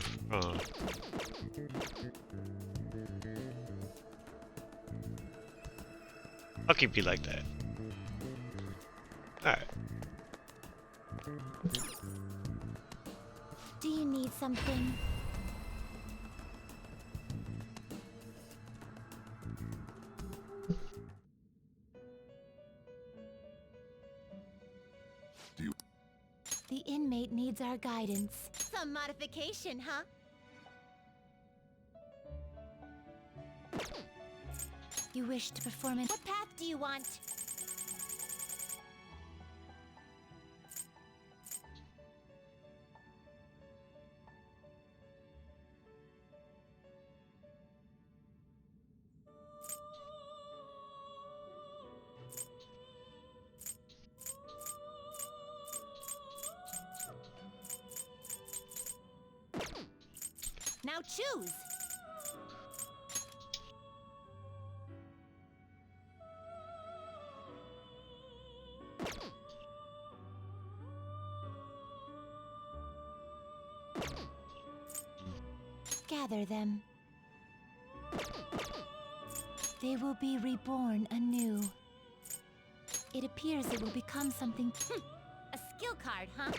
D: How can it be like that? Alright.
G: Do you need something? The inmate needs our guidance.
O: Some modification, huh?
G: You wish to perform an—
O: What path do you want? Now choose.
G: Gather them. They will be reborn anew. It appears it will become something—
O: A skill card, huh?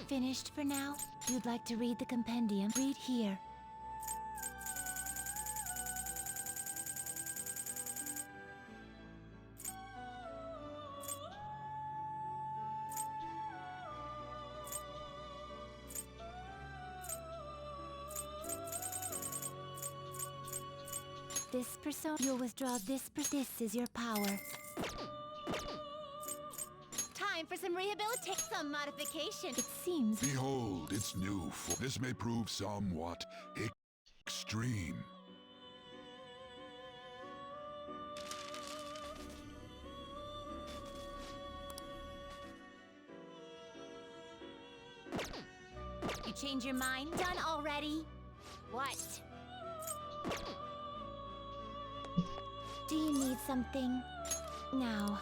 G: Finished for now? You'd like to read the compendium? Read here. This persona— You'll withdraw this is your power.
O: Time for some rehabilitation. Some modification.
G: It seems—
K: Behold, it's new. This may prove somewhat extreme.
O: You change your mind? Done already? What?
G: Do you need something? Now.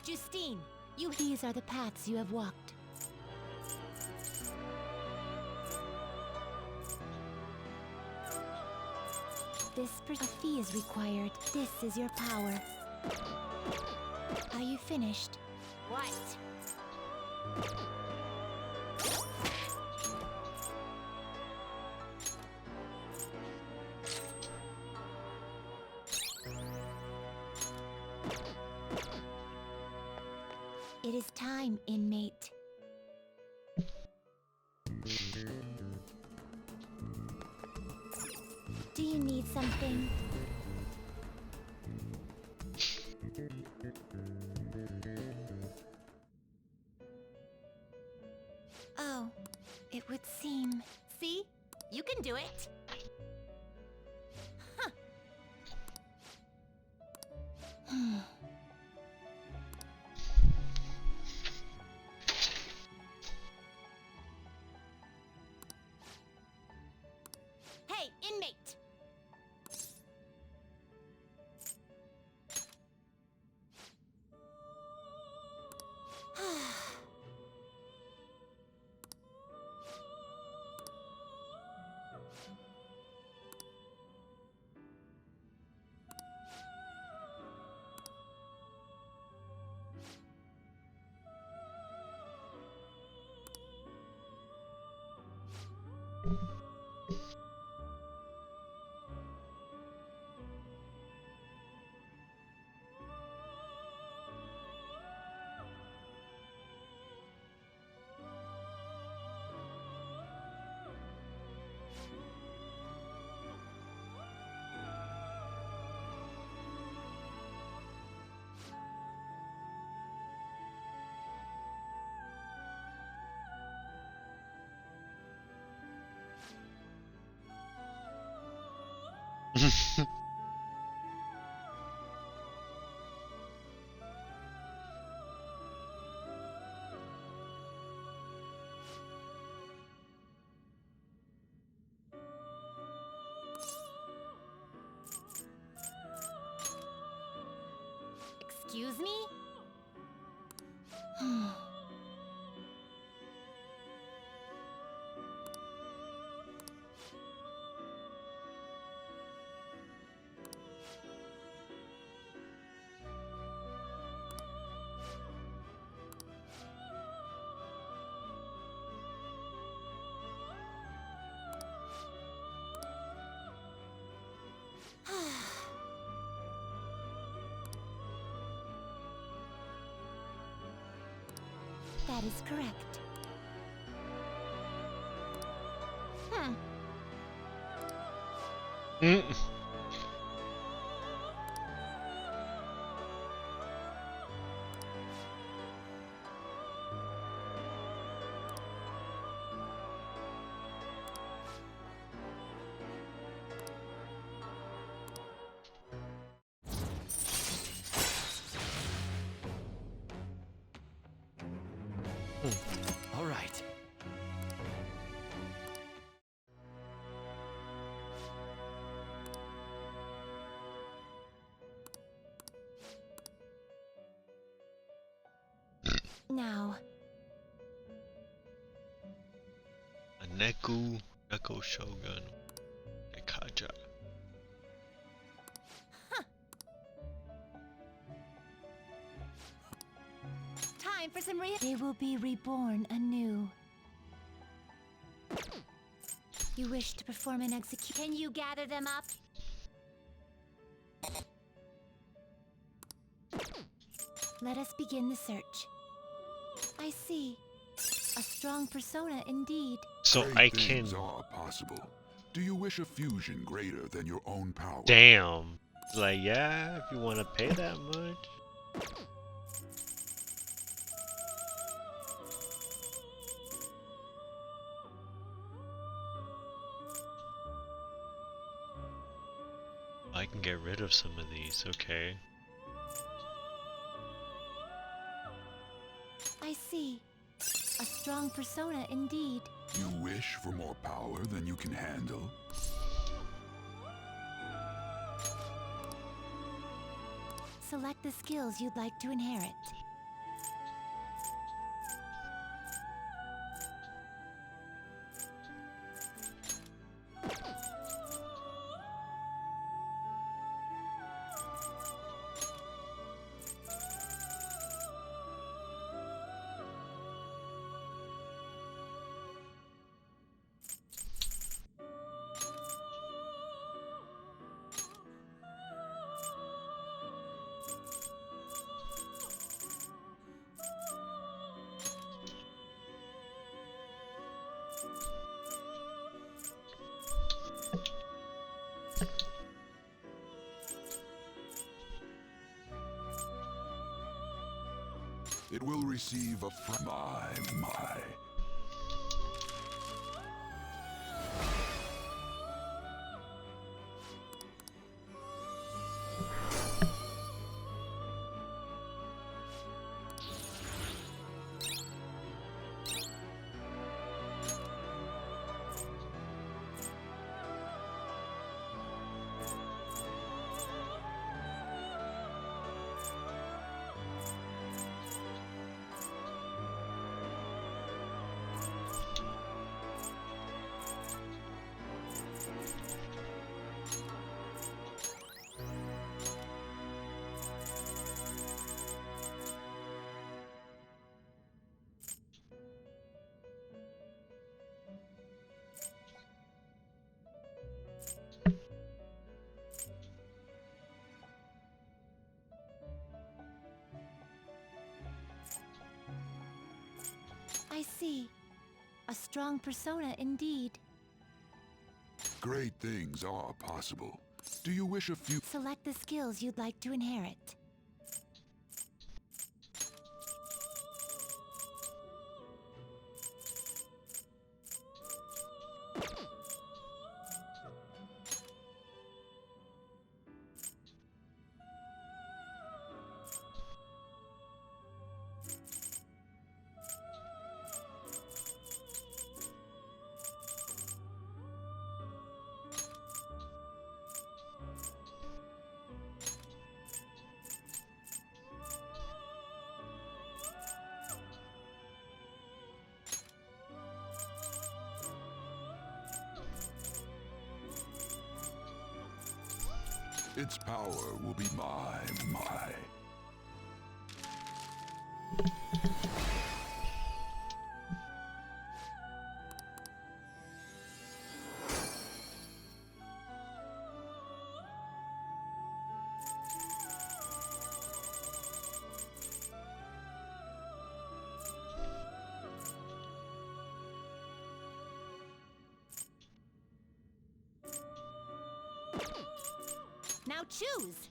O: Justine,
G: These are the paths you have walked. A fee is required. This is your power. Are you finished?
O: What?
G: It is time, inmate. Do you need something? Oh, it would seem.
O: See? You can do it. Huh. Excuse me?
G: That is correct.
Q: Mm.
E: All right.
G: Now,
Q: Neko Shogun. Ekaja.
O: Time for some
G: they will be reborn anew. You wish to perform an execution?
O: Can you gather them up?
G: Let us begin the search. I see. A strong persona indeed.
Q: So
K: Great
Q: I
K: things
Q: can.
K: are possible. Do you wish a fusion greater than your own power?
Q: Damn. Like, yeah, if you want to pay that much. I can get rid of some of these, okay.
G: I see. A strong persona indeed.
K: You wish for more power than you can handle?
G: Select the skills you'd like to inherit.
K: It will receive a my.
G: I see. A strong persona indeed.
K: Great things are possible. Do you wish a few?
G: Select the skills you'd like to inherit.
K: Its power will be my.
O: Now choose.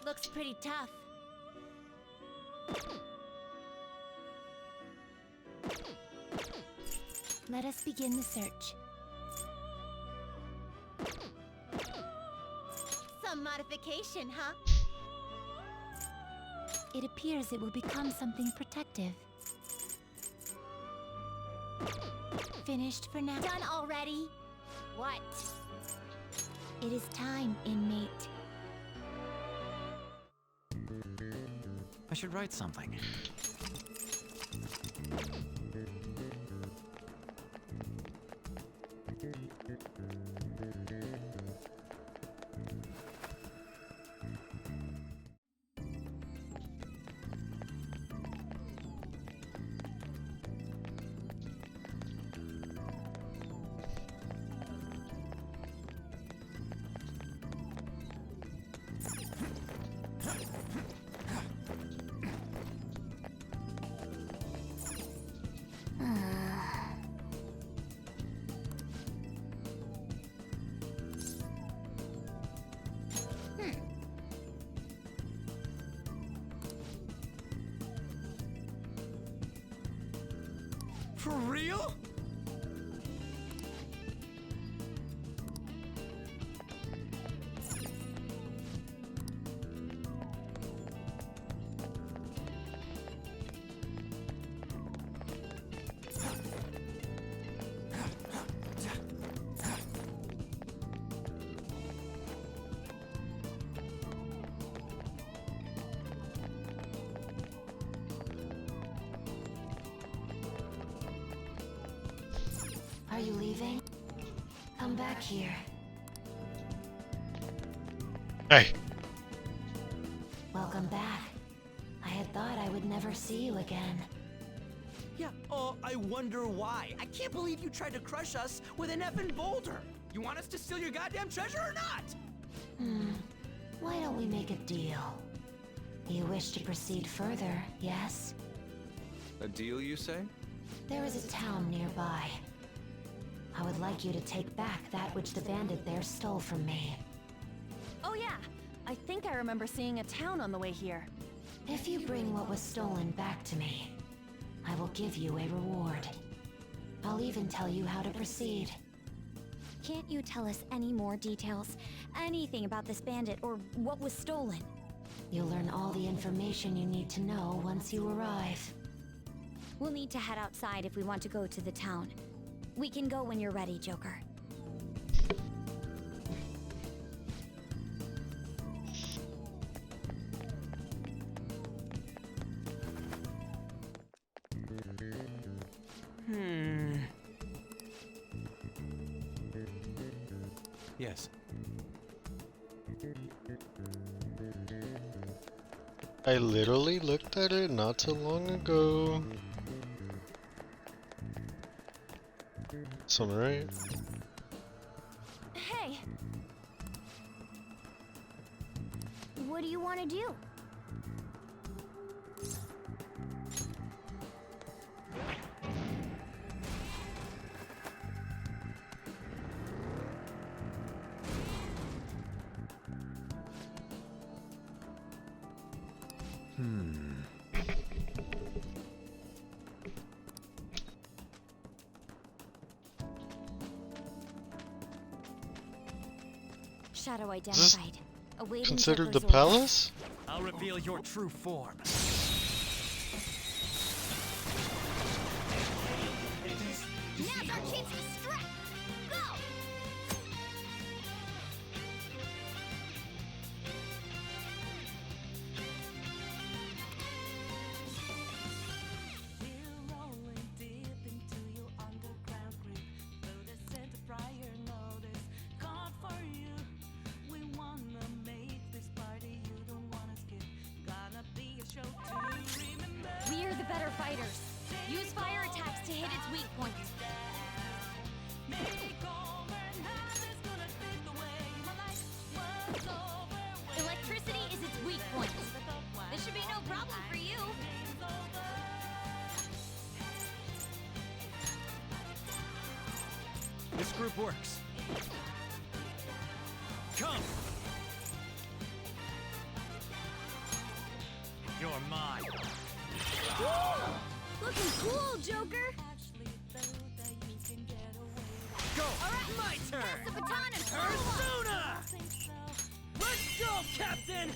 O: Looks pretty tough.
G: Let us begin the search.
O: Some modification, huh?
G: It appears it will become something protective. Finished for now.
O: Done already? What?
G: It is time, inmate.
S: I should write something.
E: For real?
G: Are you leaving? Come back here.
Q: Hey.
G: Welcome back. I had thought I would never see you again.
E: Yeah, I wonder why. I can't believe you tried to crush us with an effing boulder. You want us to steal your goddamn treasure or not?
G: Why don't we make a deal? You wish to proceed further, yes?
F: A deal, you say?
G: There is a town nearby. I would like you to take back that which the bandit there stole from me.
I: Oh yeah, I think I remember seeing a town on the way here.
G: If you bring what was stolen back to me, I will give you a reward. I'll even tell you how to proceed.
H: Can't you tell us any more details? Anything about this bandit or what was stolen?
G: You'll learn all the information you need to know once you arrive.
H: We'll need to head outside if we want to go to the town. We can go when you're ready, Joker.
F: Yes.
Q: I literally looked at it not so long ago. Something right?
I: Hey!
A: what do you want to do?
H: Shadow
Q: Is this
H: identified. Awaiting
Q: considered the
H: Joker's orders.
Q: palace?
E: I'll reveal your true form.
A: Now's our chance to strike! Go!
B: rolling deep into your underground grip. Though the center prior notice caught for you. We wanna make this party you don't wanna skip. Gonna be a show to remember.
O: We're the better fighters. Use fire attacks to hit its weak points. Electricity is its weak point. This should be no problem for you.
E: This group works. Come! You're mine.
A: Looking cool, Joker!
E: Go!
A: Alright,
E: My turn!
A: pass the baton and
E: Persona! Let's go, Captain!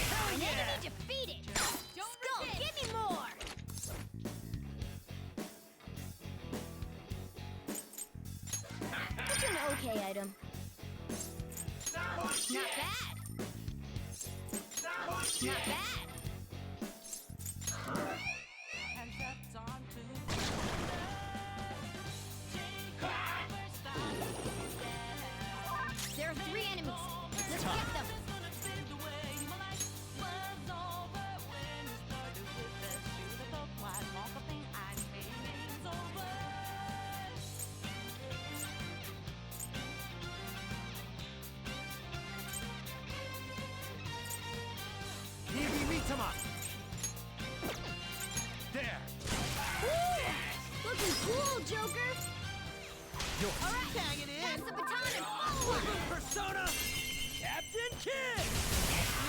E: Hell
A: An
E: yeah!
A: enemy defeated! Don't Skull, give me more! It's an okay item. Not bad. Not bad. There are 3 enemies. Let's get them.
E: Mitama! There!
A: Looking cool, Joker!
E: You're
A: Alright,
E: hanging in!
A: pass the baton and follow up!
E: Persona! Captain Kidd!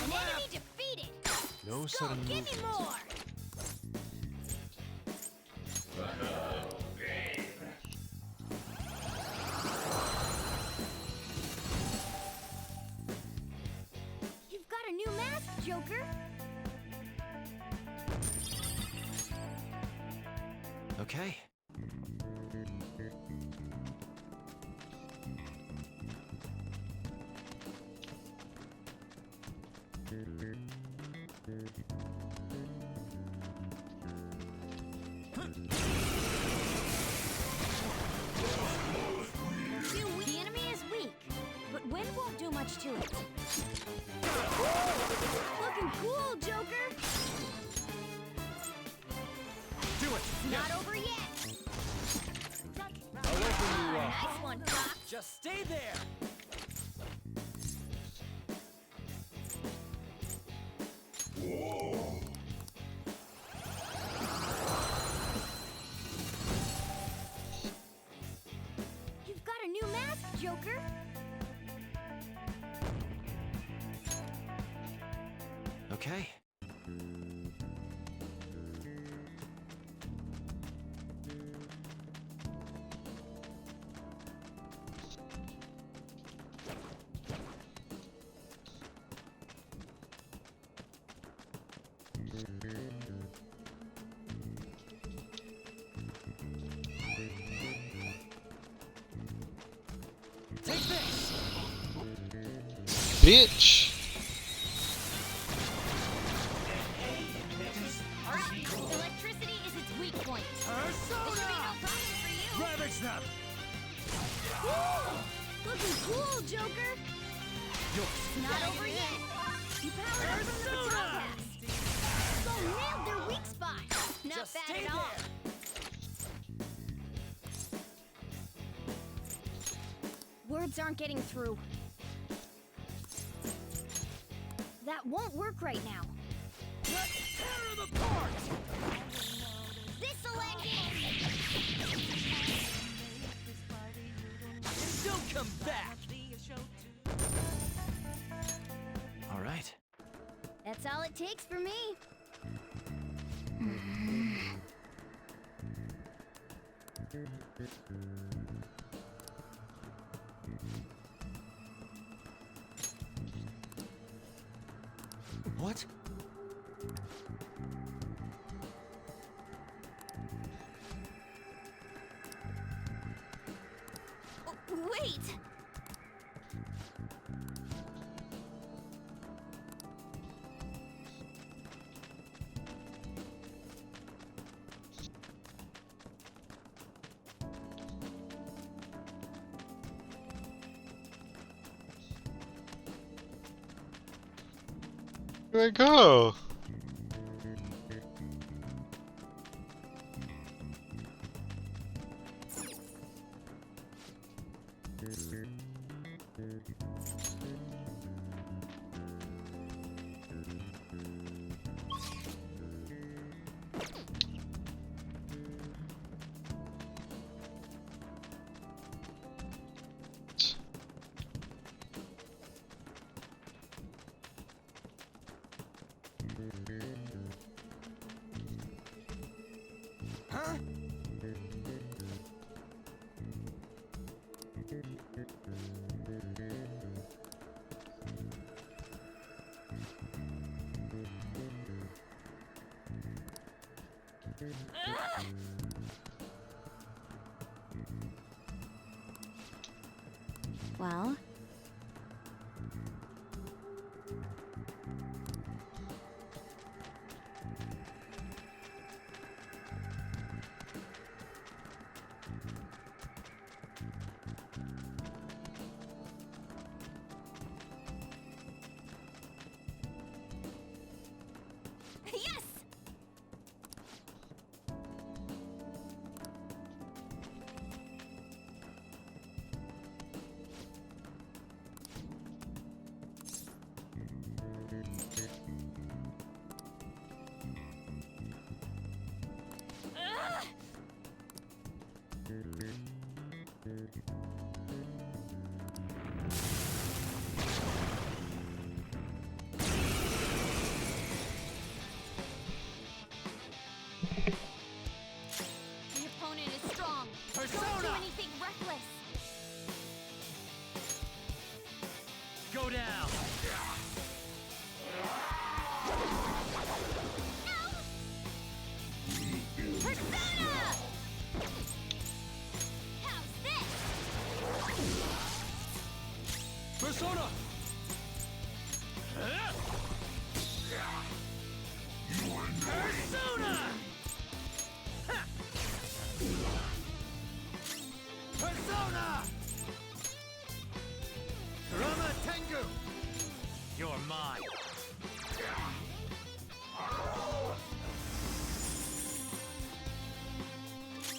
A: An enemy defeated!
F: No
A: Skull,
F: sudden
A: give me
F: movement.
A: more! You've got a new mask, Joker!
S: Okay.
A: The enemy is weak, but wind won't do much to it. Looking cool, Joker!
E: Do it!
A: Not over yet!
E: I'll open you up.
A: Nice one, Doc!
E: Just stay there!
A: You've got a new mask, Joker!
S: Okay.
E: Take this!
Q: Bitch!
A: Alright, electricity is its weak point.
E: Persona!
A: This should be no problem for you.
E: Ravage them!
A: Looking cool, Joker!
E: Yours!
A: Not over yet! You powered up from the baton pass! Skull nailed their weak spot! Not
E: Just
A: bad
E: stay
A: at all!
E: there.
A: Words aren't getting through. That won't work right now.
E: Let's tear them apart!
A: This'll end
E: And don't come back! All right.
A: That's all it takes for me.
E: What?
A: Wait!
Q: Where I go?
E: Huh?
H: Well,
A: Yes! The opponent is strong. Don't do
E: Persona!
A: anything reckless.
E: Go down!
A: Persona! How's this?
E: Persona! Persona! Ha! Persona! Kurama Tengu! You're mine.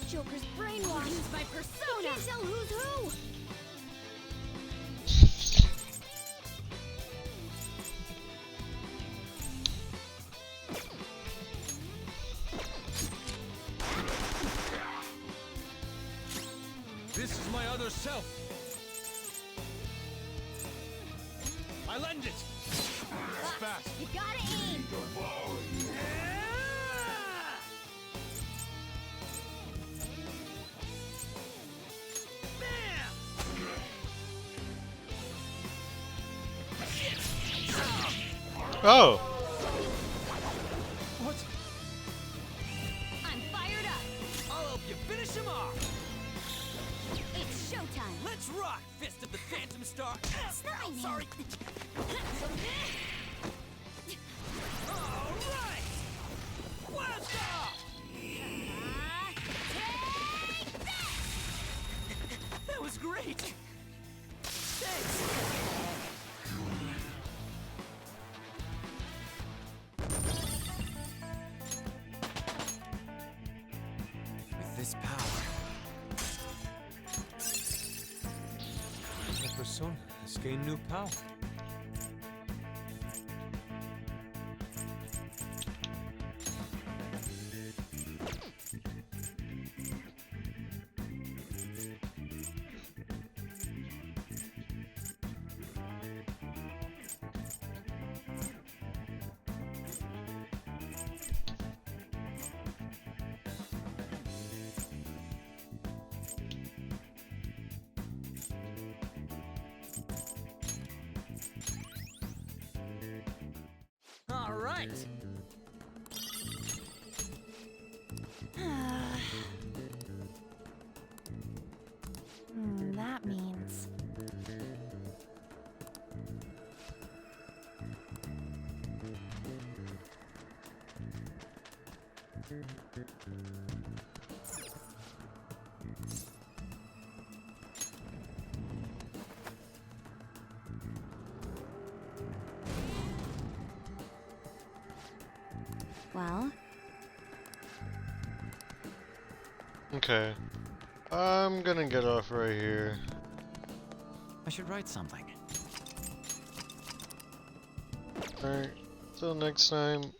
A: Joker's brainwashed. Use my persona. Can't tell who's who.
E: This is my other self. I lend it. It's fast.
A: You gotta aim.
Q: Oh.
E: What?
A: I'm fired up.
E: I'll help you finish him off.
A: It's showtime.
E: Let's rock, Fist of the Phantom Star.
A: Stop me.
E: Sorry. All right. Blast off. That was great. Thanks. With this power,
F: The persona has gained new power.
E: right.
I: That means...
H: Well,
Q: Okay. I'm gonna get off right here.
S: I should write something.
Q: Alright. Till next time.